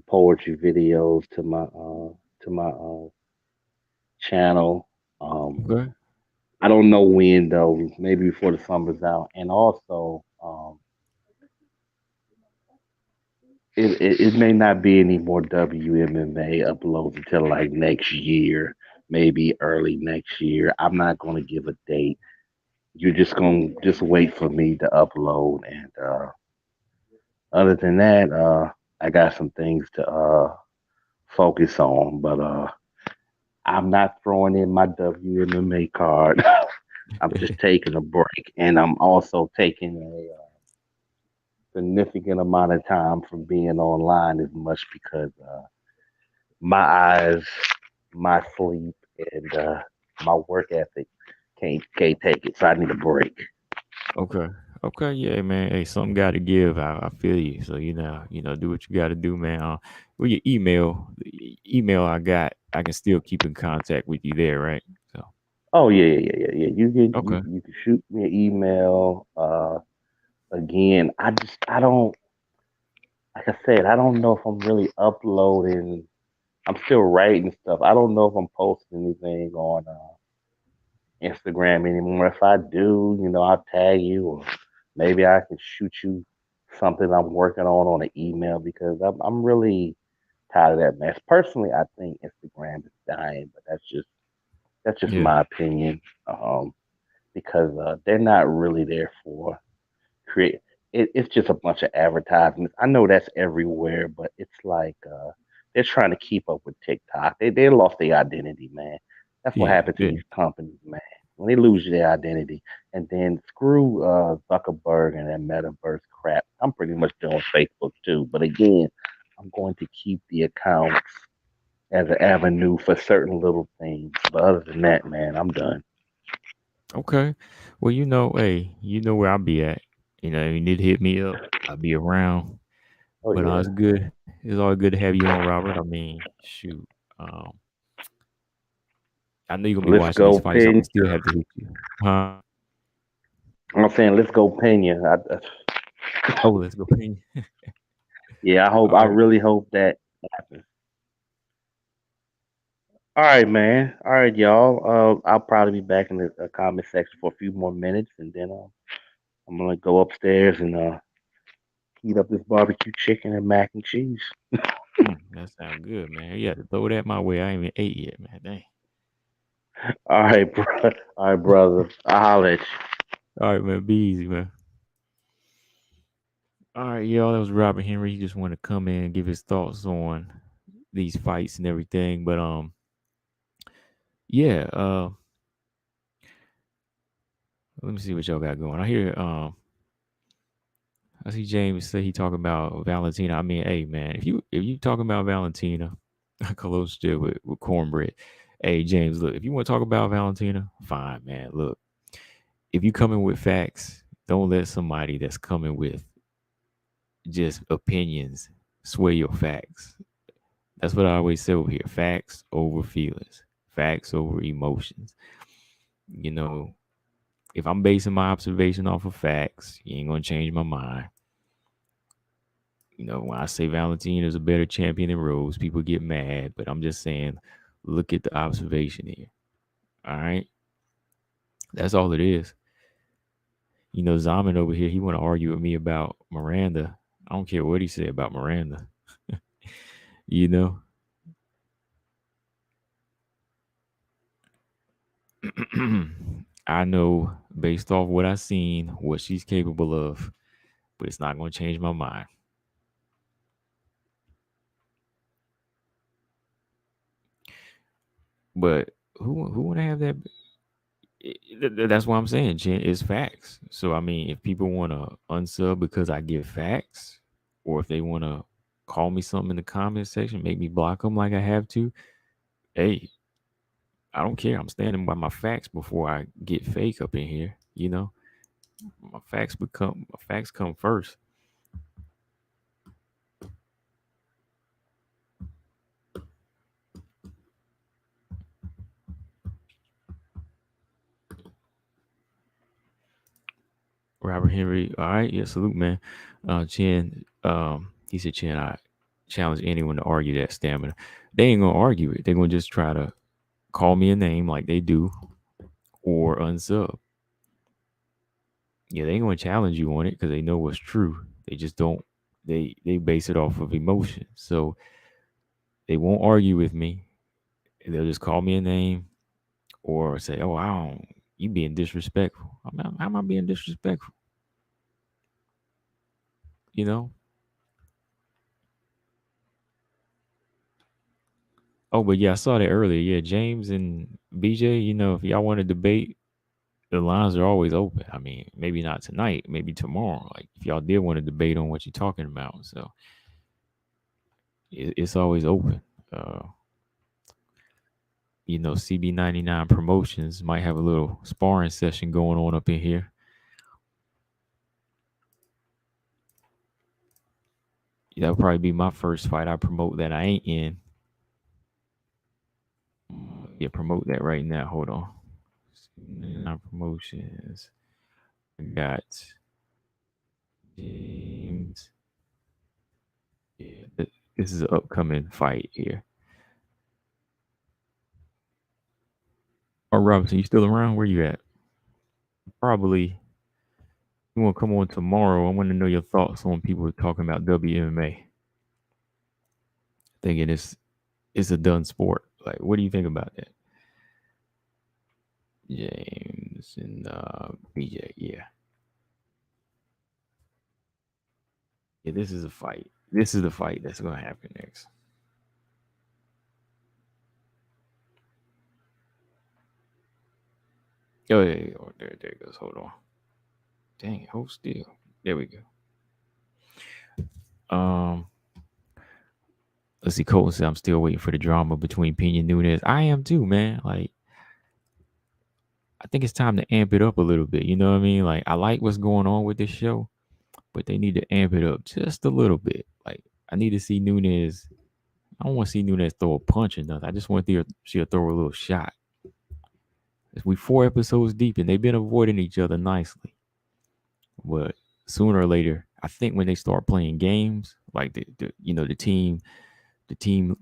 poetry videos to my channel. Um, Okay. I don't know when though. Maybe before the summer's out. And also, it may not be any more WMMA uploads until like next year, maybe early next year. I'm not gonna give a date. You're just gonna just wait for me to upload. And other than that, I got some things to focus on. But I'm not throwing in my WMMA card. I'm just taking a break, and I'm also taking a significant amount of time from being online as much because my eyes, my sleep, and my work ethic can't take it. So I need a break. Okay. Okay. Yeah, man. Hey, something got to give. I feel you. So do what you got to do, man. With your email, email I got, I can still keep in contact with you there, right? So Oh yeah, yeah, yeah, yeah, yeah. okay. You can shoot me an email. Again, I don't. like I said, I don't know if I'm really uploading. I'm still writing stuff. I don't know if I'm posting anything on Instagram anymore. If I do, I'll tag you, or maybe I can shoot you something I'm working on an email because I'm really tired of that mess. Personally, I think Instagram is dying, but that's just Yeah. my opinion. Um, because they're not really there for create. It's just a bunch of advertisements. I know that's everywhere, but it's like they're trying to keep up with TikTok. They lost their identity, man. That's what Yeah. happened to Yeah. these companies, man. When they lose their identity, and then screw Zuckerberg and that metaverse crap. I'm pretty much doing Facebook too, but again, I'm going to keep the accounts as an avenue for certain little things. But other than that, man, I'm done. Okay. Well, hey, you know where I'll be at. You need to hit me up. I'll be around. Oh But yeah, it's good. It's always good to have you on, Robert. I mean, shoot. Um, I know you're gonna be let's watching these go, fights, so I'm Pena. gonna still have to hit you. Huh? I'm saying let's go, Pena. Oh, let's go. Pena. Yeah, I All right. really hope that happens. All right, man. All right, y'all. I'll probably be back in the comment section for a few more minutes, and then I'm gonna go upstairs and heat up this barbecue chicken and mac and cheese. That sounds good, man. You had to throw that my way. I ain't even ate yet, man. Dang. All right, bro. All right, brother. I'll holler at you. All right, man. Be easy, man. All right, y'all. That was Robert Henry. He just wanted to come in and give his thoughts on these fights and everything. But yeah. Let me see what y'all got going. I see James say he talking about Valentina. I mean, hey man, if you talking about Valentina, close still with cornbread. Hey James, look, if you want to talk about Valentina, fine, man. Look, if you coming with facts, don't let somebody that's coming with just opinions sway your facts. That's what I always say over here: facts over feelings, facts over emotions. You know, if I'm basing my observation off of facts, you ain't gonna change my mind. When I say Valentine is a better champion than Rose, people get mad, but I'm just saying, look at the observation here. All right, that's all it is. Zaman over here, he want to argue with me about Miranda. I don't care what he said about Miranda. you know, I know based off what I seen, what she's capable of, but it's not going to change my mind. But who want to have that? That's what I'm saying, Jen. It's facts. So I mean, if people want to unsub because I give facts, or if they want to call me something in the comment section, make me block them like I have to. Hey, I don't care. I'm standing by my facts before I get fake up in here. My facts come first. Robert Henry. All right, yeah, salute, man. Chen. He said, Chen, I challenge anyone to argue that stamina. They ain't gonna argue it. They're gonna just try to call me a name like they do, or unsub. Yeah, they ain't gonna challenge you on it because they know what's true. They just don't. They base it off of emotion, so they won't argue with me. They'll just call me a name or say, "Oh, I don't. You being disrespectful." How am I being disrespectful? You know. Oh, but yeah, I saw that earlier. Yeah, James and BJ. If y'all want to debate, the lines are always open. I mean, maybe not tonight, maybe tomorrow. Like if y'all did want to debate on what you're talking about, so it's always open. Uh, CB99 promotions might have a little sparring session going on up in here. That'll probably be my first fight I promote that I ain't in. Yeah, promote that right now. Hold on. CB99 promotions. I got James. Yeah, this is an upcoming fight here. Oh, Robinson, you still around? Where you at? Probably. You want to come on tomorrow? I want to know your thoughts on people talking about WMMA, thinking it's a done sport. Like, what do you think about that? James and BJ, yeah, yeah. This is a fight. This is the fight that's gonna happen next. Oh, yeah, oh, there it goes. Hold on. Dang it, hold still. There we go. Um, let's see. Colton said I'm still waiting for the drama between Pena and Nunez. I am too, man. Like, I think it's time to amp it up a little bit. You know what I mean? Like, I like what's going on with this show, but they need to amp it up just a little bit. Like, I need to see Nunez. I don't want to see Nunez throw a punch or nothing. I just want to see her throw a little shot. We 4 episodes deep and they've been avoiding each other nicely. But sooner or later, I think when they start playing games, like the team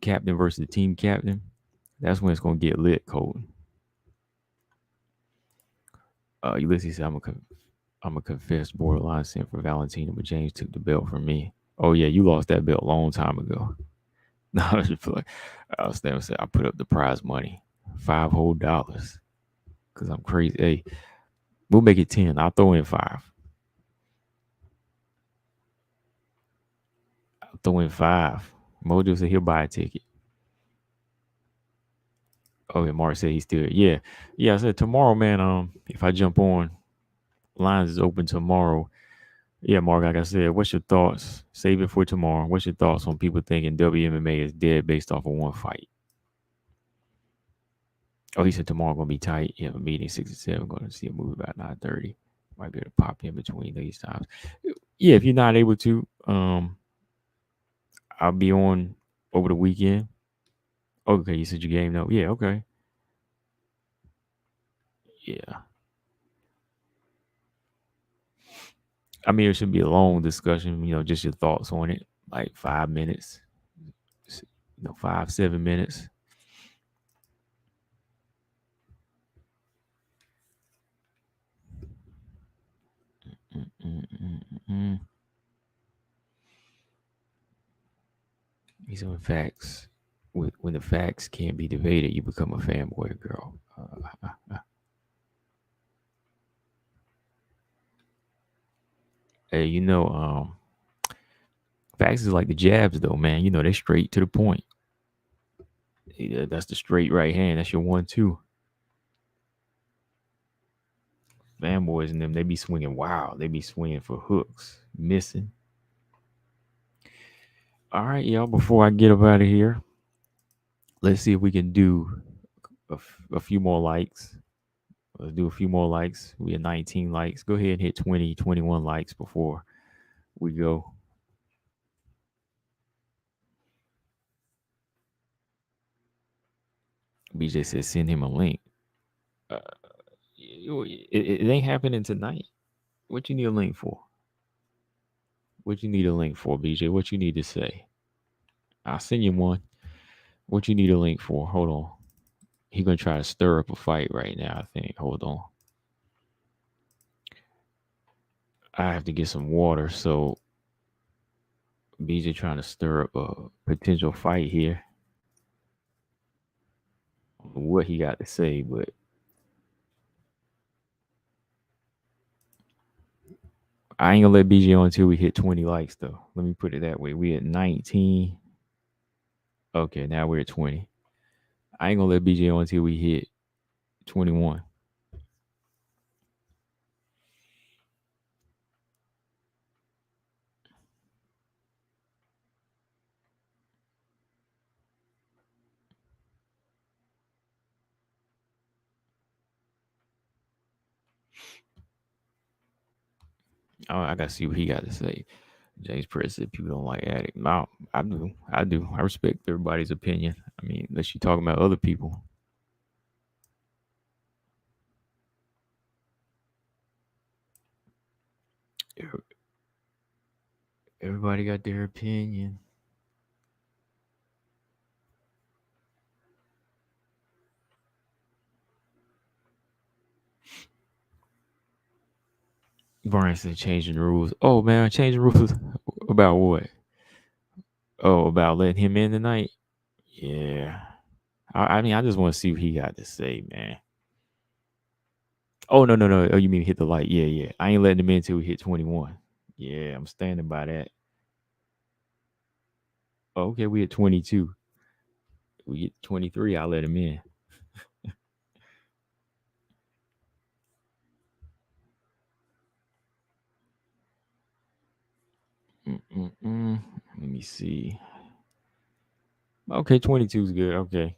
captain versus the team captain, that's when it's gonna get lit, Colton. Ulysses said, I'm a confessed borderline sin for Valentina, but James took the belt from me. Oh yeah, you lost that belt a long time ago. No, I was just like, I was there said I put up the prize money, $5 whole, because I'm crazy. Hey, we'll make it 10. I'll throw in five. I'll throw in five. Mojo said he'll buy a ticket. Oh yeah, Mark said he's still yeah. Yeah, I said tomorrow, man. If I jump on, lines is open tomorrow. Yeah, Mark, like I said, what's your thoughts? Save it for tomorrow. What's your thoughts on people thinking WMMA is dead based off of one fight? Oh, he said tomorrow gonna be tight. You have a meeting 6 to 7. Going to see a movie about 9:30. Might be able to pop in between these times. Yeah, if you're not able to, I'll be on over the weekend. Okay, you said your game no. Yeah, okay. Yeah. I mean, it should be a long discussion, just your thoughts on it, like 5 minutes, 5, 7 minutes. Mm, mm, mm, mm. These are facts. When the facts can't be debated, you become a fanboy girl. Hey, facts is like the jabs, though, man. They're straight to the point. Yeah, that's the straight right hand. That's your 1-2. Fanboys and them, they be swinging wild. They be swinging for hooks, missing. All right, y'all. Before I get up out of here, let's see if we can do a few more likes. Let's do a few more likes. We had 19 likes. Go ahead and hit 20, 21 likes before we go. BJ says send him a link. Uh, it ain't happening tonight. What you need a link for? What you need a link for, BJ? What you need to say? I'll send you one. What you need a link for? Hold on. He gonna try to stir up a fight right now, I think. Hold on. I have to get some water, so BJ trying to stir up a potential fight here. What he got to say, but I ain't gonna let BJ on until we hit 20 likes though. Let me put it that way. We at 19. Okay, now we're at 20. I ain't gonna let BJ on until we hit 21. Oh, I gotta see what he got to say. James Perez said people don't like addict. No, I do. I do. I respect everybody's opinion. I mean, unless you're talking about other people. Everybody got their opinion. Brian said changing the rules. Oh man, changing rules about what? Oh, about letting him in tonight? Yeah. I mean, I just want to see what he got to say, man. Oh no, no, no. Oh, you mean hit the light? Yeah, yeah. I ain't letting him in until we hit 21. Yeah, I'm standing by that. Oh, okay, we hit 22. We get 23. I'll let him in. Mm-mm-mm. Let me see. Okay, 22 is good. Okay.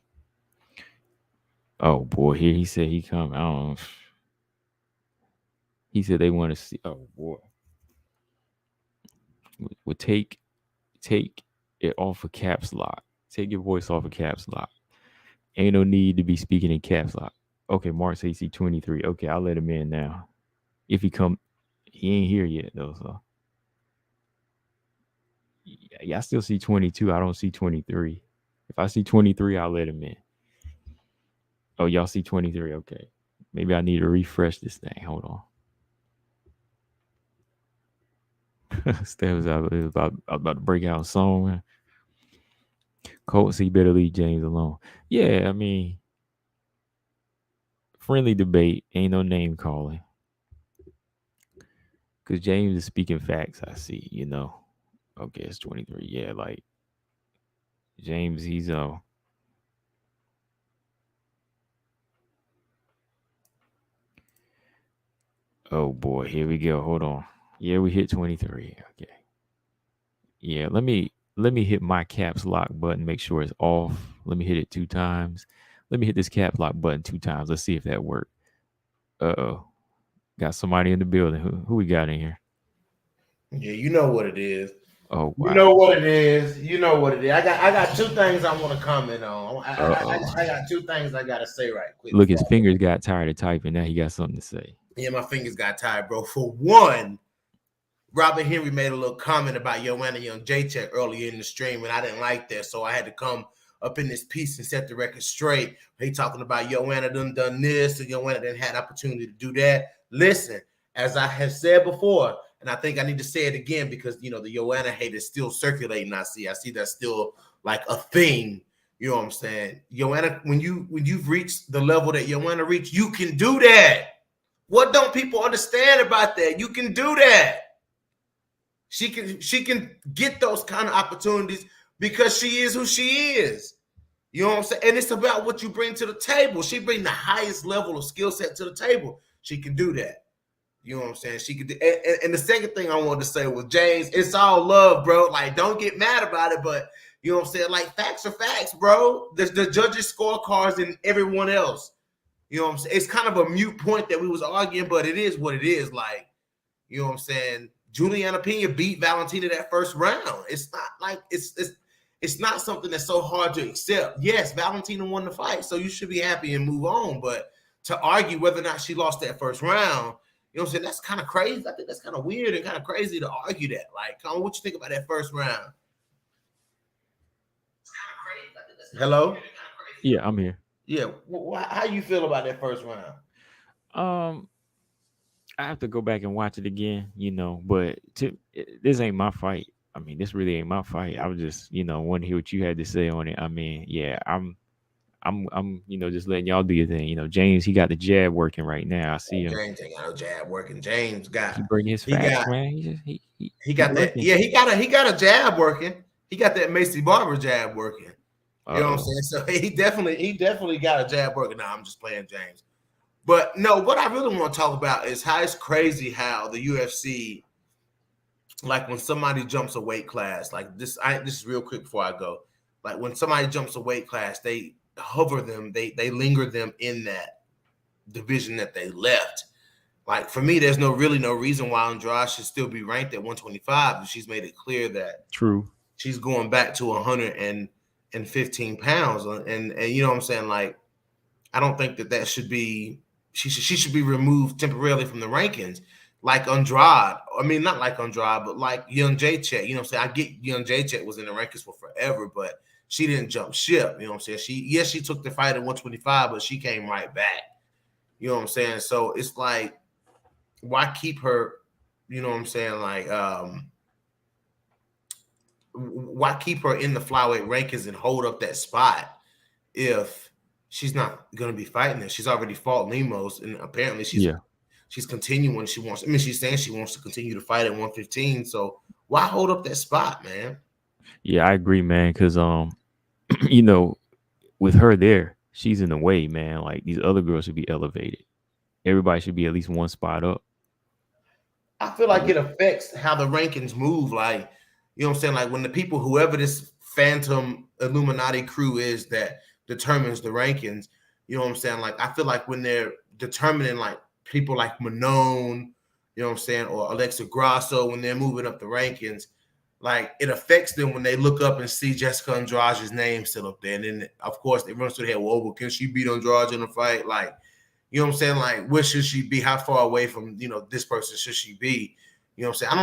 Oh boy, here he said he come. I don't. He said they want to see. Oh boy, would take it off of caps lock. Take your voice off of caps lock. Ain't no need to be speaking in caps lock. Okay, Mark says he 23. Okay, I'll let him in now. If he come, he ain't here yet though. So yeah, I still see 22. I don't see 23. If I see 23, I'll let him in. Oh, y'all see 23. Okay, maybe I need to refresh this thing. Hold on. Steph was about to break out a song. Colts, he better leave James alone. Yeah, I mean, friendly debate, ain't no name calling. Because James is speaking facts, I see. Okay, it's 23. Yeah, like James, he's oh boy, here we go. Hold on. Yeah, we hit 23. Okay. Yeah, let me hit my caps lock button, make sure it's off. Let me hit it 2 times. Let me hit this caps lock button 2 times. Let's see if that worked. Uh-oh. Got somebody in the building. Who we got in here? Yeah, you know what it is. Oh You wow. know what it is. You know what it is. I got two things I want to comment on. Uh-oh. I got two things I gotta say right quick. Look, his fingers got tired of typing. Now he got something to say. Yeah, my fingers got tired, bro. For one, Robert Henry made a little comment about Joanna Young J-Check earlier in the stream, and I didn't like that, so I had to come up in this piece and set the record straight. He talking about Joanna done this, and Joanna didn't had opportunity to do that. Listen, as I have said before, and I think I need to say it again because the Joanna hate is still circulating. I see that's still like a thing. You know what I'm saying? Joanna, when you've reached the level that Joanna reached, you can do that. What don't people understand about that? You can do that. She can get those kind of opportunities because she is who she is. You know what I'm saying? And it's about what you bring to the table. She brings the highest level of skill set to the table. She can do that. You know what I'm saying? She could do, and the second thing I wanted to say was James, it's all love, bro. Like, don't get mad about it, but you know what I'm saying? Like, facts are facts, bro. There's the judges' scorecards and everyone else. You know what I'm saying? It's kind of a mute point that we was arguing, but it is what it is. Like, you know what I'm saying? Juliana Pena beat Valentina that first round. It's not like it's not something that's so hard to accept. Yes, Valentina won the fight, so you should be happy and move on. But to argue whether or not she lost that first round, you know what I'm saying? That's kind of crazy. I think that's kind of weird and kind of crazy to argue that. Like, Colin, what you think about that first round? Hello? Yeah, I'm here. Yeah. How you feel about that first round? Um, I have to go back and watch it again, but this ain't my fight. I mean, this really ain't my fight. I was just, want to hear what you had to say on it. I mean, yeah, I'm just letting y'all do your thing. James, he got the jab working right now. I see him. James ain't got no jab working. James got He bringing his he facts, got man. He just he he got that. lurking. Yeah, he got a jab working. He got that Macy Barber jab working. You know what I'm Uh-oh. saying? So he definitely got a jab working. Now I'm just playing James. But no, what I really want to talk about is how it's crazy how the UFC, like when somebody jumps a weight class, like this. This is real quick before I go. Like when somebody jumps a weight class, they hover them, they linger them in that division that they left. Like for me, there's no reason why Andrade should still be ranked at 125. But she's made it clear that True. she's going back to 115 pounds, and you know what I'm saying. Like I don't think that should be. She should be removed temporarily from the rankings, like Andrade. I mean, not like Andrade, but like Young Jacek. You know what I'm saying? I get Young Jacek was in the rankings for forever, but she didn't jump ship. You know what I'm saying? She took the fight at 125, but she came right back. You know what I'm saying? So it's like, why keep her You know what I'm saying? Like, why keep her in the flyweight rankings and hold up that spot if she's not going to be fighting it? She's already fought Lemos, and apparently she's continuing. She wants. I mean, she's saying she wants to continue to fight at 115. So why hold up that spot, man? Yeah, I agree, man. Because you know, with her there, she's in the way, man. Like these other girls should be elevated. Everybody should be at least one spot up. I feel like it affects how the rankings move. Like, you know what I'm saying? Like when the people, whoever this phantom Illuminati crew is that determines the rankings, you know what I'm saying? Like, I feel like when they're determining like people like Manon, you know what I'm saying, or Alexa Grasso, when they're moving up the rankings, like it affects them when they look up and see Jessica Andrade's name still up there. And then, of course, they run through their head, well, can she beat Andrade in a fight? Like, you know what I'm saying? Like, where should she be? How far away from, you know, this person should she be? You know what I'm saying? I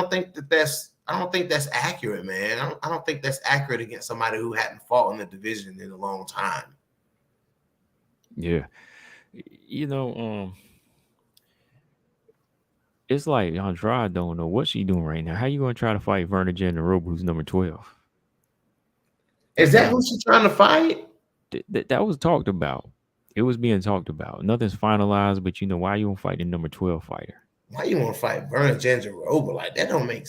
don't think that's accurate, man. I don't think that's accurate against somebody who hadn't fought in the division in a long time. Yeah. You know, it's like Andrade don't know what she doing right now. How you gonna try to fight Verna Jandiroba, who's number 12? Is that who she's trying to fight? That was talked about. It was being talked about. Nothing's finalized, but you know why you don't fight the number 12 fighter? Why you want to fight Verna Jandiroba? Like that don't make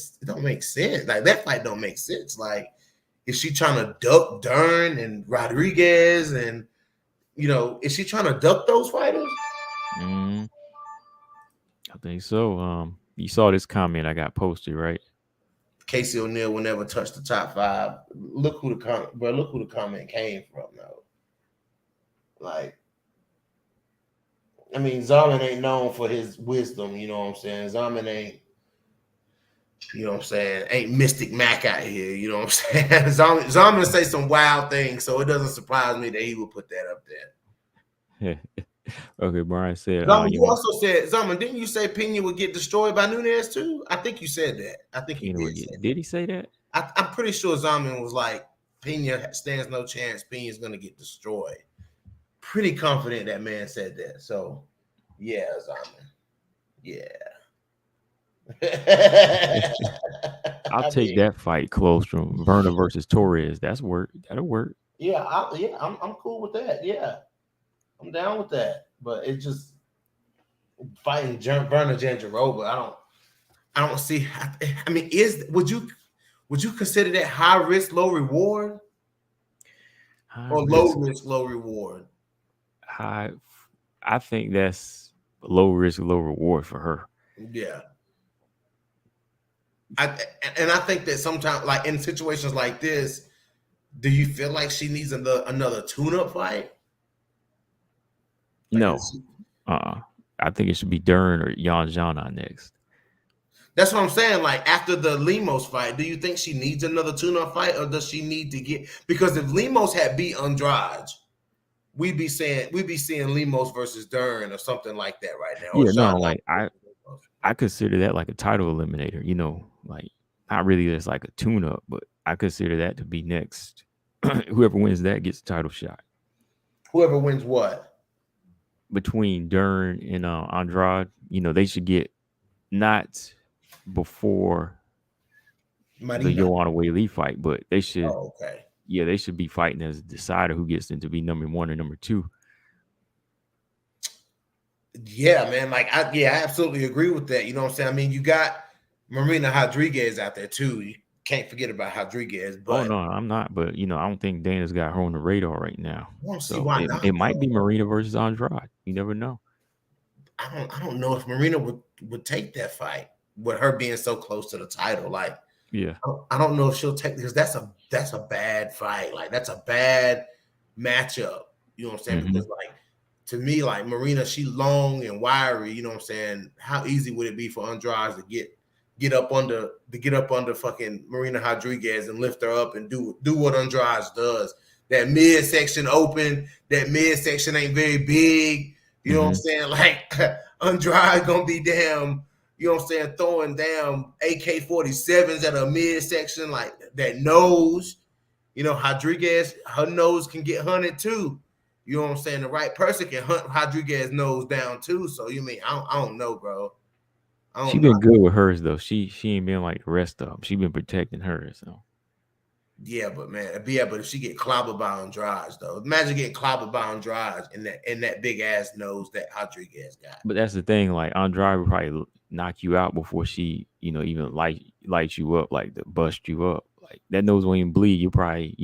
sense. Like that fight don't make sense. Like, is she trying to duck Dern and Rodriguez, and you know, is she trying to duck those fighters? I think so. You saw this comment I got posted, right? Casey O'Neill will never touch the top 5. Look who the comment came from, though. Like, I mean, Zaman ain't known for his wisdom, you know what I'm saying? Zaman ain't, you know what I'm saying, ain't Mystic Mac out here, you know what I'm saying? Zaman say some wild things, so it doesn't surprise me that he would put that up there. Okay, Brian said. Zaman, you also said, Zaman, didn't you say Pena would get destroyed by Nunez too? I think you said that. I think he did. Did he say that? I'm pretty sure Zaman was like, Pena stands no chance. Pena's going to get destroyed. Pretty confident that man said that. So, yeah, Zaman. Yeah. I'll take that fight close from Verna versus Torres. That'll work. Yeah, I'm cool with that. Yeah, I'm down with that. But it's just fighting Verna Jandiroba. I don't see. I mean, would you consider that high risk, low reward, low risk, low reward? I think that's low risk, low reward for her. Yeah. I think that sometimes, like in situations like this, do you feel like she needs another tune-up fight? Like, no. I think it should be Dern or Joanna next. That's what I'm saying. Like after the Lemos fight, do you think she needs another tune-up fight, or does she need to get? Because if Lemos had beat Andrade, we'd be seeing Lemos versus Dern or something like that right now. Yeah, no, like I consider that like a title eliminator. You know, like not really just like a tune-up, but I consider that to be next. Whoever wins that gets a title shot. Whoever wins what? Between Dern and Andrade, you know, they should get not before the Joanna Weili fight, but they should. Oh, okay. Yeah, they should be fighting as a decider who gets them to be number 1 or number 2. Yeah, man. Like, I absolutely agree with that. You know what I'm saying? I mean, you got Marina Rodriguez out there too. You can't forget about Rodriguez. But no, I'm not. But you know, I don't think Dana's got her on the radar right now. I don't see why not. It might be Marina versus Andrade. You never know. I don't know if Marina would take that fight with her being so close to the title. Like, yeah, I don't know if she'll take, because that's a bad fight. Like, that's a bad matchup. You know what I'm saying? Mm-hmm. Because like, to me, like Marina, she long and wiry. You know what I'm saying? How easy would it be for Andrade to get up under fucking Marina Rodriguez and lift her up and do what Andrade does? That midsection open, that midsection ain't very big. You know what I'm saying? Like Andrade gonna be damn, you know what I'm saying, throwing down AK-47s at a midsection, like that nose. You know, Rodriguez, her nose can get hunted too. You know what I'm saying? The right person can hunt Rodriguez's nose down too. So you mean I don't know, bro. I She don't know. been good with hers though. She ain't been like the rest of them. She been protecting hers. So Yeah, but man, but if she get clobbered by Andrade, though, imagine getting clobbered by Andrade in that big ass nose that Rodriguez got. but that's the thing. Like Andrade would probably knock you out before she, even light you up, like to bust you up. Like that nose won't even bleed. You probably,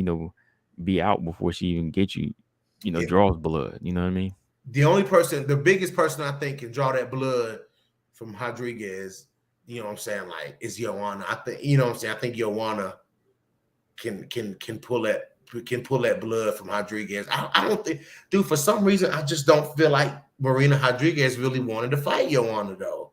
be out before she even get you, Yeah. draws blood. You know what I mean? The biggest person I think can draw that blood from Rodriguez, you know what I'm saying, like, is Joanna. I think, you know what I'm saying. I think Joanna can pull that blood from Rodriguez. I don't think, dude. For some reason, I just don't feel like Marina Rodriguez really wanted to fight Joanna though.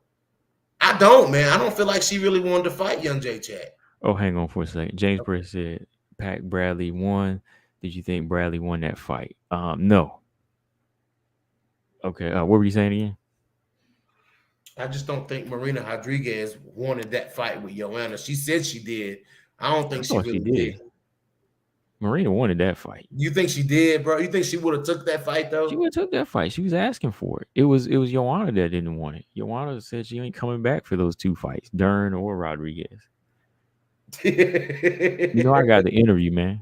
I don't, man. I don't feel like she really wanted to fight Young J Chat. Oh, hang on for a second. James Press said Pat Bradley won. Did you think Bradley won that fight? No. Okay. What were you saying again? I just don't think Marina Rodriguez wanted that fight with Joanna. She said she did. I don't think I she thought she really did. did. Marina wanted that fight. You think she did, bro? You think she would have took that fight though? She would have took that fight. She was asking for it. It was Joanna that didn't want it. Joanna said she ain't coming back for those two fights, Dern or Rodriguez. I got the interview, man.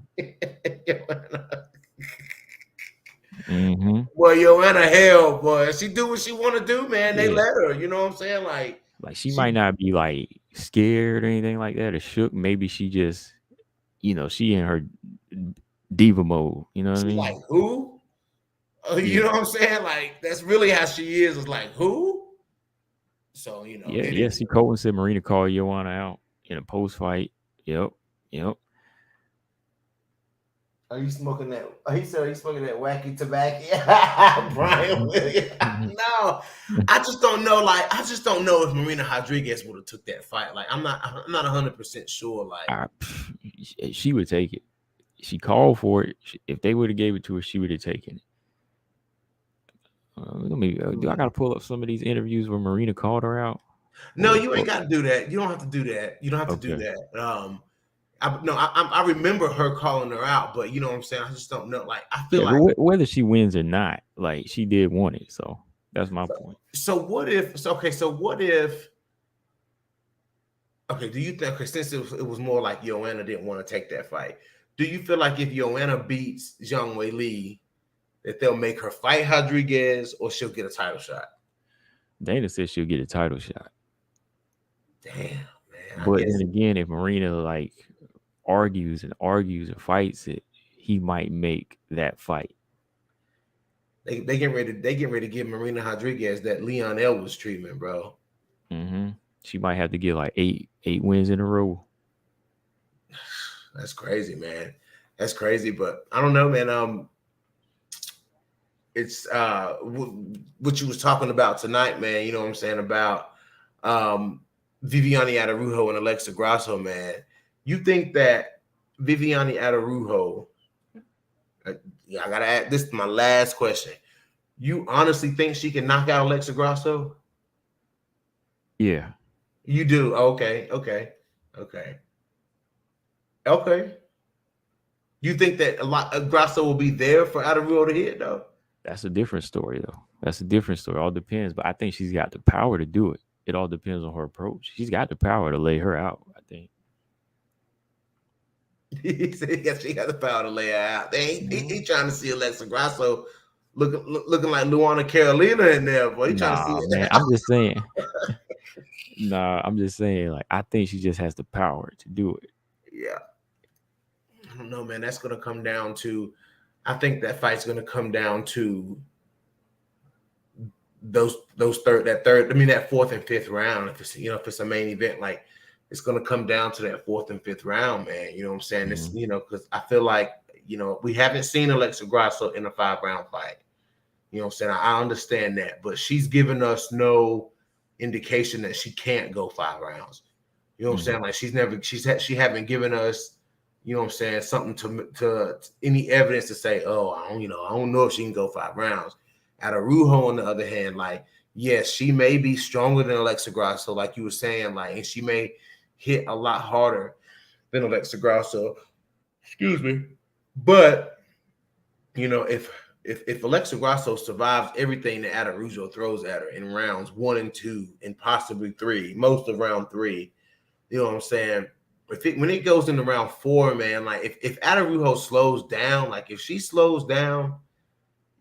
Mm-hmm. Well, Joanna, hell, boy, she do what she want to do, man. They let her. You know what I'm saying? Like she might not be like scared or anything like that or shook. Maybe she just, she in her diva mode. You know what I mean? Like who? You know what I'm saying? Like that's really how she is. It's like who? So Yeah. See, Colton said Marina called Joanna out in a post fight. Yep. Are you smoking that? He said, "Are you smoking that wacky tobacco?" Brian Williams. No, I just don't know. Like, I just don't know if Marina Rodriguez would have took that fight. Like, I'm not 100% sure. Like, she would take it. She called for it. If they would have gave it to her, she would have taken it. Do I got to pull up some of these interviews where Marina called her out? No, you ain't got to do that. You don't have to do that. You don't have to do that. I remember her calling her out, but you know what I'm saying. I just don't know. Like, I feel like whether she wins or not, like she did want it. So that's my point. So what if? So what if? Okay, do you think? Okay, since it was more like Joanna didn't want to take that fight, do you feel like if Joanna beats Zhang Weili, that they'll make her fight Rodriguez or she'll get a title shot? Dana said she'll get a title shot. Damn, man. But then again, if Marina like argues and fights it, he might make that fight. They get ready to give Marina Rodriguez that Leon Edwards treatment, bro. Mm-hmm. She might have to get like eight wins in a row. That's crazy, man. That's crazy, but I don't know, man. It's what you was talking about tonight, man. You know what I'm saying about Viviane Araujo and Alexa Grasso, man. You think that Viviane Araujo? I gotta add. This is my last question. You honestly think she can knock out Alexa Grasso? Yeah. You do? Okay. You think that a lot of Grasso will be there for Araujo to hit, though? That's a different story, though. That's a different story. All depends, but I think she's got the power to do it. It all depends on her approach. She's got the power to lay her out, I think. He said she got the power to lay her out. He trying to see Alexa Grasso looking like Luana Carolina in there, boy. He trying to see it. Man, I'm just saying. I'm just saying, like, I think she just has the power to do it. Yeah. I don't know, man. That's gonna come down to, I think that fight's gonna come down to that fourth and fifth round. If it's a main event, like it's gonna come down to that fourth and fifth round, man. You know what I'm saying? It's because I feel like we haven't seen Alexa Grasso in a 5-round fight. You know what I'm saying? I understand that, but she's given us no indication that she can't go 5 rounds. You know what I'm saying? Like she haven't given us, you know what I'm saying, something to any evidence to say, oh, I don't know if she can go 5 rounds. Araujo, on the other hand, like, yes, she may be stronger than Alexa Grasso, like you were saying, like, and she may hit a lot harder than Alexa Grasso. Excuse me. But, if if Alexa Grasso survives everything that Araujo throws at her in rounds 1 and 2 and possibly 3, most of round 3, you know what I'm saying? When it goes into round 4, man, like if Araujo slows down, like if she slows down,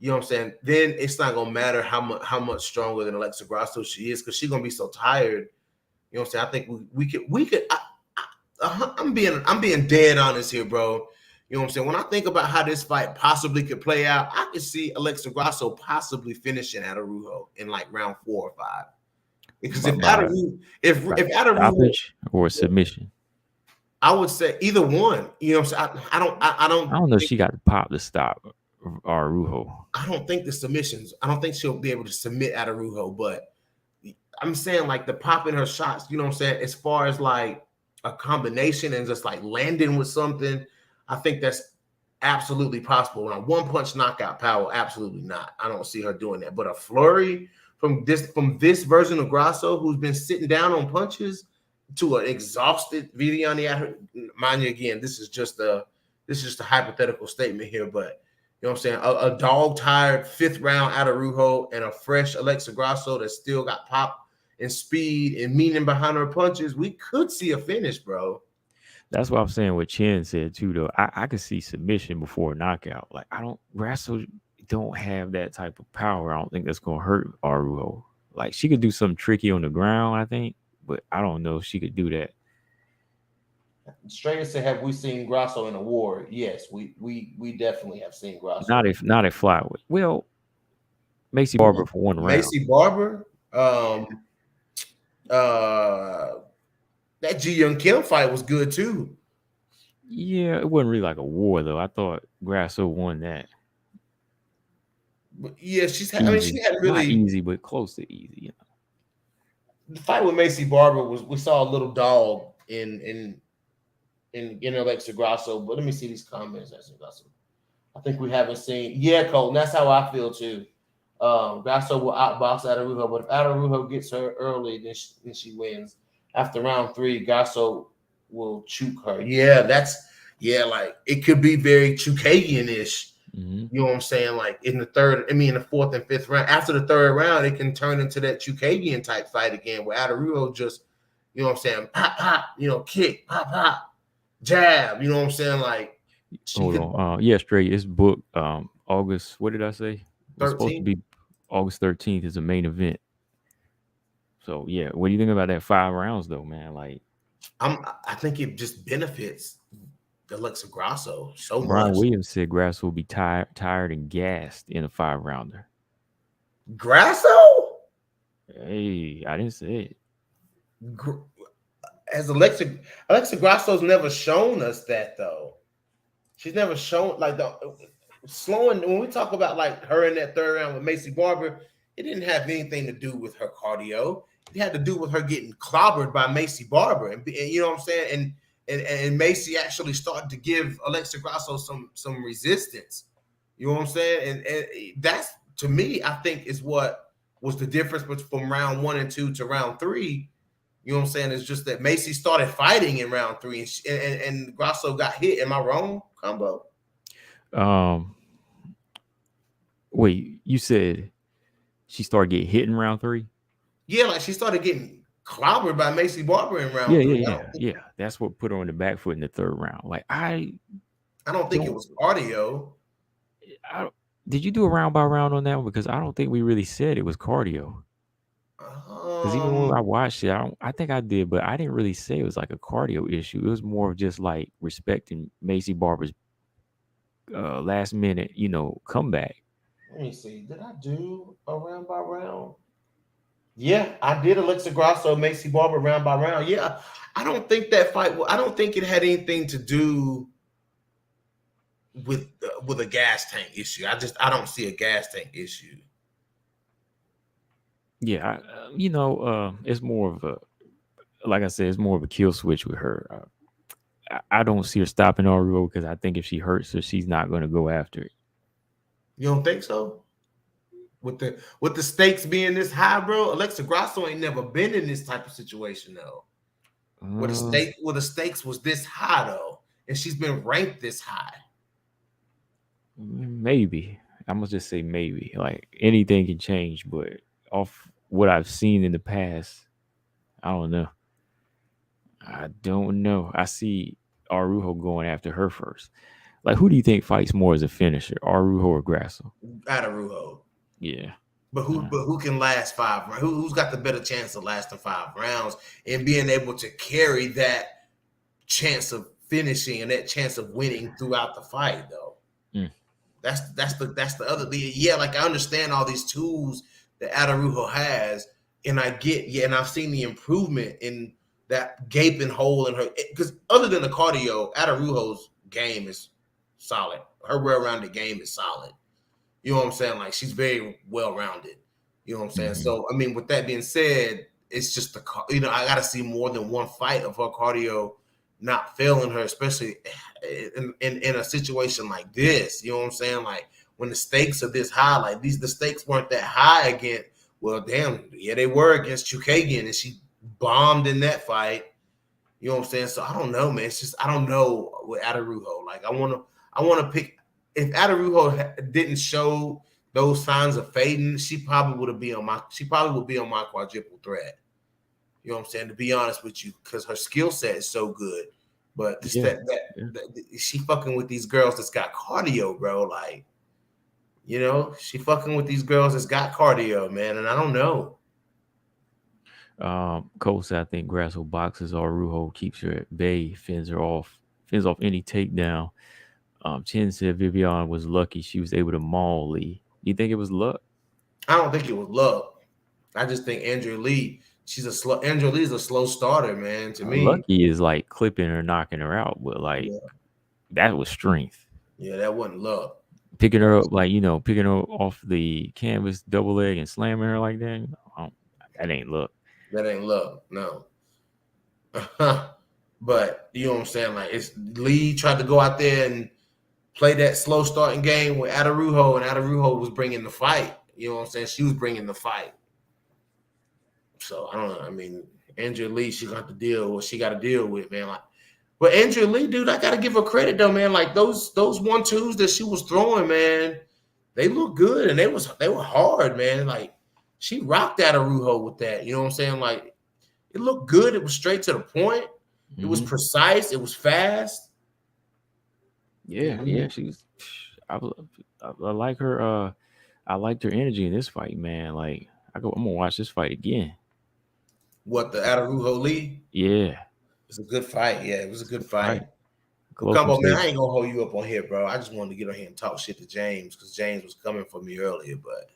you know what I'm saying, then it's not gonna matter how much stronger than Alexa Grasso she is, because she's gonna be so tired. You know what I'm saying? I think we could. I'm being dead honest here, bro. You know what I'm saying? When I think about how this fight possibly could play out, I could see Alexa Grasso possibly finishing Araujo in like round 4 or 5. Because if By, Araujo, if Araujo, stoppage or submission. I would say either one. You know what I'm saying? I don't know if she got the pop to stop Araujo. I don't think the submissions. I don't think she'll be able to submit Araujo, but I'm saying like the pop in her shots. You know what I'm saying? As far as like a combination and just like landing with something, I think that's absolutely possible. Now, one punch knockout power, absolutely not. I don't see her doing that. But a flurry from this version of Grasso, who's been sitting down on punches, to an exhausted Viviani. Mind you, again, this is just a hypothetical statement here, but you know what I'm saying? A dog tired 5th round Araujo and a fresh Alexa Grasso that still got pop and speed and meaning behind her punches. We could see a finish, bro. That's what I'm saying. What Chen said too, though. I could see submission before knockout. Like Grasso don't have that type of power. I don't think that's gonna hurt Araujo. Like she could do something tricky on the ground, I think, but I don't know if she could do that. Strayer said, "Have we seen Grasso in a war?" Yes, we definitely have seen Grasso. Not if flyweight. Well, Macy Barber for one round. Macy Barber, that Ji Young Kim fight was good too. Yeah, it wasn't really like a war though. I thought Grasso won that. But yeah, she had really not easy, but close to easy. You know, the fight with Macy Barber was, we saw a little dog in Alexa Grasso. But let me see these comments. I think we haven't seen. Yeah, Colton, that's how I feel too. Grasso will outbox Araujo, but if Araujo gets her early, then she wins. After round 3, Grasso will choke her. Yeah, like it could be very Chukagian-ish. You know what I'm saying? Like in the 4th and 5th round. After the 3rd round, it can turn into that Chukagian type fight again, where Araujo just, you know what I'm saying, pop, pop, kick, pop, pop, jab. You know what I'm saying? Like, hold on. Yeah, straight. It's booked August. What did I say? It's supposed to be August 13th is the main event. So yeah, what do you think about that 5 rounds though, man? Like, I think it just benefits Alexa Grasso so much. Brian Williams said Grasso will be tired and gassed in a 5-rounder. Grasso? Hey, I didn't say it. As Alexa Grasso's never shown us that though. She's never shown like the slowing. When we talk about like her in that 3rd round with Macy Barber, it didn't have anything to do with her cardio. It had to do with her getting clobbered by Macy Barber, and you know what I'm saying. And Macy actually started to give Alexa Grasso some resistance. You know what I'm saying? And that's, to me, I think is what was the difference from round 1 and 2 to round 3. You know what I'm saying? It's just that Macy started fighting in round 3, and Grasso got hit. Am I wrong, Combo? Wait, you said she started getting hit in round 3? Yeah, like she started getting clobbered by Macy Barber in round 3. Yeah. That's what put her on the back foot in the 3rd round. Like I don't think it was cardio. Did you do a round by round on that one? Because I don't think we really said it was cardio. Because even when I watched it, I think I did, but I didn't really say it was like a cardio issue. It was more of just like respecting Macy Barber's last minute, comeback. Let me see. Did I do a round by round? Yeah, I did Alexa Grasso, Macy Barber round by round. Yeah, I don't think that fight. I don't think it had anything to do with a gas tank issue. I don't see a gas tank issue. Yeah, it's more of a, like I said, it's more of a kill switch with her. I don't see her stopping Araujo because I think if she hurts her, she's not going to go after it. You don't think so? With the stakes being this high, bro, Alexa Grasso ain't never been in this type of situation though. Where the stakes was this high though, and she's been ranked this high. Maybe I'm gonna just say maybe. Like anything can change, but off what I've seen in the past, I don't know. I don't know. I see Araujo going after her first. Like, who do you think fights more as a finisher, Araujo or Grasso? Araujo. Yeah. But who can last 5 rounds? Who's got the better chance of lasting 5 rounds and being able to carry that chance of finishing and that chance of winning throughout the fight, though? Mm. That's the other. Yeah, like I understand all these tools that Araujo has, and I get, and I've seen the improvement in that gaping hole in her. Because other than the cardio, Araujo's game is solid. Her well-rounded game is solid. You know what I'm saying? Like she's very well-rounded. You know what I'm saying? Mm-hmm. So I mean, with that being said, it's just I got to see more than one fight of her cardio not failing her, especially in a situation like this. You know what I'm saying? Like when the stakes are this high, like the stakes weren't that high again. Well, damn, yeah, they were against Chukagian, and she bombed in that fight. You know what I'm saying? So I don't know, man. It's just I don't know with Araujo. Like I want to pick. If Araujo didn't show those signs of fading, she probably would be on my quadruple threat. You know what I'm saying? To be honest with you, because her skill set is so good. But just that she fucking with these girls that's got cardio, bro. Like, you know, she fucking with these girls that's got cardio, man. And I don't know. Cole said, I think Grasso boxes Araujo, keeps her at bay, fends off any takedown. Chin said Vivian was lucky she was able to maul Lee. You think it was luck? I don't think it was luck. I just think Andrea Lee is a slow starter, man, to me. Lucky is like clipping her, knocking her out, but like that was strength. Yeah, that wasn't luck. Picking her up, like, picking her off the canvas double leg and slamming her like that. That ain't luck. That ain't luck, no. But you know what I'm saying? Like it's Lee tried to go out there and play that slow starting game with Araujo, and Araujo was bringing the fight. You know what I'm saying? She was bringing the fight. So I don't know. I mean, Andrea Lee, she got to deal with what she got to deal with, man. Like, but Andrea Lee, dude, I gotta give her credit though, man. Like those 1-2s that she was throwing, man, they look good and they were hard, man. Like she rocked Araujo with that. You know what I'm saying? Like it looked good. It was straight to the point. Mm-hmm. It was precise. It was fast. Yeah, she's. I like her. I liked her energy in this fight, man. Like I'm gonna watch this fight again. What, the Araujo Lee? Yeah, it's a good fight. Yeah, it was a good fight. Come on, man. I ain't gonna hold you up on here, bro. I just wanted to get on here and talk shit to James because James was coming for me earlier, but.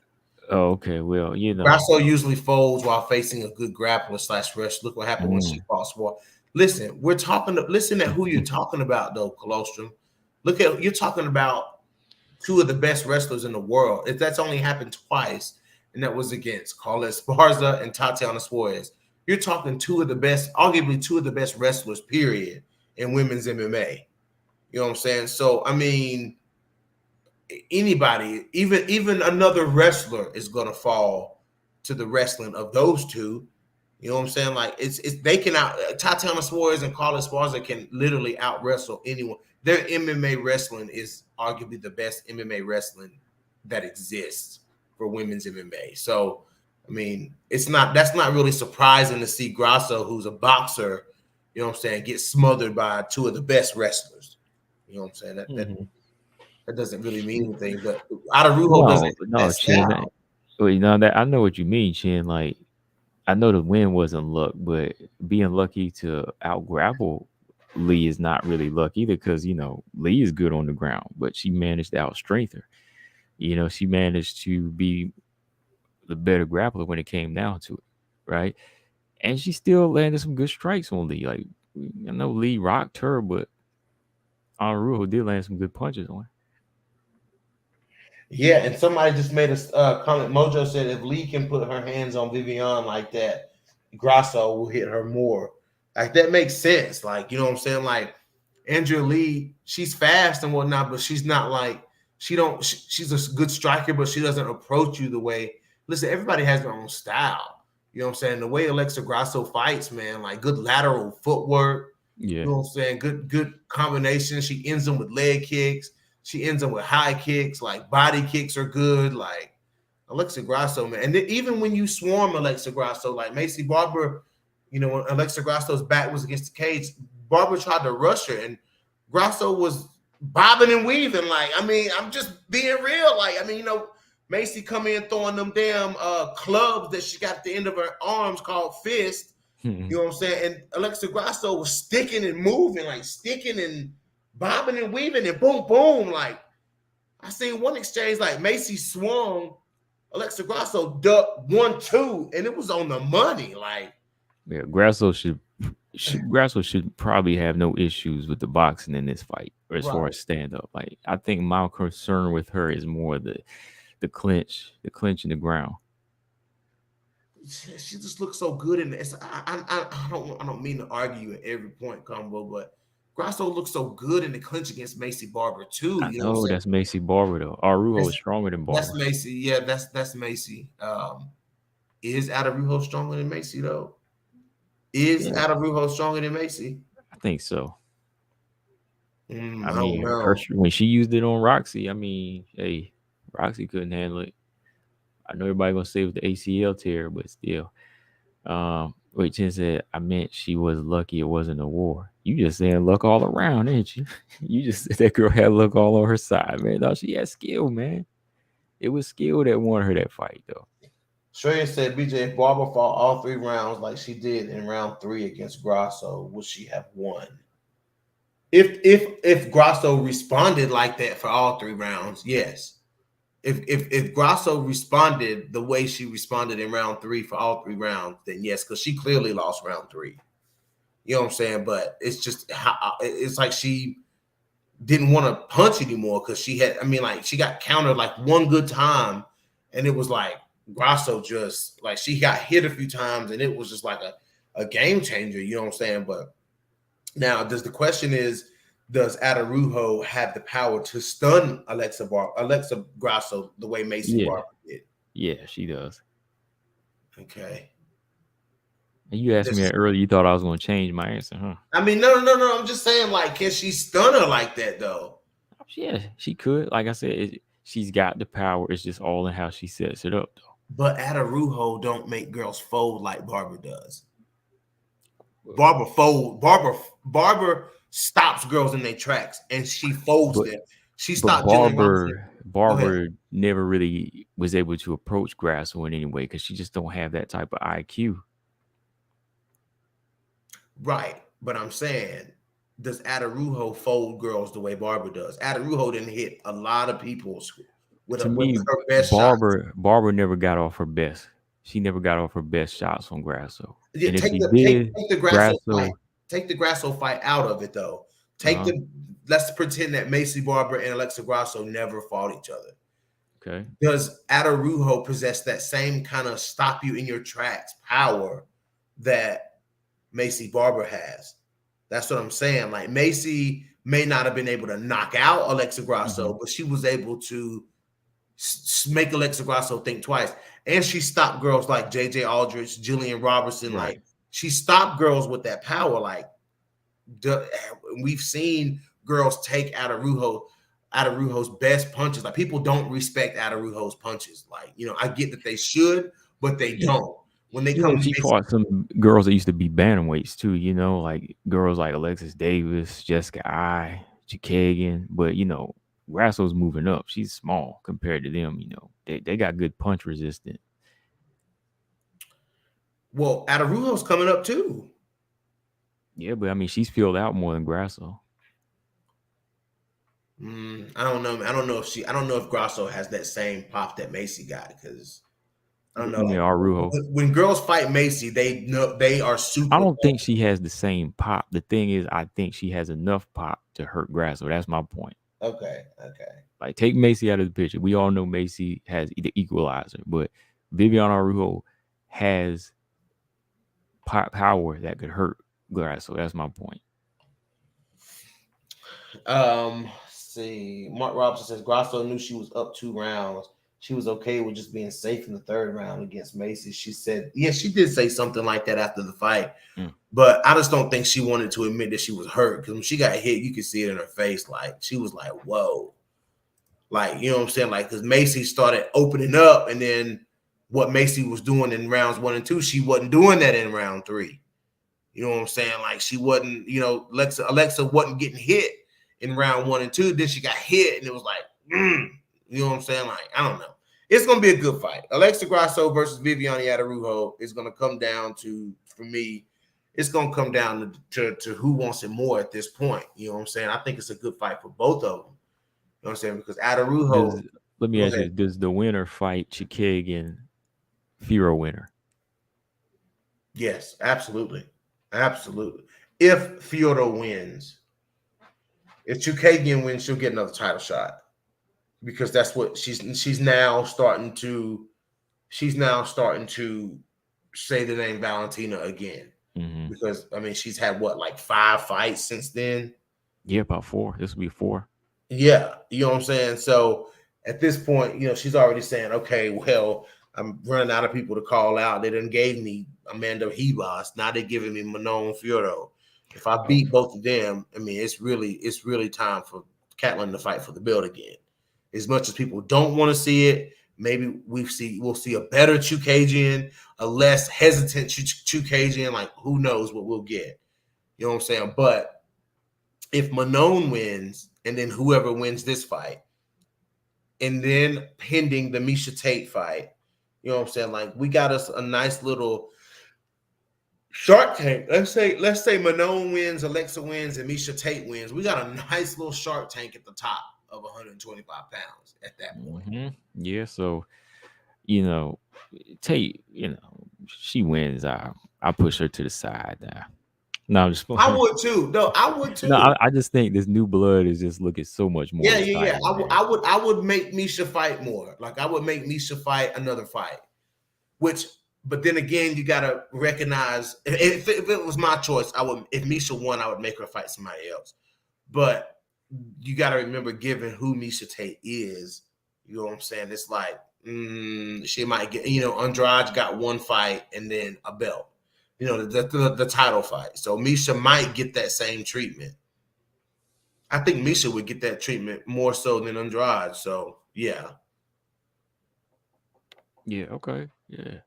Oh, okay. Well, Grasso usually folds while facing a good grappler / wrestler. Look what happened when she fought Swart. Listen, listen at who you're talking about, though, Colostrum. You're talking about two of the best wrestlers in the world. If that's only happened twice, and that was against Carlos Esparza and Tatiana Suarez. You're talking arguably two of the best wrestlers, period, in women's MMA. You know what I'm saying? So, I mean, anybody, even another wrestler is gonna fall to the wrestling of those two. You know what I'm saying? Like they can Tatiana Suarez and Carlos Esparza can literally out wrestle anyone. Their MMA wrestling is arguably the best MMA wrestling that exists for women's MMA. So I mean, that's not really surprising to see Grasso, who's a boxer, you know what I'm saying, get smothered by two of the best wrestlers. You know what I'm saying? That doesn't really mean anything, but Araujo doesn't. No, Chin. That I know what you mean, Chin. Like, I know the win wasn't luck, but being lucky to out grapple Lee is not really luck either, because Lee is good on the ground, but she managed to out strength her. She managed to be the better grappler when it came down to it, right? And she still landed some good strikes on Lee. Like, I know Lee rocked her, but Araujo did land some good punches on her. Yeah, and somebody just made a comment. Mojo said if Lee can put her hands on Vivian like that, Grasso will hit her more. Like, that makes sense. Like, you know what I'm saying? Like, Andrea Lee, she's fast and whatnot, but she's not like she's a good striker, but she doesn't approach you the way. Listen, everybody has their own style. You know what I'm saying? The way Alexa Grasso fights, man, like good lateral footwork. Yeah. You know what I'm saying? Good combination. She ends them with leg kicks. she ends up with high kicks, like body kicks are good, like Alexa Grasso, man. And then even when you swarm Alexa Grasso, like Macy Barber, you know, when Alexa Grasso's back was against the cage, Barber tried to rush her, and Grasso was bobbing and weaving. Like, I mean, I'm just being real. Like, I mean, you know, Macy come in throwing them damn clubs that she got at the end of her arms called fist. You know what I'm saying? And Alexa Grasso was sticking and moving, like sticking and bobbing and weaving, and boom, boom. Like, I seen one exchange, like Macy swung, Alexa Grasso ducked 1-2, and it was on the money. Like, yeah, Grasso should probably have no issues with the boxing in this fight, or as far as stand up. Like, I think my concern with her is more the clinch in the ground. She just looks so good in this. I don't mean to argue at every point combo, but Grasso looks so good in the clinch against Macy Barber too. I know that's Macy Barber though. Araujo is stronger than Barber. That's Macy. Yeah, that's Macy. Is Araujo stronger than Macy though? Is Araujo stronger than Macy? I think so. I mean, when she used it on Roxy, I mean, hey, Roxy couldn't handle it. I know everybody gonna say it was the ACL tear, but still. Wait, Chen said, I meant she was lucky it wasn't a war. You just saying luck all around, ain't you? You just said that girl had luck all on her side, man. No, she had skill, man. It was skill that won her that fight, though. Shreya said, BJ, if Barber fought all 3 rounds like she did in round 3 against Grasso, would she have won? If Grasso responded like that for all 3 rounds, yes. If Grasso responded the way she responded in round 3 for all 3 rounds, then yes, because she clearly lost round 3. You know what I'm saying? But it's just, it's like she didn't want to punch anymore because she had, I mean, like she got countered like one good time, and it was like Grasso just, like she got hit a few times, and it was just like a game changer. You know what I'm saying? But now, the question is, does Araujo have the power to stun Alexa Grasso the way Macy Barber did? Yeah, she does. Okay. And you asked me that earlier. You thought I was going to change my answer, huh? I mean, no. I'm just saying, like, can she stun her like that, though? Yeah, she could. Like I said, she's got the power. It's just all in how she sets it up, though. But Araujo don't make girls fold like Barber does. Barber stops girls in their tracks, and she folds them. She stopped Barber never really was able to approach Grasso in any way because she just don't have that type of IQ. Right, but I'm saying, does Araujo fold girls the way Barber does? Araujo didn't hit a lot of people with her best shots. Barber never got off her best. She never got off her best shots on Grasso. Yeah, and take the Grasso fight out of it, though. Let's pretend that Macy Barber and Alexa Grasso never fought each other. Okay. Does Araujo possess that same kind of stop you in your tracks power that Macy Barber has? That's what I'm saying. Like, Macy may not have been able to knock out Alexa Grasso, but she was able to make Alexa Grasso think twice. And she stopped girls like JJ Aldrich, Jillian Robertson. Right. Like, she stopped girls with that power. Like, we've seen girls take Araujo's best punches. Like, people don't respect Araujo's punches. Like, you know, I get that they should, but they don't. When they come, she fought some girls that used to be bantamweights too. You know, like girls like Alexis Davis, Jessica Ai, Chikagan. But you know, Grasso's moving up. She's small compared to them. You know, they got good punch resistance. Well, Araujo's coming up too. Yeah, but I mean, she's filled out more than Grasso. I don't know. I don't know if Grasso has that same pop that Macy got, because I don't know. Araujo. When girls fight Macy, they know they are super. I don't think she has the same pop. The thing is, I think she has enough pop to hurt Grasso. That's my point. Okay. Like, take Macy out of the picture. We all know Macy has the equalizer, but Viviane Araujo has power that could hurt Grasso. That's my point. See, Mark Robinson says Grasso knew she was up 2 rounds. She was okay with just being safe in the 3rd round against Macy. She said, yeah, she did say something like that after the fight. But I just don't think she wanted to admit that she was hurt, because when she got hit, you could see it in her face. Like, she was like, whoa. Like, you know what I'm saying? Like, because Macy started opening up, and then what Macy was doing in rounds 1 and 2, she wasn't doing that in round 3. You know what I'm saying? Like, she wasn't, Alexa wasn't getting hit in round 1 and 2. Then she got hit, and it was like, you know what I'm saying? Like, I don't know. It's going to be a good fight. Alexa Grasso versus Viviane Araujo is going to come down to, for me, it's going to come down to who wants it more at this point. You know what I'm saying? I think it's a good fight for both of them. You know what I'm saying? Because Araujo. Let me ask you: does the winner fight Chikagian Firo winner? Yes, absolutely. Absolutely. If Fyodor wins, if Chikagian wins, she'll get another title shot. Because that's what she's now starting to say the name Valentina again. Mm-hmm. Because I mean, she's had what, like 5 fights since then? Yeah, about 4. This will be 4. Yeah, you know what I'm saying? So at this point, she's already saying, okay, well, I'm running out of people to call out. They done gave me Amanda Ribas. Now they're giving me Manon Fiorito. If I beat both of them, I mean, it's really time for Catlin to fight for the belt again. As much as people don't want to see it, maybe we'll see a better Chookagian, a less hesitant Chookagian. Like, who knows what we'll get? You know what I'm saying? But if Manon wins, and then whoever wins this fight, and then pending the Miesha Tate fight, you know what I'm saying? Like, we got us a nice little Shark Tank. Let's say Manon wins, Alexa wins, and Miesha Tate wins. We got a nice little Shark Tank at the top of 125 pounds at that point. Mm-hmm. Yeah, so Tate, she wins. I push her to the side now. No, I'm just playing. I would too. No, I would too. No, I just think this new blood is just looking so much more. Yeah. I would make Miesha fight more. Like, I would make Miesha fight another fight. But then again, you gotta recognize if it was my choice, if Miesha won, I would make her fight somebody else. But you gotta remember, given who Miesha Tate is, you know what I'm saying? It's like she might get, Andrade got 1 fight and then a belt. The title fight. So Miesha might get that same treatment. I think Miesha would get that treatment more so than Andrade. So, yeah. Yeah, okay. Yeah.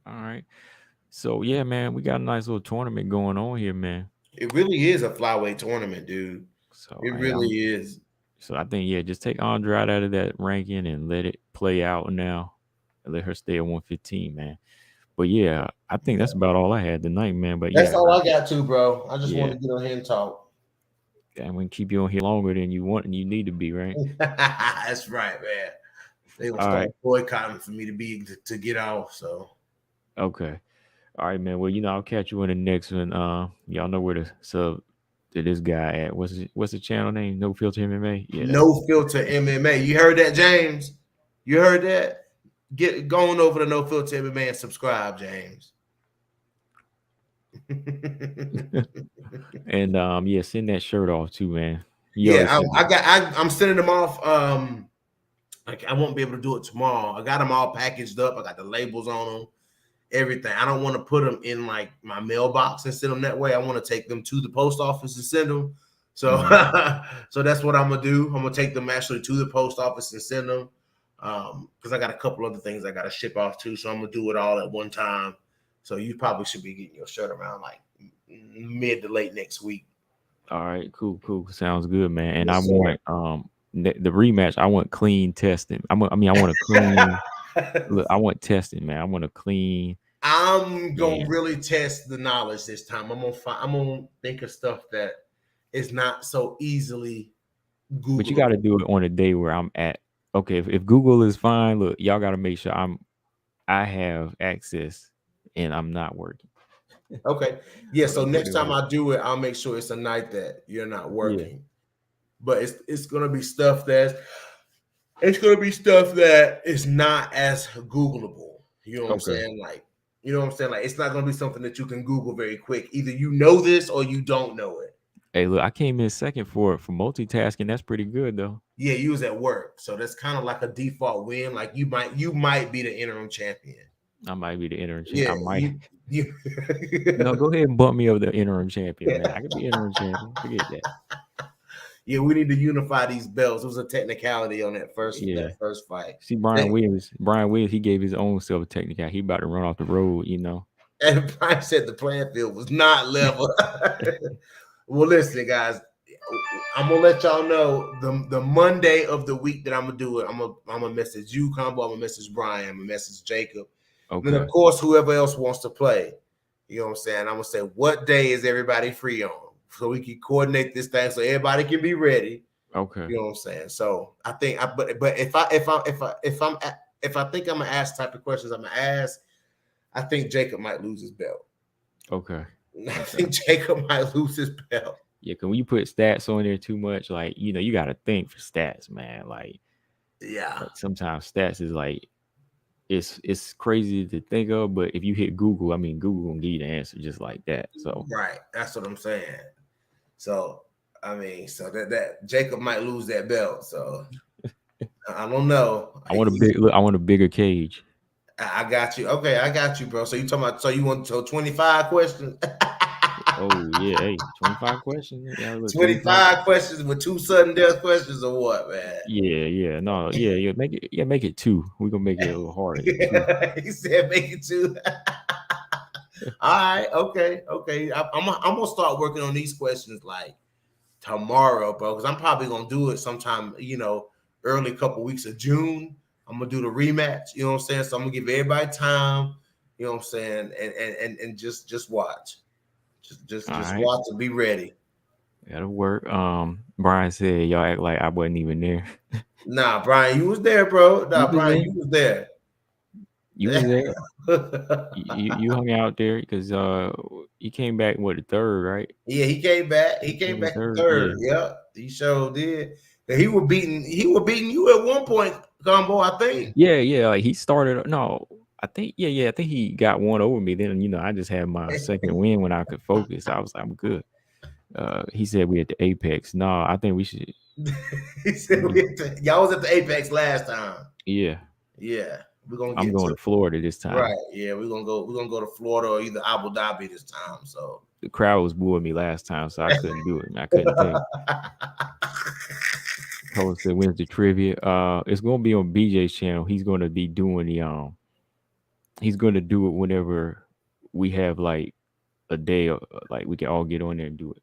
All right. So, yeah, man, we got a nice little tournament going on here, man. It really is a flyweight tournament, dude. So it really is. So I think, just take Andrade out of that ranking and let it play out now. And let her stay at 115, man. But yeah, I think that's about all I had tonight, man. But that's all I got too, bro. I just want to get on here and talk. I'm gonna keep you on here longer than you want and you need to be, right? That's right, man. They will start boycotting for me to get off. So okay. All right, man. Well, I'll catch you in the next one. Y'all know where to sub to this guy at. What's the channel name? No Filter MMA? Yeah. No Filter MMA. You heard that, James? You heard that? Get going over to No Filter MMA and subscribe, James. And send that shirt off too, man. I'm sending them off. I won't be able to do it tomorrow. I got them all packaged up. I got the labels on them, everything. I don't want to put them in like my mailbox and send them that way. I want to take them to the post office and send them. So, so that's what I'm gonna do. I'm gonna take them actually to the post office and send them. Because I got a couple other things I got to ship off too, so I'm gonna do it all at one time. So you probably should be getting your shirt around like mid to late next week. All right, cool, sounds good, man. And I want the rematch. I want clean testing. I want a clean. Look, I want testing, man. I want a clean. I'm gonna really test the knowledge this time. I'm gonna think of stuff that is not so easily Google. But you got to do it on a day where I'm at. Okay, if Google is fine, look, y'all got to make sure I have access and I'm not working. Okay. Yeah, so next time I do it, I'll make sure it's a night that you're not working. Yeah. But it's going to be stuff that is not as Googleable. You know what I'm saying? Like, Like, it's not going to be something that you can Google very quick. Either you know this or you don't know it. Hey, look, I came in second for multitasking. That's pretty good, though. Yeah, you was at work, so that's kind of like a default win. Like, you might be the interim champion. I might be the interim champion. Yeah, I might. No, go ahead and bump me over the interim champion, man. I could be interim champion. Forget that. Yeah, we need to unify these belts. It was a technicality on Yeah. that first fight. See, Brian Williams, he gave his own self a technical. He about to run off the road, And Brian said the playing field was not level. Well, listen, guys, I'm gonna let y'all know the Monday of the week that I'm gonna do it. I'm gonna message you, Combo. I'm gonna message Brian. I'm gonna message Jacob. And then, Okay. of course, whoever else wants to play. You know what I'm saying? I'm gonna say, what day is everybody free on, so we can coordinate this thing so everybody can be ready. Okay. You know what I'm saying? So I think, but if I think I'm gonna ask type of questions I'm gonna ask, I think Jacob might lose his belt. Okay. I think Jacob might lose his belt. Yeah, cause when you put stats on there too much, like you got to think for stats, man. Yeah. Like sometimes stats is like it's crazy to think of, but if you hit Google, I mean Google gonna give you the answer just like that. So Right, that's what I'm saying. So I mean, so that Jacob might lose that belt. So I don't know. I want a bigger cage. I got you. Okay, I got you, bro. So you talking about? So you want 25 questions? Oh yeah, hey, 25 questions. Yeah, look, 25 questions with 2 sudden death questions or what, man? Yeah, no, yeah, make it 2. We're gonna make it a little harder. 2. He said make it 2. All right, okay. I'm gonna start working on these questions like tomorrow, bro, because I'm probably gonna do it sometime, early couple weeks of June. I'm gonna do the rematch, you know what I'm saying? So I'm gonna give everybody time, you know what I'm saying, and just watch. Just right. watch and be ready. That'll work. Brian said y'all act like I wasn't even there. Nah, Brian, you was there, bro. You Nah, was Brian, there. you was there. You was there. You hung out there because you came back the third, right? Yeah, he came back. He came back the third. Yeah, he sure did. And he was beating you at one point, Combo, I think. Yeah. Like he started. No, I think I think he got one over me. Then I just had my second win when I could focus. I was like, I'm good. He said we at the Apex. No, I think we should. He said y'all was at the Apex last time. Yeah. We're gonna I'm going to Florida this time. Right. Yeah, we're gonna go to Florida or either Abu Dhabi this time. So the crowd was booing me last time, so I couldn't do it. I couldn't think. Cole said, "When's the trivia?" It's gonna be on BJ's channel. He's gonna be doing the He's gonna do it whenever we have like a day, like we can all get on there and do it.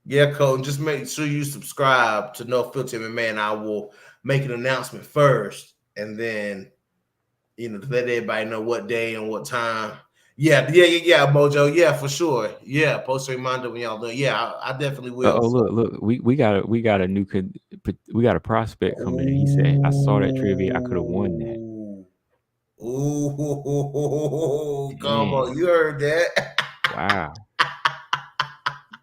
Yeah, Cole. Just make sure you subscribe to No Filter MMA, and I will make an announcement first, and then to let everybody know what day and what time. Yeah, Mojo. Yeah, for sure. Yeah, post a reminder when y'all do. Yeah, I definitely will. Oh, look, we got a new we got a prospect coming in. He said, "I saw that trivia. I could have won that." Ooh, Combo, you heard that? Wow.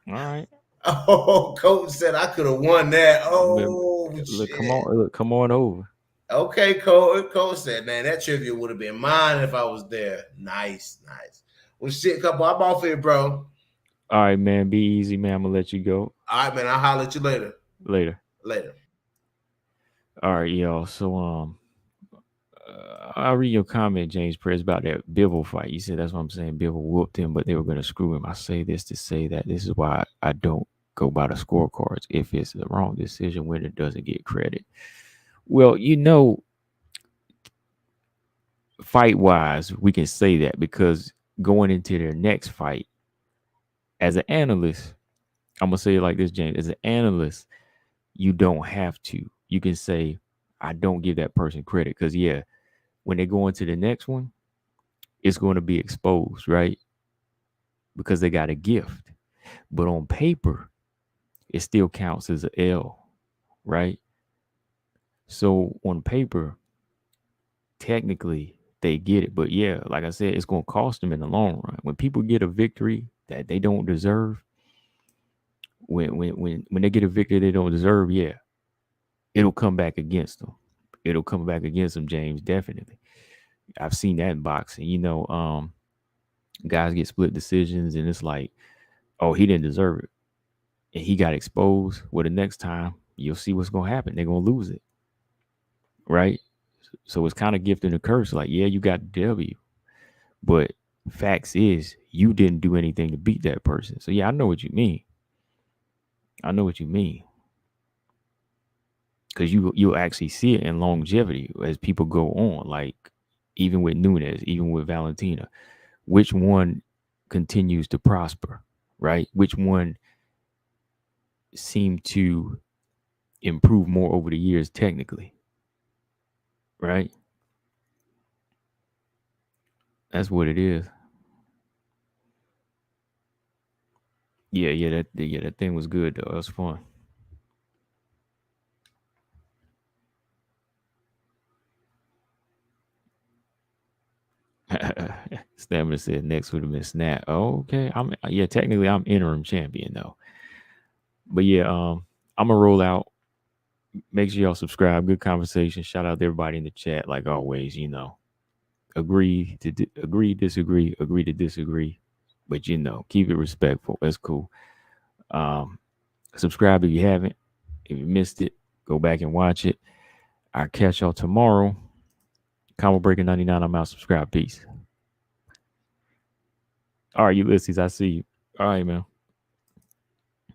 All right. Oh, Coach said I could have won that. Oh, look, shit. Come on over. Okay, Coach said, man, that trivia would have been mine if I was there. Nice. Well, shit, Couple, I'm off here, bro. All right, man. Be easy, man. I'm gonna let you go. All right, man. I'll holler at you later. Later. All right, y'all. So I'll read your comment, James Perez, about that Bivol fight. You said that's what I'm saying. Bivol whooped him, but they were gonna screw him. I say this to say that this is why I don't go by the scorecards. If it's the wrong decision, winner doesn't get credit. Well, fight wise, we can say that because going into their next fight, as an analyst, I'm gonna say it like this, James. As an analyst, you don't have to. You can say, I don't give that person credit because when they go into the next one, it's going to be exposed, right? Because they got a gift. But on paper, it still counts as an L, right? So on paper, technically they get it. But like I said, it's going to cost them in the long run. When people get a victory that they don't deserve, when they get a victory they don't deserve, it'll come back against them. It'll come back against them, James, definitely. I've seen that in boxing. Guys get split decisions and it's like, oh, he didn't deserve it. And he got exposed. Well, the next time you'll see what's going to happen. They're going to lose it. Right? So it's kind of gift and a curse. Like, you got the W. But facts is you didn't do anything to beat that person. So I know what you mean. because you'll actually see it in longevity as people go on. Like even with Nunez, even with Valentina, which one continues to prosper, right? Which one seemed to improve more over the years technically, right? That's what it is. That thing was good though. It was fun. Stamina said next would have been Snap. Oh, okay. Technically I'm interim champion though. But yeah, I'm gonna roll out. Make sure y'all subscribe. Good conversation. Shout out to everybody in the chat, like always. Agree to agree, disagree, agree to disagree, but keep it respectful. That's cool. Subscribe if you haven't. If you missed it, go back and watch it. I'll catch y'all tomorrow. Combo Breaker 99. I'm out. Subscribe. Peace. All right, Ulysses. I see you. All right, man.